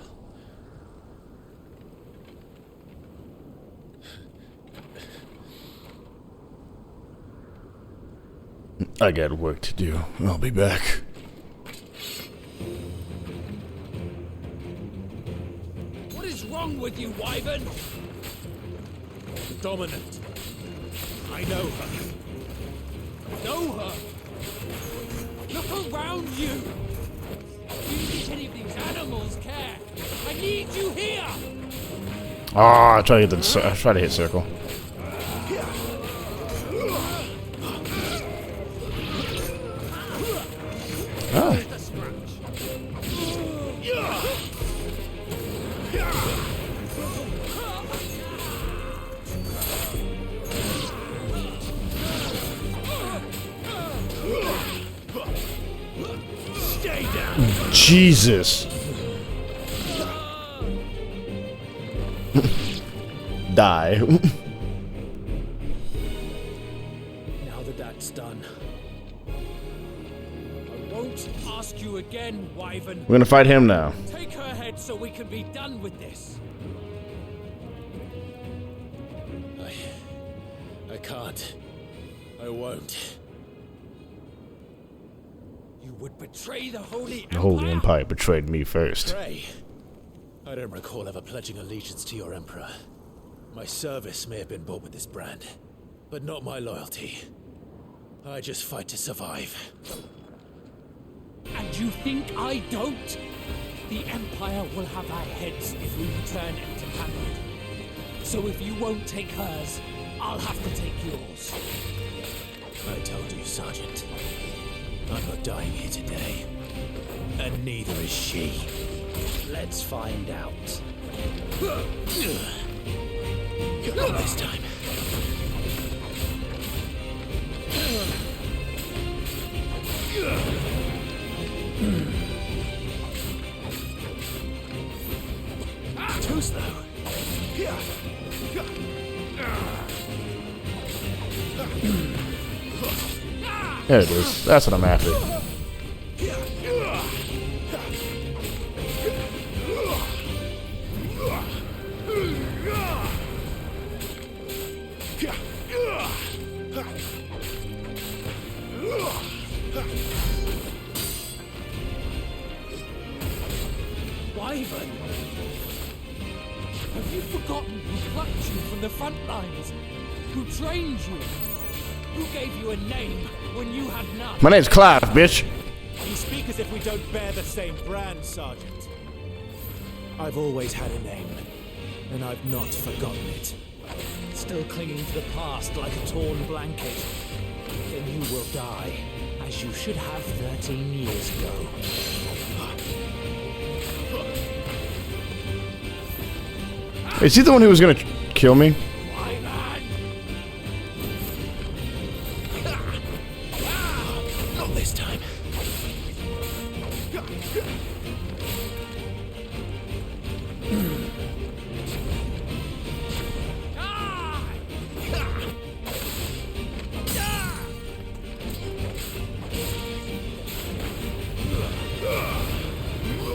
I got work to do. I'll be back. What is wrong with you, Wyvern? Dominant. I know her. Know her? Look around you! Do you think any of these animals care? I need you here! Ah, I try to hit circle. Oh. Stay down! Jesus. Die. Now that that's done, I won't ask you again, Wyvern. We're gonna fight him now. Take her head so we can be done with this. I can't. I won't. You would betray the Holy The Holy Empire betrayed me first. Betray? I don't recall ever pledging allegiance to your Emperor. My service may have been bought with this brand, but not my loyalty. I just fight to survive. And you think I don't? The Empire will have our heads if we return empty-handed. So if you won't take hers, I'll have to take yours. I told you, Sergeant. I'm not dying here today. And neither is she. Let's find out. Not this time. Too slow. There it is. That's what I'm after. Wyvern! Have you forgotten who plucked you from the front lines? Who trained you? Who gave you a name when you had none? My name's Clive, bitch. You speak as if we don't bear the same brand, Sergeant. I've always had a name, and I've not forgotten it. Still clinging to the past like a torn blanket. Then you will die, as you should have 13 years ago. Is he the one who was gonna kill me? Not this time.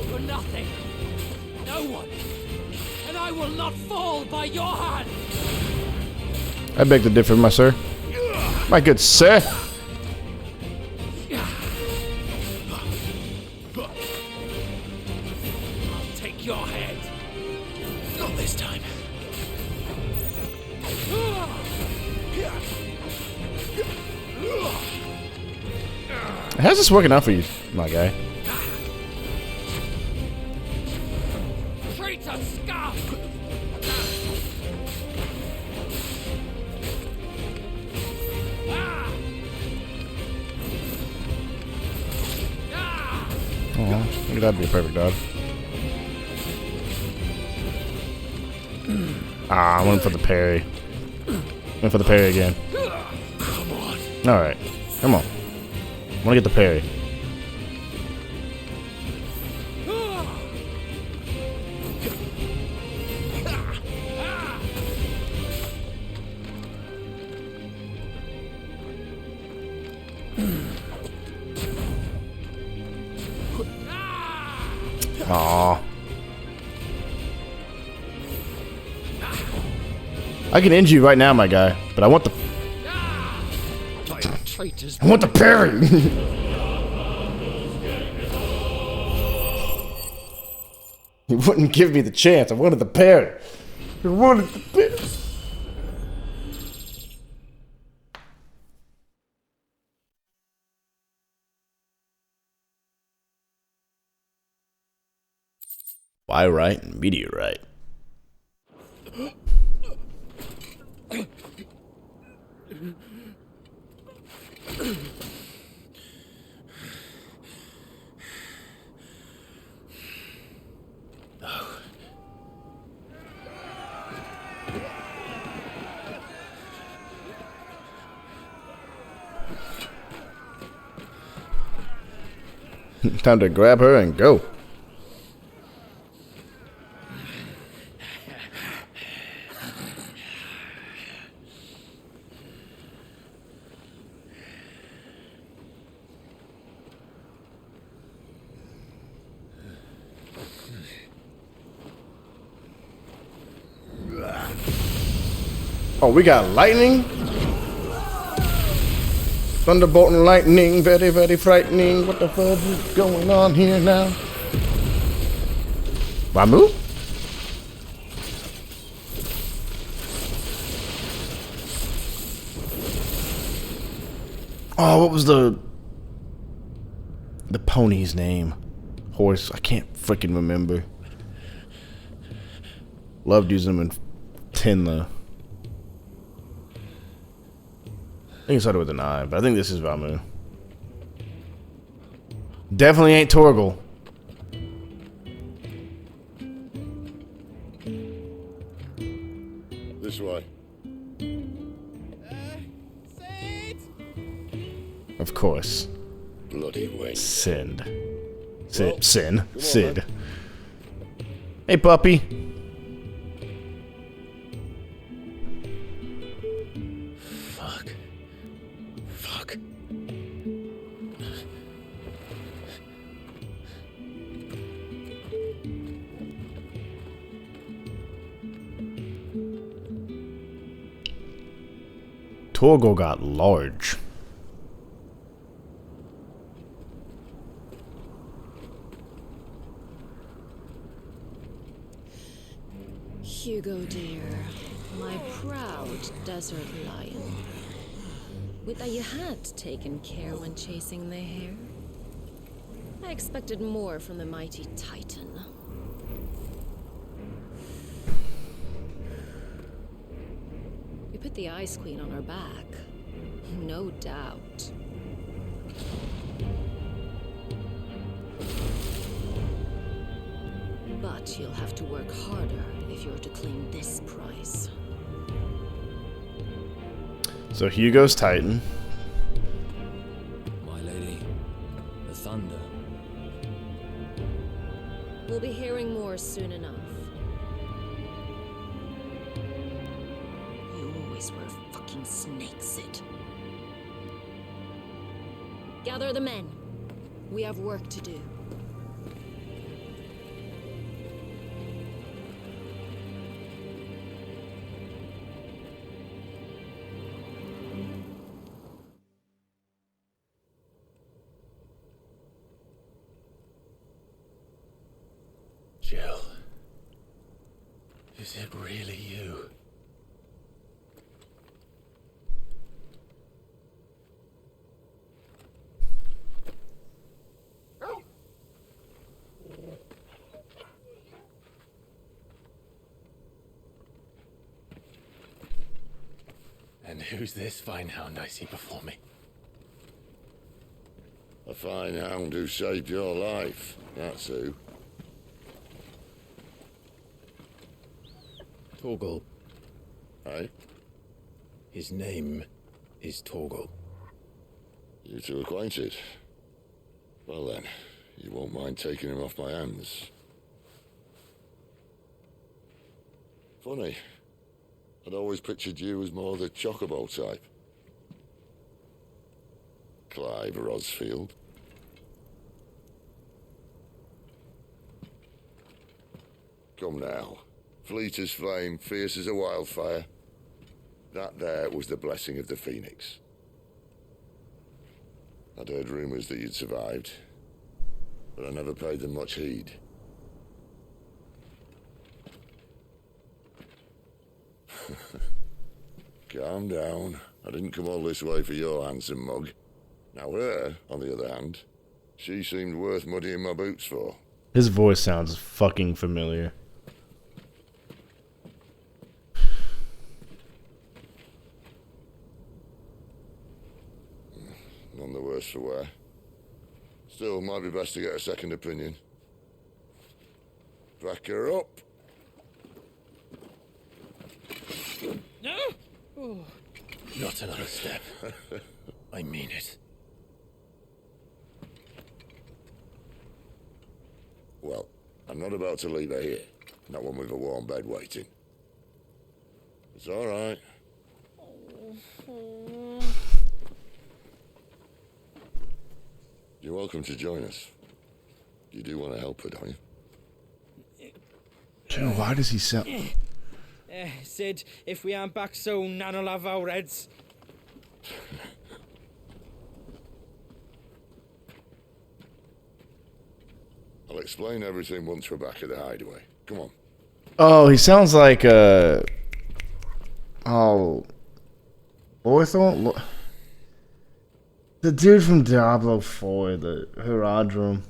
You're nothing. No one. And I will not fall by your hand. I beg to differ, my sir. My good sir. I'll take your head. Not this time. How's this working out for you, my guy? Traitor scum! Oh, that'd be a perfect dodge. Ah, I went for the parry. Went for the parry again. Come on. Alright. Come on. I wanna get the parry. Aww. I can end you right now, my guy, but I want the Traitors. I want the parry. He wouldn't give me the chance. I wanted the parry. I wanted the parry. Why right and meteorite? Time to grab her and go. Oh, we got lightning? Thunderbolt and lightning, very, very frightening. What the fuck is going on here now? Ramu? Oh, what was the pony's name? Horse, I can't freaking remember. Loved using them in 10 though. I think it started with an I, but I think this is Ramu. Definitely ain't Torgal. This way. Of course. Bloody wait. Sid. Well, Sid. on, Sid. Hey, puppy. Fuck. Fuck. Torgal got large. Hugo dear, my proud desert lion. Would that you had taken care when chasing the hare. I expected more from the mighty Titan. We put the Ice Queen on our back, no doubt. But you'll have to work harder if you're to claim this prize. So Hugo's Titan. My lady, the thunder. We'll be hearing more soon enough. You always were a fucking snake, Sid. Gather the men. We have work to do. Jill, is it really you? And who's this fine hound I see before me? A fine hound who saved your life, that's who. Torgal. Aye? His name is Torgal. You two acquainted? Well then, you won't mind taking him off my hands. Funny. I'd always pictured you as more the chocobo type. Clive Rosfield. Come now. Fleet as flame, fierce as a wildfire. That there was the blessing of the Phoenix. I'd heard rumors that you'd survived, but I never paid them much heed. Calm down. I didn't come all this way for your handsome mug. Now her, on the other hand, she seemed worth muddying my boots for. His voice sounds fucking familiar. None the worse for wear. Still, might be best to get a second opinion. Back her up. No! Oh. Not another step. I mean it. Well, I'm not about to leave her here. Not one with a warm bed waiting. It's all right. You're welcome to join us. You do want to help her, don't you? Dude, why does he sound... Sid, if we aren't back soon, Nan'll have our heads. I'll explain everything once we're back at the hideaway. Come on. Oh, he sounds like Lorthorn? The dude from Diablo 4, the Herodrum.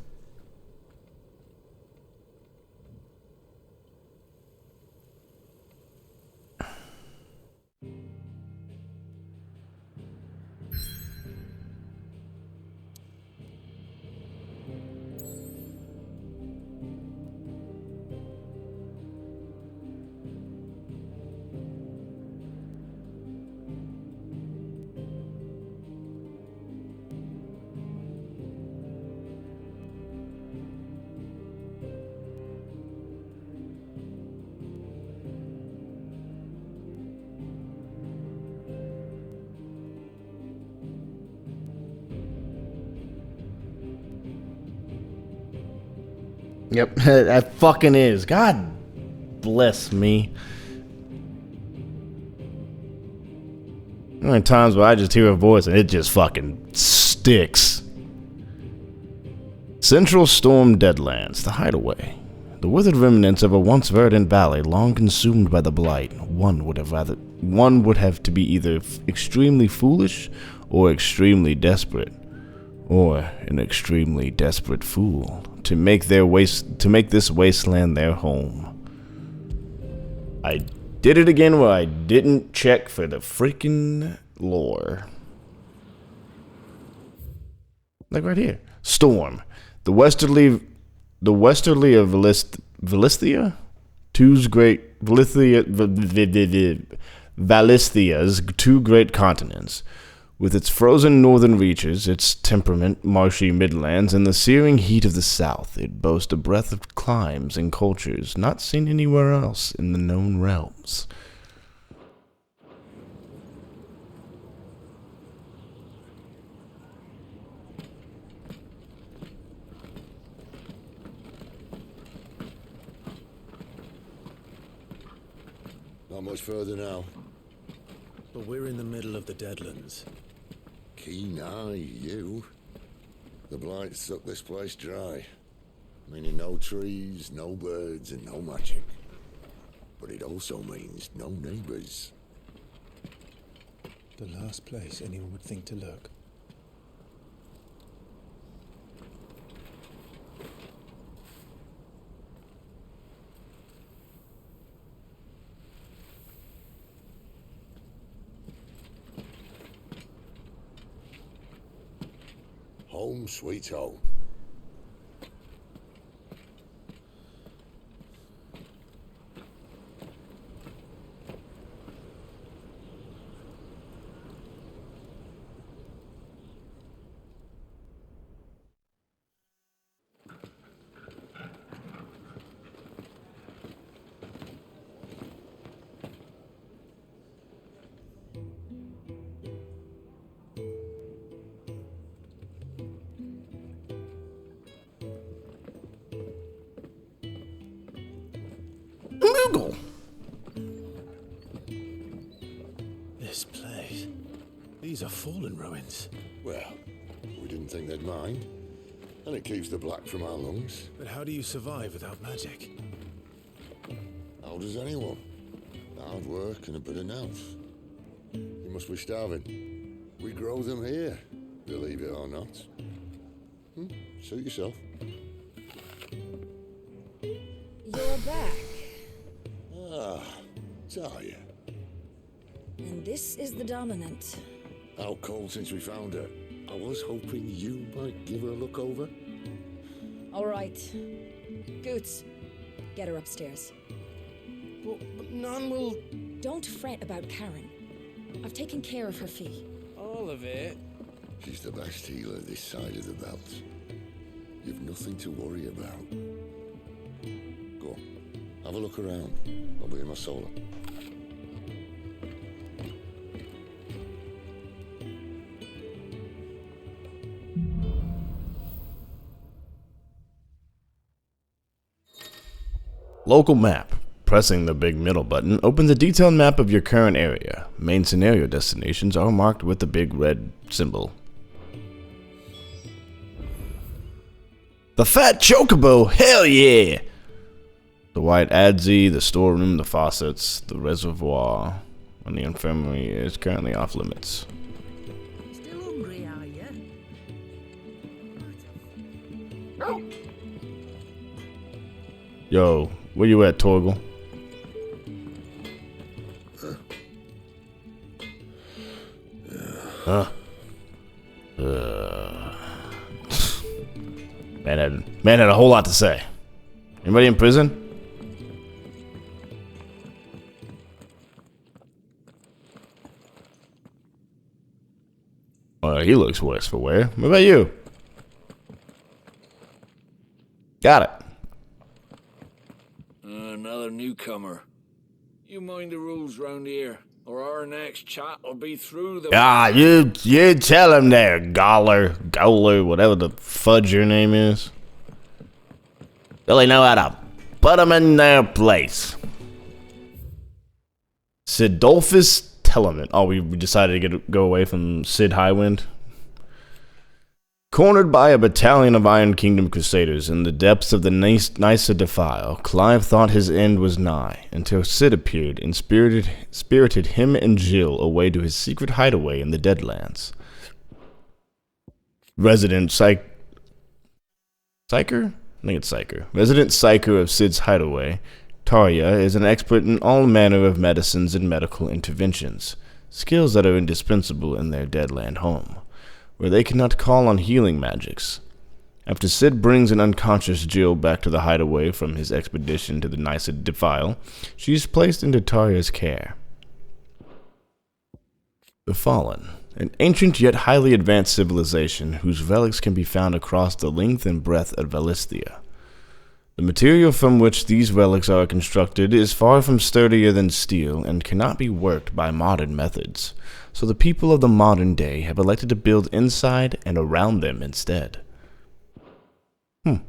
Yep, that fucking is. God bless me. There are times where I just hear a voice and it just fucking sticks. Central Storm Deadlands, the hideaway. The withered remnants of a once verdant valley long consumed by the blight. One would have to be either extremely foolish or extremely desperate. Or an extremely desperate fool to make this wasteland their home. I did it again where I didn't check for the freaking lore. Like right here. Storm. The westerly of Valisthia? Valisthia's two great continents. With its frozen northern reaches, its temperate, marshy midlands, and the searing heat of the south, it boasts a breadth of climes and cultures not seen anywhere else in the known realms. Not much further now. But we're in the middle of the Deadlands. Keen eye, you. The blight sucked this place dry. Meaning no trees, no birds, and no magic. But it also means no neighbors. The last place anyone would think to look. Home sweet home. This place. These are fallen ruins. Well, we didn't think they'd mind. And it keeps the black from our lungs. But how do you survive without magic? How does anyone? Hard work and a bit of nous. You must be starving. We grow them here, believe it or not. Suit yourself. You're back. Ah, Talia. And this is the Dominant. Out cold since we found her. I was hoping you might give her a look over. All right. Goots, get her upstairs. Well, none will... Don't fret about Karen. I've taken care of her fee. All of it? She's the best healer this side of the belt. You've nothing to worry about. Go on, have a look around. I'll be in my solar. Local map. Pressing the big middle button opens a detailed map of your current area. Main scenario destinations are marked with the big red symbol. The Fat Chocobo, hell yeah! The White Adze, the storeroom, the faucets, the reservoir, and the infirmary is currently off limits. Still hungry, are you? Yo, where you at, Torgal? Huh? Man had a whole lot to say. Anybody in prison? He looks worse for wear. What about you? Got it. Another newcomer. You mind the rules round here, or our next chat will be through the... Ah, you tell him there, Gowler, whatever the fudge your name is. Really know how to put them in their place. Sidolphus Telemann. Oh, we decided to go away from Sid Highwind. Cornered by a battalion of Iron Kingdom Crusaders in the depths of the Nysa Defile, Clive thought his end was nigh, until Sid appeared and spirited him and Jill away to his secret hideaway in the Deadlands. Resident Psyker? I think it's Psyker. Resident Psyker of Sid's hideaway, Tarja is an expert in all manner of medicines and medical interventions, skills that are indispensable in their Deadland home, where they cannot call on healing magics. After Sid brings an unconscious Jill back to the hideaway from his expedition to the Nysa Defile, she is placed into Tarja's care. The Fallen, an ancient yet highly advanced civilization whose relics can be found across the length and breadth of Valisthea. The material from which these relics are constructed is far from sturdier than steel and cannot be worked by modern methods, so the people of the modern day have elected to build inside and around them instead. The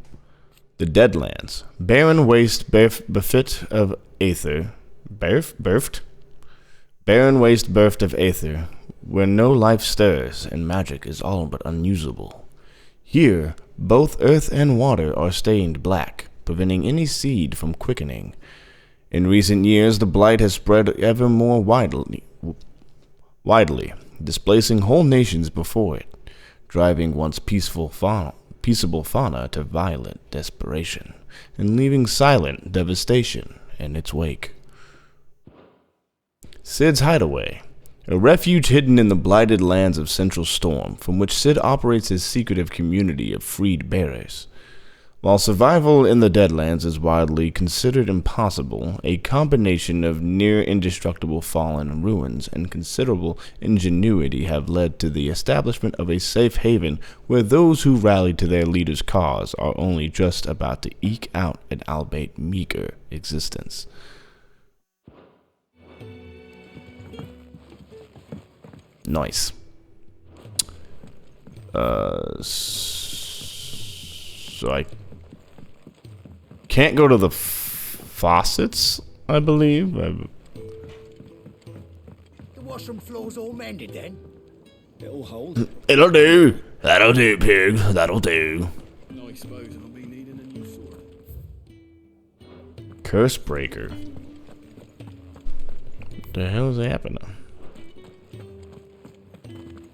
Deadlands, barren waste bereft of aether, barren waste bereft of aether, where no life stirs and magic is all but unusable. Here, both earth and water are stained black, preventing any seed from quickening. In recent years, the blight has spread ever more widely, displacing whole nations before it, driving once peaceable fauna to violent desperation, and leaving silent devastation in its wake. Sid's Hideaway, a refuge hidden in the blighted lands of Central Storm, from which Sid operates his secretive community of freed bearers. While survival in the Deadlands is widely considered impossible, a combination of near-indestructible fallen ruins and considerable ingenuity have led to the establishment of a safe haven where those who rallied to their leader's cause are only just about to eke out an albeit meager existence. Nice. So I can't go to the faucets, I believe. The washroom floor's all mended then? It'll hold. It'll do. That'll do, pig. That'll do. I suppose I'll be needing a new sword. Curse breaker. What the hell is happening?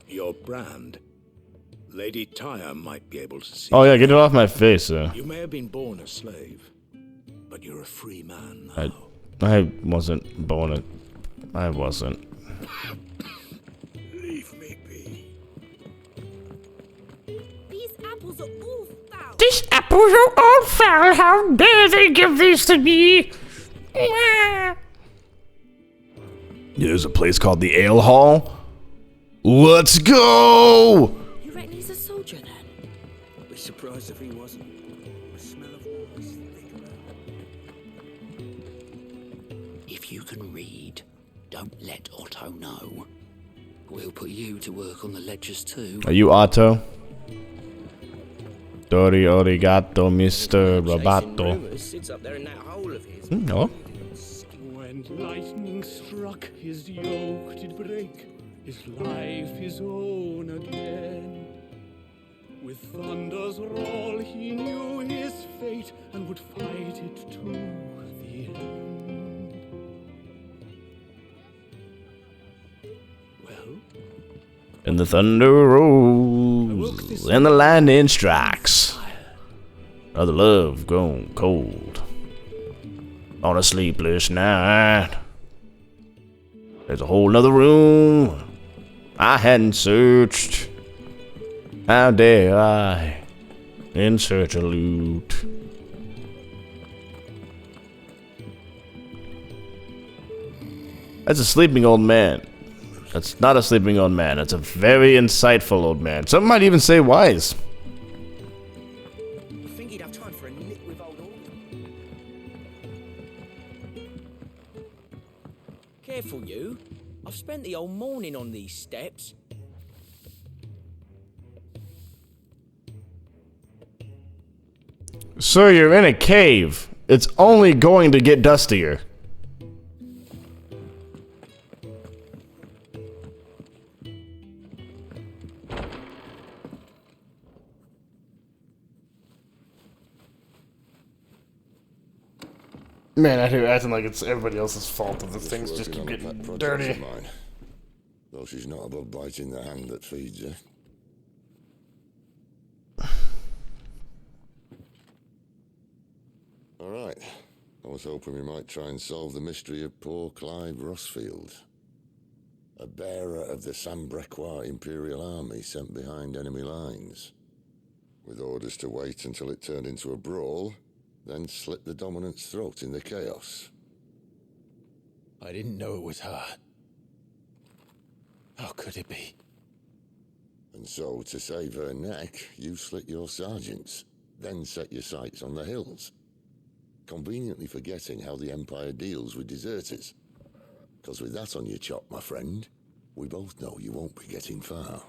Your brand. Lady Tyre might be able to see. Oh yeah, get it off my face, sir. You may have been born a slave, but you're a free man now. I wasn't born a... I wasn't. Leave me be. These apples are all foul. These apples are all foul. How dare they give these to me? There's a place called the Ale Hall. Let's go! You reckon he's a soldier then? I'd be surprised if he wasn't. The smell of war is thick around. If you can read, don't let Otto know. We'll put you to work on the ledgers too. Are you Otto? Dori origato, Mr. Roboto. Sits up there in that hole of his. No. And lightning struck, his yoke did break, his life his own again. With thunder's roll he knew his fate, and would fight it to the end. Well? And the thunder rolls, and the lightning strikes. Of the love grown cold. On a sleepless night. There's a whole nother room I hadn't searched. How dare I in search of loot? That's a sleeping old man. That's not a sleeping old man. That's a very insightful old man. Some might even say wise. I think he'd have time for a nip with old Orban. Careful, you. I've spent the whole morning on these steps. Sir, you're in a cave. It's only going to get dustier. Man, I hear acting like it's everybody else's fault that the things just keep getting dirty. Though she's not above biting the hand that feeds her. Alright. I was hoping we might try and solve the mystery of poor Clive Rossfield. A bearer of the Sambrequois Imperial Army sent behind enemy lines. With orders to wait until it turned into a brawl, then slit the dominant's throat in the chaos. I didn't know it was her. How could it be? And so, to save her neck, you slit your sergeants, then set your sights on the hills. Conveniently forgetting how the Empire deals with deserters. Because with that on your chop, my friend, we both know you won't be getting far.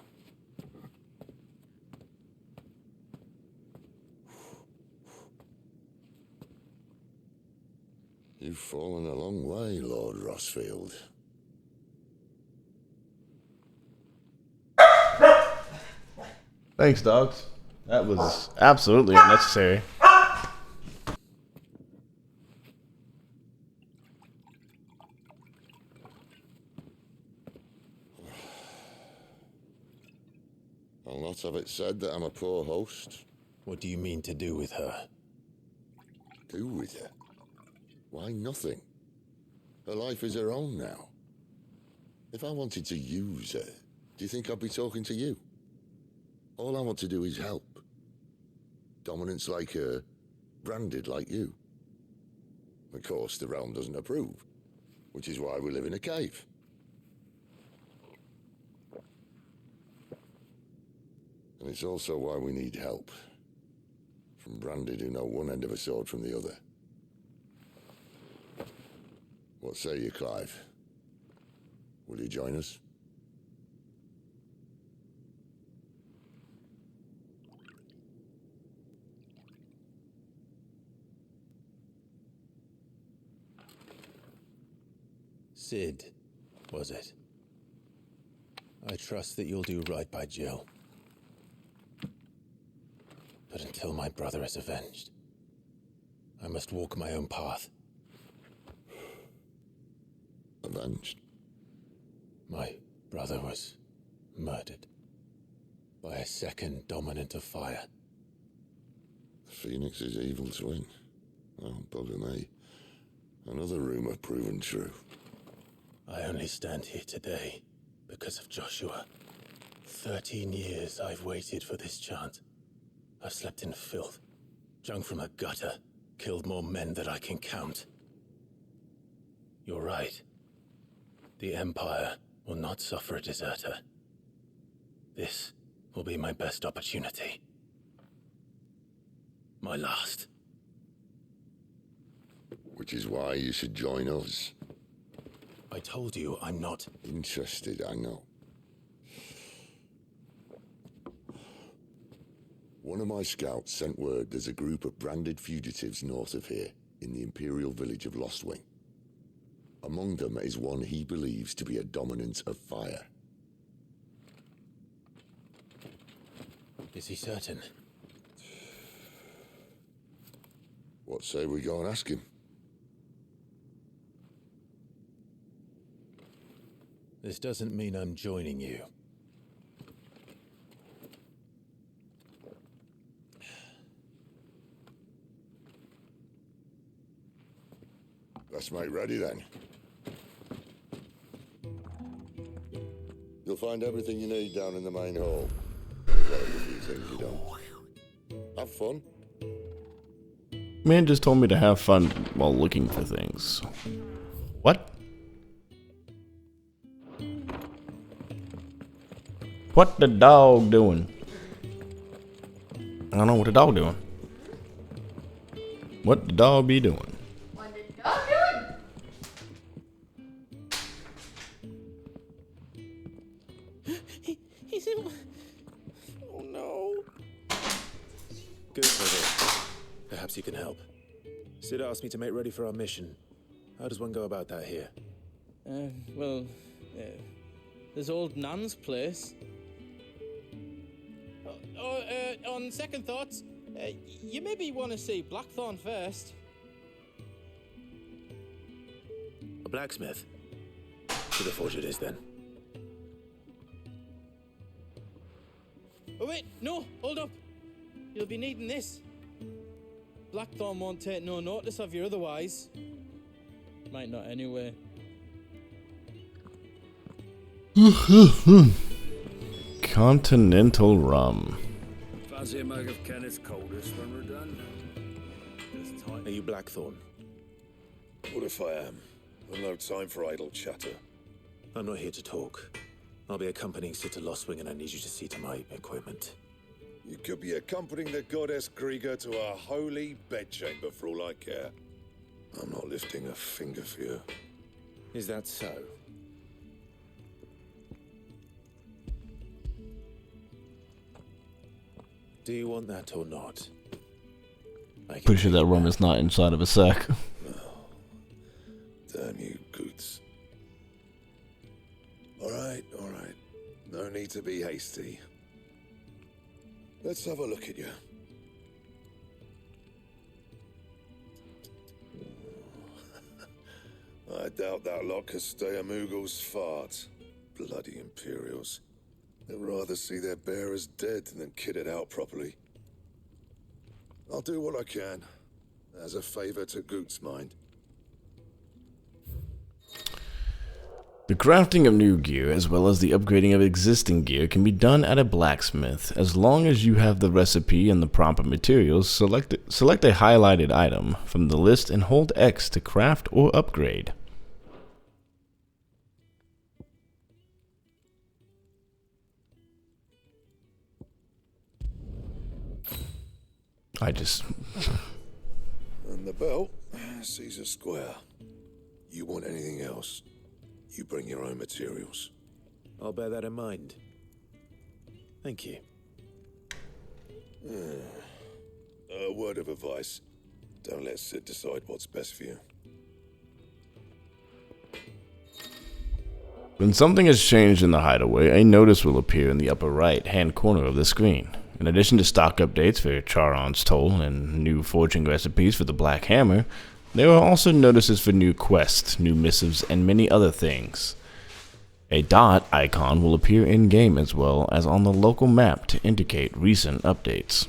You've fallen a long way, Lord Rossfield. Thanks, dogs. That was absolutely unnecessary. I'll not have it said that I'm a poor host. What do you mean to do with her? Do with her? Why, nothing. Her life is her own now. If I wanted to use her, do you think I'd be talking to you? All I want to do is help. Dominants like her, branded like you. Of course, the realm doesn't approve, which is why we live in a cave. And it's also why we need help. From branded who know one end of a sword from the other. What say you, Clive? Will you join us? Sid, was it? I trust that you'll do right by Jill. But until my brother is avenged, I must walk my own path. Avenged? My brother was murdered by a second dominant of fire. The Phoenix's evil twin. Oh, bugger me. Another rumor proven true. I only stand here today because of Joshua. 13 years I've waited for this chance. I've slept in filth, drunk from a gutter, killed more men than I can count. You're right. The Empire will not suffer a deserter. This will be my best opportunity. My last. Which is why you should join us. I told you I'm not interested, I know. One of my scouts sent word there's a group of branded fugitives north of here, in the Imperial village of Lostwing. Among them is one he believes to be a dominant of fire. Is he certain? What say we go and ask him? This doesn't mean I'm joining you. Let's make ready then. You'll find everything you need down in the main hall. As well as a few things you don't. Have fun. Man just told me to have fun while looking for things. What? What the dog doing? I don't know what the dog doing. What the dog be doing? He's in... Oh no. Good for this. Perhaps you can help. Sid asked me to make ready for our mission. How does one go about that here? There's old Nan's place. On second thoughts, you maybe want to see Blackthorn first. A blacksmith? To the forge it is then. Oh wait, no, hold up. You'll be needing this. Blackthorn won't take no notice of you otherwise. Might not anyway. Continental rum. Fancy a mug of Kenneth's coldest when we're done? Are you Blackthorn? What if I am? I've no time for idle chatter. I'm not here to talk. I'll be accompanying Sid to Lostwing and I need you to see to my equipment. You could be accompanying the goddess Krieger to our holy bedchamber for all I care. I'm not lifting a finger for you. Is that so? Do you want that or not? Pretty sure that rum is not inside of a sack. Damn you, Goots. All right. No need to be hasty. Let's have a look at you. I doubt that lot could stay a Moogle's fart. Bloody Imperials. They'd rather see their bearers dead than kitted out properly. I'll do what I can, as a favor to Goot's mind. The crafting of new gear, as well as the upgrading of existing gear, can be done at a blacksmith. As long as you have the recipe and the proper materials, select a highlighted item from the list and hold X to craft or upgrade. And the belt sees a square. You want anything else? You bring your own materials. I'll bear that in mind. Thank you. A word of advice. Don't let Sid decide what's best for you. When something has changed in the hideaway, a notice will appear in the upper right-hand corner of the screen. In addition to stock updates for Charon's Toll and new forging recipes for the Black Hammer, there are also notices for new quests, new missives, and many other things. A dot icon will appear in-game as well as on the local map to indicate recent updates.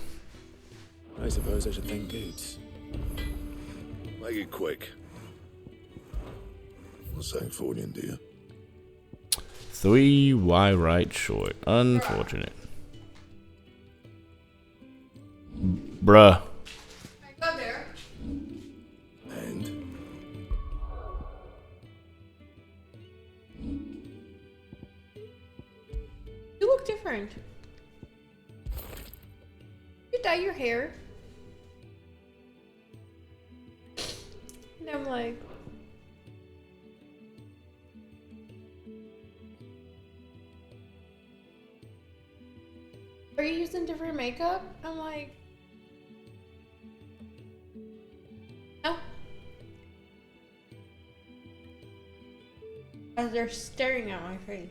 I suppose I should thank Goots. Make it quick. What's saying Fordian, do you? 3Y right short. Unfortunate. Bruh. I got there. And? You look different. You dye your hair. And I'm like... Are you using different makeup? I'm like... No. As they're staring at my face.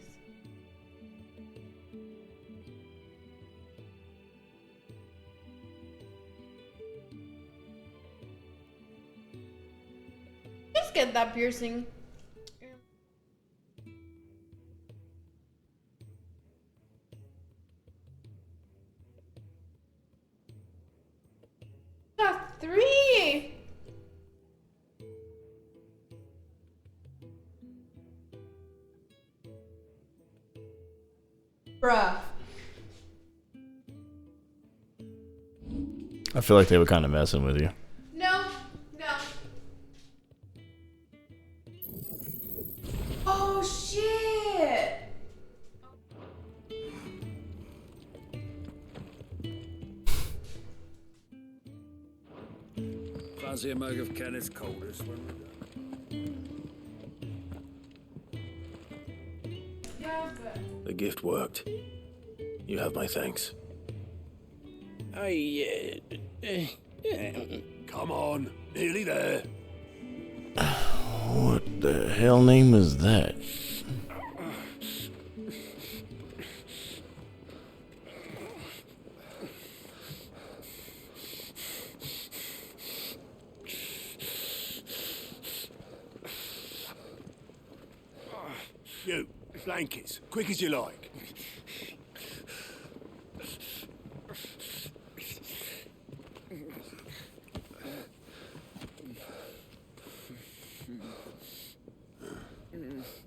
Just get that piercing. Got 3. Bruh. I feel like they were kind of messing with you. No. Oh shit. Fancy a mug of Kenneth's coldest when we're done. Yeah, but... The gift worked. You have my thanks. Come on, nearly there. What the hell name is that? You, blankets, quick as you like.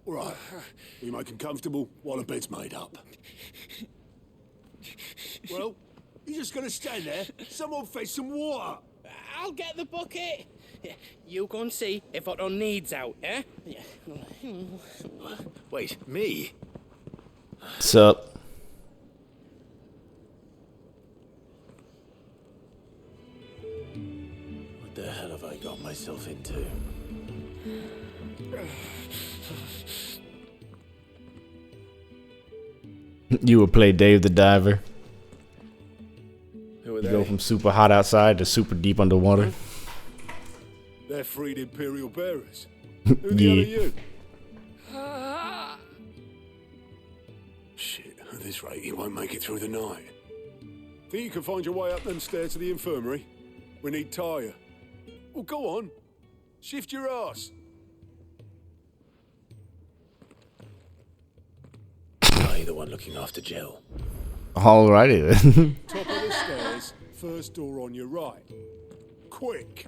All right, we make them comfortable while the bed's made up. Well, you're just gonna stand there? Someone fetch some water. I'll get the bucket. You go and see if Otto needs out, eh? Wait, me? What's up? What the hell have I got myself into? You would play Dave the Diver. Who are You they? go from super hot outside to super deep underwater. They're freed Imperial bearers. Who the hell are you? Shit, at this rate, he won't make it through the night. Think you can find your way up them stairs to the infirmary? We need Tyre. Well, go on. Shift your ass. Are you the one looking after Jill? Alrighty then. Top of the stairs, first door on your right. Quick.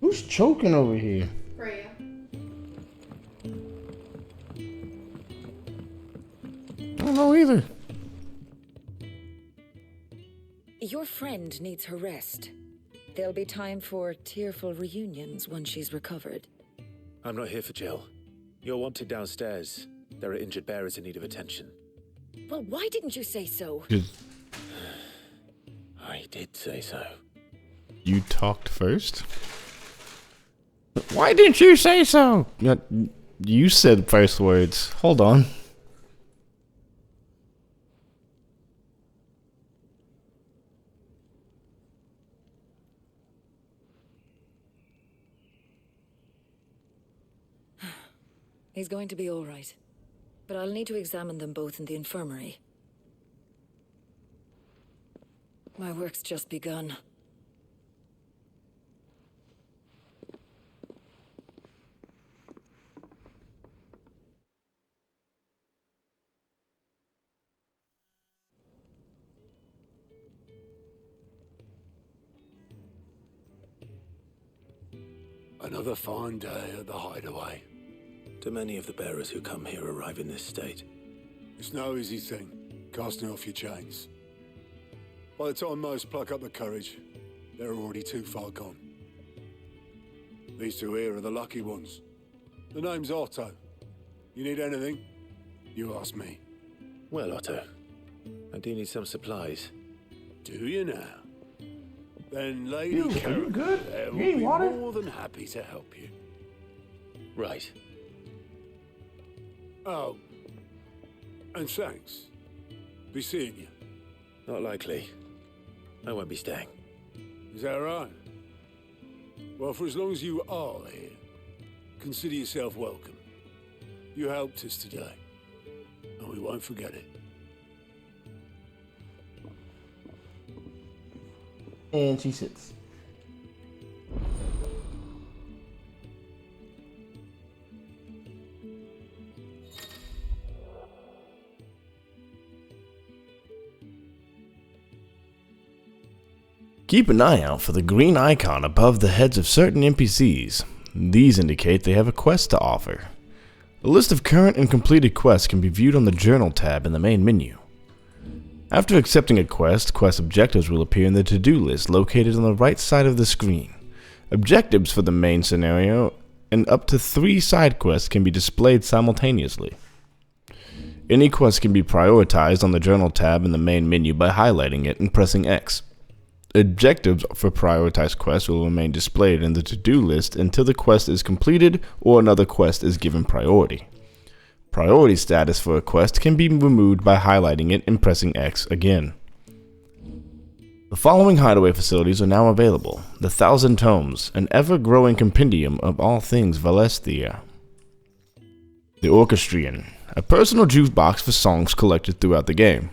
Who's choking over here? Freya. I don't know either. Your friend needs her rest. There'll be time for tearful reunions once she's recovered. I'm not here for Jill. You're wanted downstairs. There are injured bearers in need of attention. Well, why didn't you say so? I did say so. You talked first? Why didn't you say so? You said first words. Hold on. He's going to be all right. But I'll need to examine them both in the infirmary. My work's just begun. Another fine day at the hideaway. Do many of the bearers who come here arrive in this state? It's no easy thing, casting off your chains. By the time most pluck up the courage, they're already too far gone. These two here are the lucky ones. The name's Otto. You need anything, you ask me. Well, Otto, I do need some supplies. Do you now? Then Lady Karen there will need be water? more than happy to help you. Right. Oh, and thanks. Be seeing you. Not likely. I won't be staying. Is that right? Well, for as long as you are here, consider yourself welcome. You helped us today, and we won't forget it. And she sits. Keep an eye out for the green icon above the heads of certain NPCs. These indicate they have a quest to offer. A list of current and completed quests can be viewed on the Journal tab in the main menu. After accepting a quest, quest objectives will appear in the to-do list located on the right side of the screen. Objectives for the main scenario and up to 3 side quests can be displayed simultaneously. Any quest can be prioritized on the Journal tab in the main menu by highlighting it and pressing X. Objectives for prioritized quests will remain displayed in the to-do list until the quest is completed or another quest is given priority. Priority status for a quest can be removed by highlighting it and pressing X again. The following hideaway facilities are now available: the 1,000 Tomes, an ever-growing compendium of all things Valestia. The Orchestrion, a personal jukebox for songs collected throughout the game.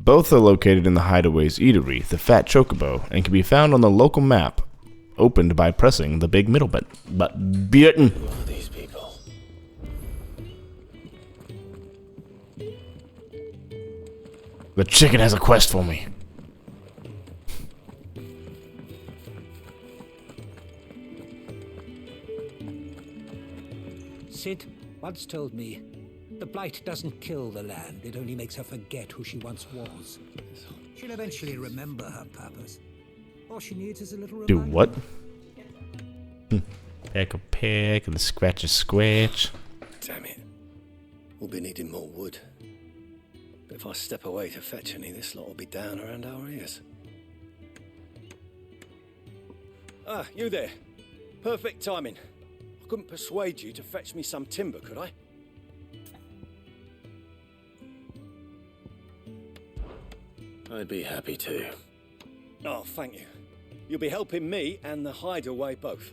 Both are located in the Hideaway's Eatery, the Fat Chocobo, and can be found on the local map, opened by pressing the big middle button. Who are these people? The chicken has a quest for me. Sid once told me, the blight doesn't kill the land, it only makes her forget who she once was. She'll eventually remember her purpose. All she needs is a little Do reminder. what? Peck a peck and scratch a scratch. Damn it. We'll be needing more wood. But if I step away to fetch any, this lot will be down around our ears. Ah, you there. Perfect timing. I couldn't persuade you to fetch me some timber, could I? I'd be happy to. Oh, thank you. You'll be helping me and the hideaway both.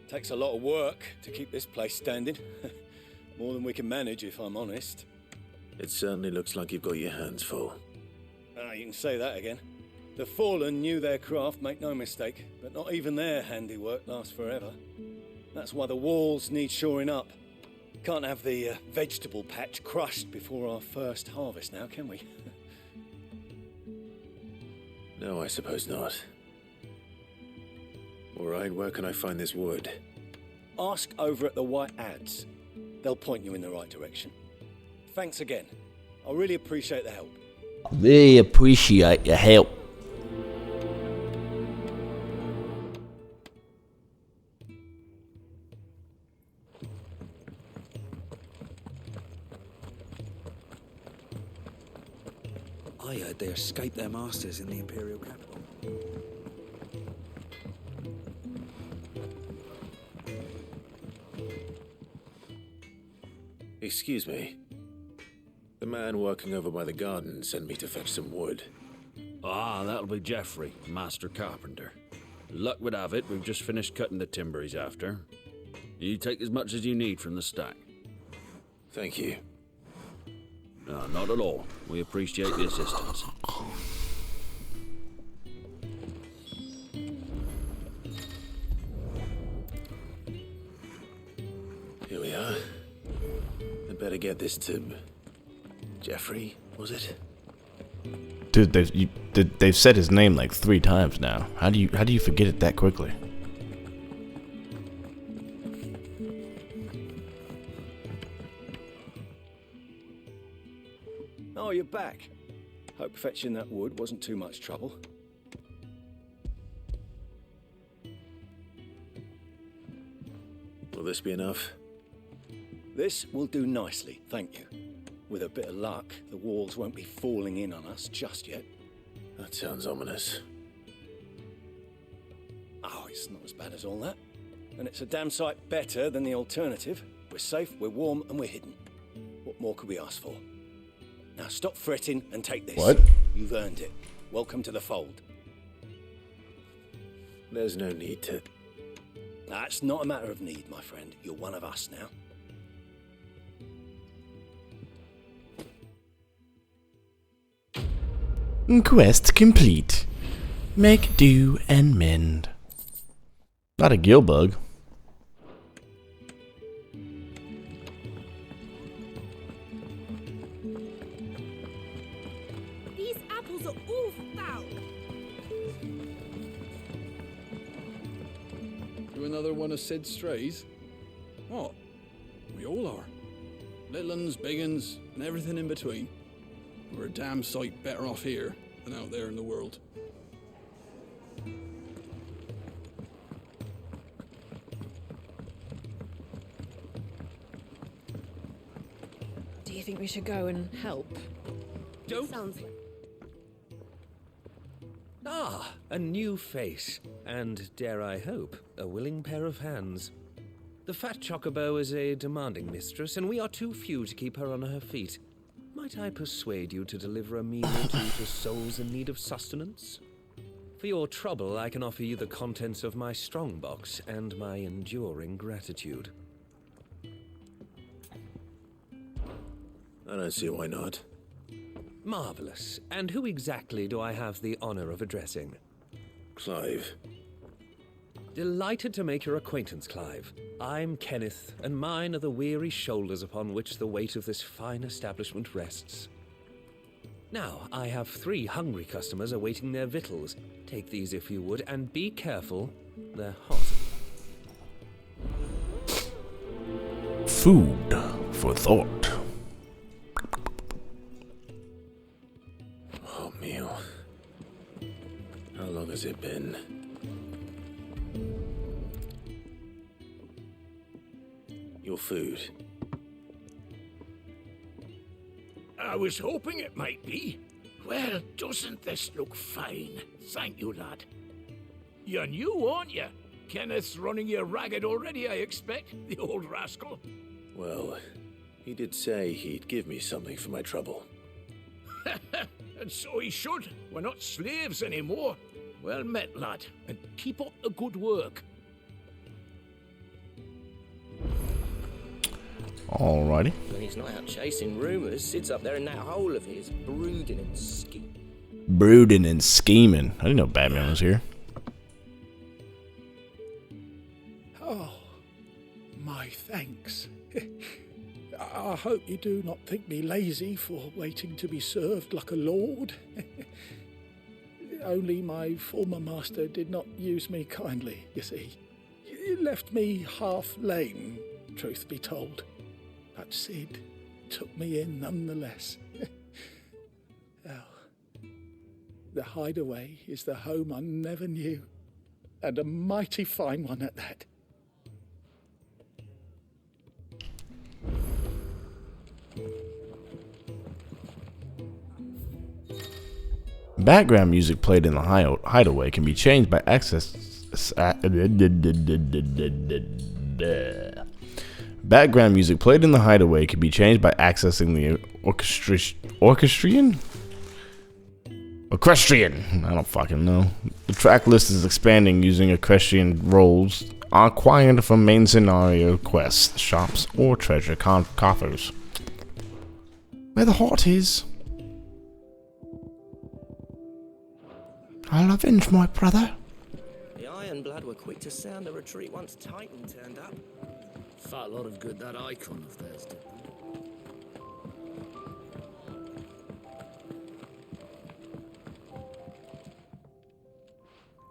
Takes a lot of work to keep this place standing. More than we can manage, if I'm honest. It certainly looks like you've got your hands full. Ah, you can say that again. The Fallen knew their craft, make no mistake, but not even their handiwork lasts forever. That's why the walls need shoring up. Can't have the vegetable patch crushed before our first harvest now, can we? No, I suppose not. Alright, where can I find this wood? Ask over at the White Ads. They'll point you in the right direction. Thanks again. I really appreciate the help. Really appreciate your help. I heard they escaped their masters in the Imperial capital. Excuse me. The man working over by the garden sent me to fetch some wood. Ah, that'll be Geoffrey, Master Carpenter. Luck would have it, we've just finished cutting the timber he's after. You take as much as you need from the stack. Thank you. No, not at all. We appreciate the assistance. Here we are. I better get this to Geoffrey, was it? Dude, they've said his name like 3 times now. How do you forget it that quickly? Oh, you're back. Hope fetching that wood wasn't too much trouble. Will this be enough? This will do nicely, thank you. With a bit of luck, the walls won't be falling in on us just yet. That sounds ominous. Oh, it's not as bad as all that. And it's a damn sight better than the alternative. We're safe, we're warm, and we're hidden. What more could we ask for? Now stop fretting and take this. What? You've earned it. Welcome to the fold. There's no need to... That's not a matter of need, my friend. You're one of us now. Quest complete. Make do and mend. Not a gill bug. These apples are all foul. You another one of Sid's strays? What? We all are. Little uns, big uns, and everything in between. We're a damn sight better off here than out there in the world. Do you think we should go and help? Don't. Sounds like... Ah, a new face. And, dare I hope, a willing pair of hands. The fat chocobo is a demanding mistress, and we are too few to keep her on her feet. Might I persuade you to deliver a meal or two to souls in need of sustenance? For your trouble, I can offer you the contents of my strongbox and my enduring gratitude. I don't see why not. Marvelous. And who exactly do I have the honor of addressing? Clive. Delighted to make your acquaintance, Clive. I'm Kenneth, and mine are the weary shoulders upon which the weight of this fine establishment rests. Now, I have 3 hungry customers awaiting their victuals. Take these if you would, and be careful, they're hot. Food for thought. Oh, meal. How long has it been? Your food. I was hoping it might be. Well, doesn't this look fine? Thank you, lad. You're new, aren't you? Kenneth's running you ragged already, I expect, the old rascal. Well, he did say he'd give me something for my trouble. And so he should. We're not slaves anymore. Well met, lad, and keep up the good work. Alrighty. When he's not out chasing rumours, Sid's up there in that hole of his, brooding and scheming. Brooding and scheming. I didn't know Batman was here. Oh, my thanks. I hope you do not think me lazy for waiting to be served like a lord. Only my former master did not use me kindly, you see. He left me half lame, truth be told. But Sid took me in nonetheless. Well, the hideaway is the home I never knew, and a mighty fine one at that. Background music played in the hideaway can be changed by Background music played in the hideaway can be changed by accessing the orchestrion. I don't fucking know. The track list is expanding using equestrian roles acquired from main scenario quests, shops, or treasure coffers. Where the heart is, I'll avenge my brother. The Ironblood were quick to sound the retreat once Titan turned up. Fat lot of good that icon of theirs did.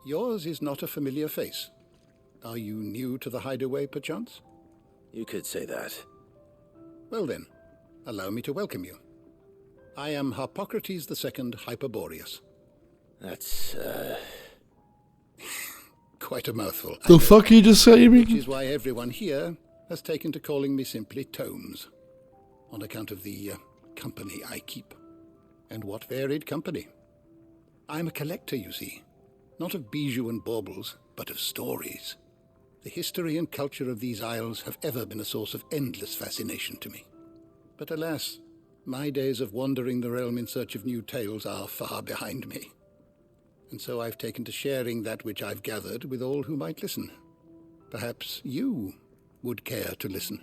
Yours is not a familiar face. Are you new to the hideaway, perchance? You could say that. Well then, allow me to welcome you. I am Harpocrates II Hyperboreus. That's, quite a mouthful. The fuck you just say, Which is why everyone here has taken to calling me simply Tomes, on account of the company I keep. And what varied company. I'm a collector, you see. Not of bijou and baubles, but of stories. The history and culture of these isles have ever been a source of endless fascination to me. But alas, my days of wandering the realm in search of new tales are far behind me. And so I've taken to sharing that which I've gathered with all who might listen. Perhaps you would care to listen.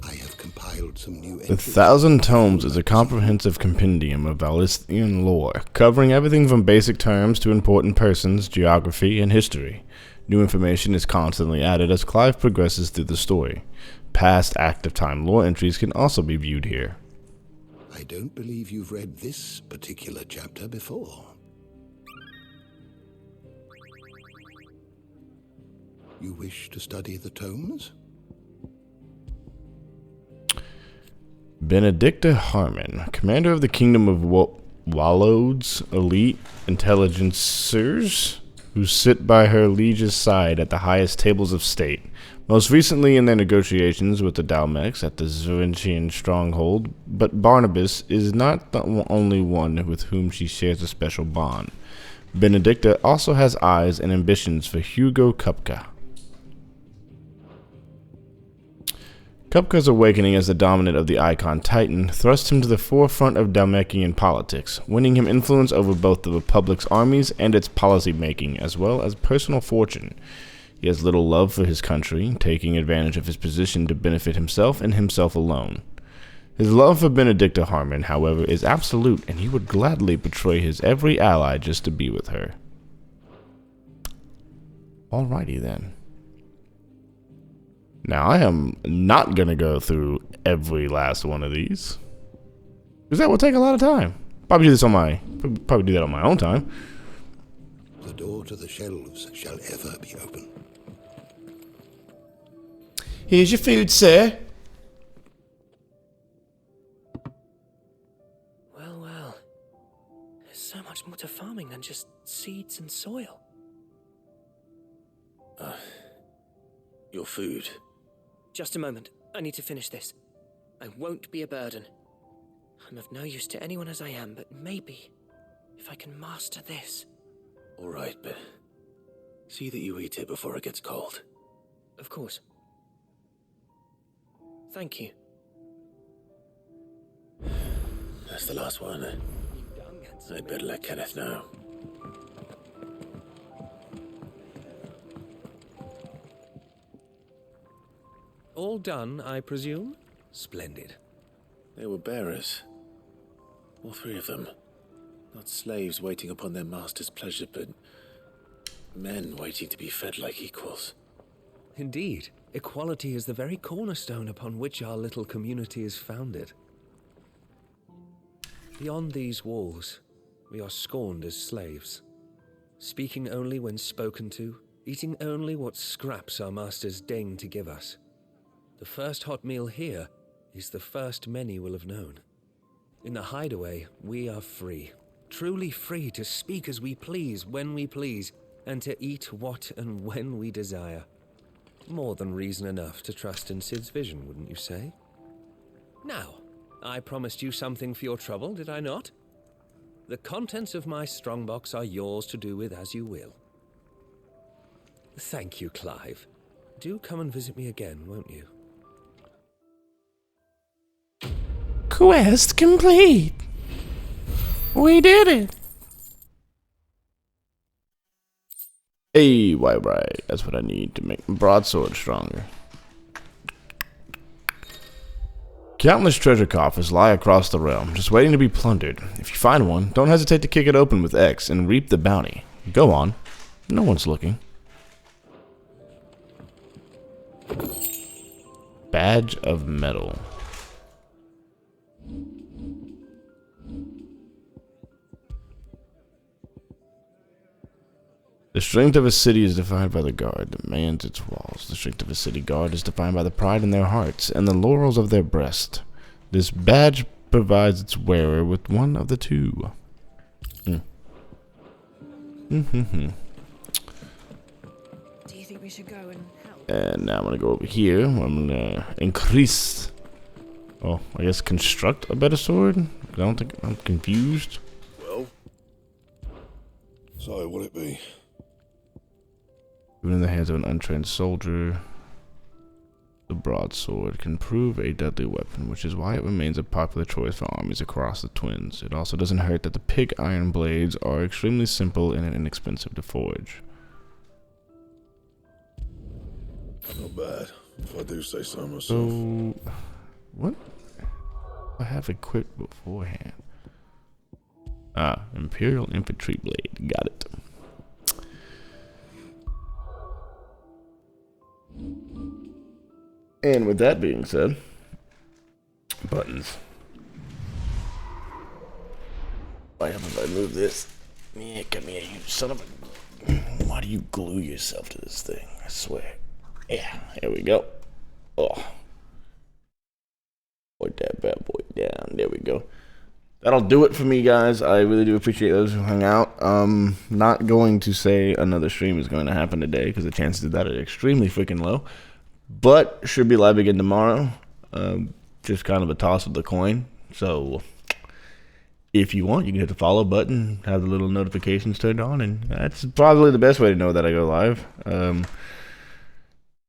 I have compiled some new The entries. 1,000 Tomes is a comprehensive compendium of Valisthian lore, covering everything from basic terms to important persons, geography, and history. New information is constantly added as Clive progresses through the story. Past active time lore entries can also be viewed here. I don't believe you've read this particular chapter before. You wish to study the tomes? Benedicta Harmon, commander of the Kingdom of Wallod's elite intelligencers, who sit by her liege's side at the highest tables of state, most recently in their negotiations with the Dalmex at the Zurinian stronghold, but Barnabas is not the only one with whom she shares a special bond. Benedicta also has eyes and ambitions for Hugo Kupka. Kupka's awakening as the dominant of the Icon Titan thrust him to the forefront of Dalmekian politics, winning him influence over both the Republic's armies and its policy-making, as well as personal fortune. He has little love for his country, taking advantage of his position to benefit himself and himself alone. His love for Benedicta Harmon, however, is absolute, and he would gladly betray his every ally just to be with her. Alrighty then. Now, I am not going to go through every last one of these, because that will take a lot of time. Probably do that on my own time. The door to the shelves shall ever be open. Here's your food, sir. Well, well. There's so much more to farming than just seeds and soil. Your food. Just a moment. I need to finish this. I won't be a burden. I'm of no use to anyone as I am, but maybe if I can master this. All right, but see that you eat it before it gets cold. Of course. Thank you. That's the last one. I'd better let Kenneth know. All done, I presume? Splendid. They were bearers. All three of them. Not slaves waiting upon their master's pleasure, but men waiting to be fed like equals. Indeed, equality is the very cornerstone upon which our little community is founded. Beyond these walls, we are scorned as slaves, speaking only when spoken to, eating only what scraps our masters deign to give us. The first hot meal here is the first many will have known. In the hideaway, we are free, truly free to speak as we please, when we please, and to eat what and when we desire. More than reason enough to trust in Sid's vision, wouldn't you say? Now, I promised you something for your trouble, did I not? The contents of my strongbox are yours to do with as you will. Thank you, Clive. Do come and visit me again, won't you? Quest complete. We did it. Hey, right. That's what I need to make my broadsword stronger. Countless treasure coffers lie across the realm, just waiting to be plundered. If you find one, don't hesitate to kick it open with X and reap the bounty. Go on. No one's looking. Badge of metal. The strength of a city is defined by the guard that mans its walls. The strength of a city guard is defined by the pride in their hearts and the laurels of their breast. This badge provides its wearer with one of the two. Do you think we should go and help? And now I'm going to go over here. I'm going to increase, well, I guess construct a better sword. I don't think, I'm confused. Well, so what it be? Even in the hands of an untrained soldier, the The broadsword can prove a deadly weapon, which is why it remains a popular choice for armies across the Twins. It also doesn't hurt that the pig iron blades are extremely simple and inexpensive to forge. Not bad, if I do say so myself. So, what? I have equipped beforehand. Ah, Imperial Infantry Blade. Got it. And with that being said, buttons. Why haven't I moved this? Yeah, come here, you son of a... Why do you glue yourself to this thing? I swear. Yeah, here we go. Oh. Put that bad boy down. There we go. That'll do it for me, guys. I really do appreciate those who hung out. Not going to say another stream is going to happen today because the chances of that are extremely freaking low. But should be live again tomorrow. Just kind of a toss of the coin. So if you want, you can hit the follow button, have the little notifications turned on, and that's probably the best way to know that I go live. It's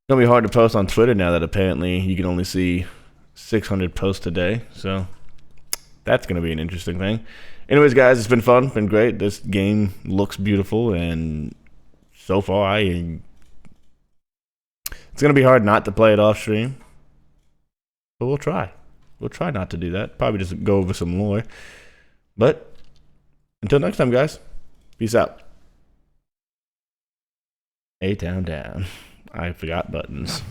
gonna be hard to post on Twitter now that apparently you can only see 600 posts a day. So that's gonna be an interesting thing. Anyways, guys, it's been fun, been great. This game looks beautiful, and so far it's going to be hard not to play it off stream, but we'll try. We'll try not to do that. Probably just go over some lore. But until next time, guys, peace out. A-Town down. I forgot buttons.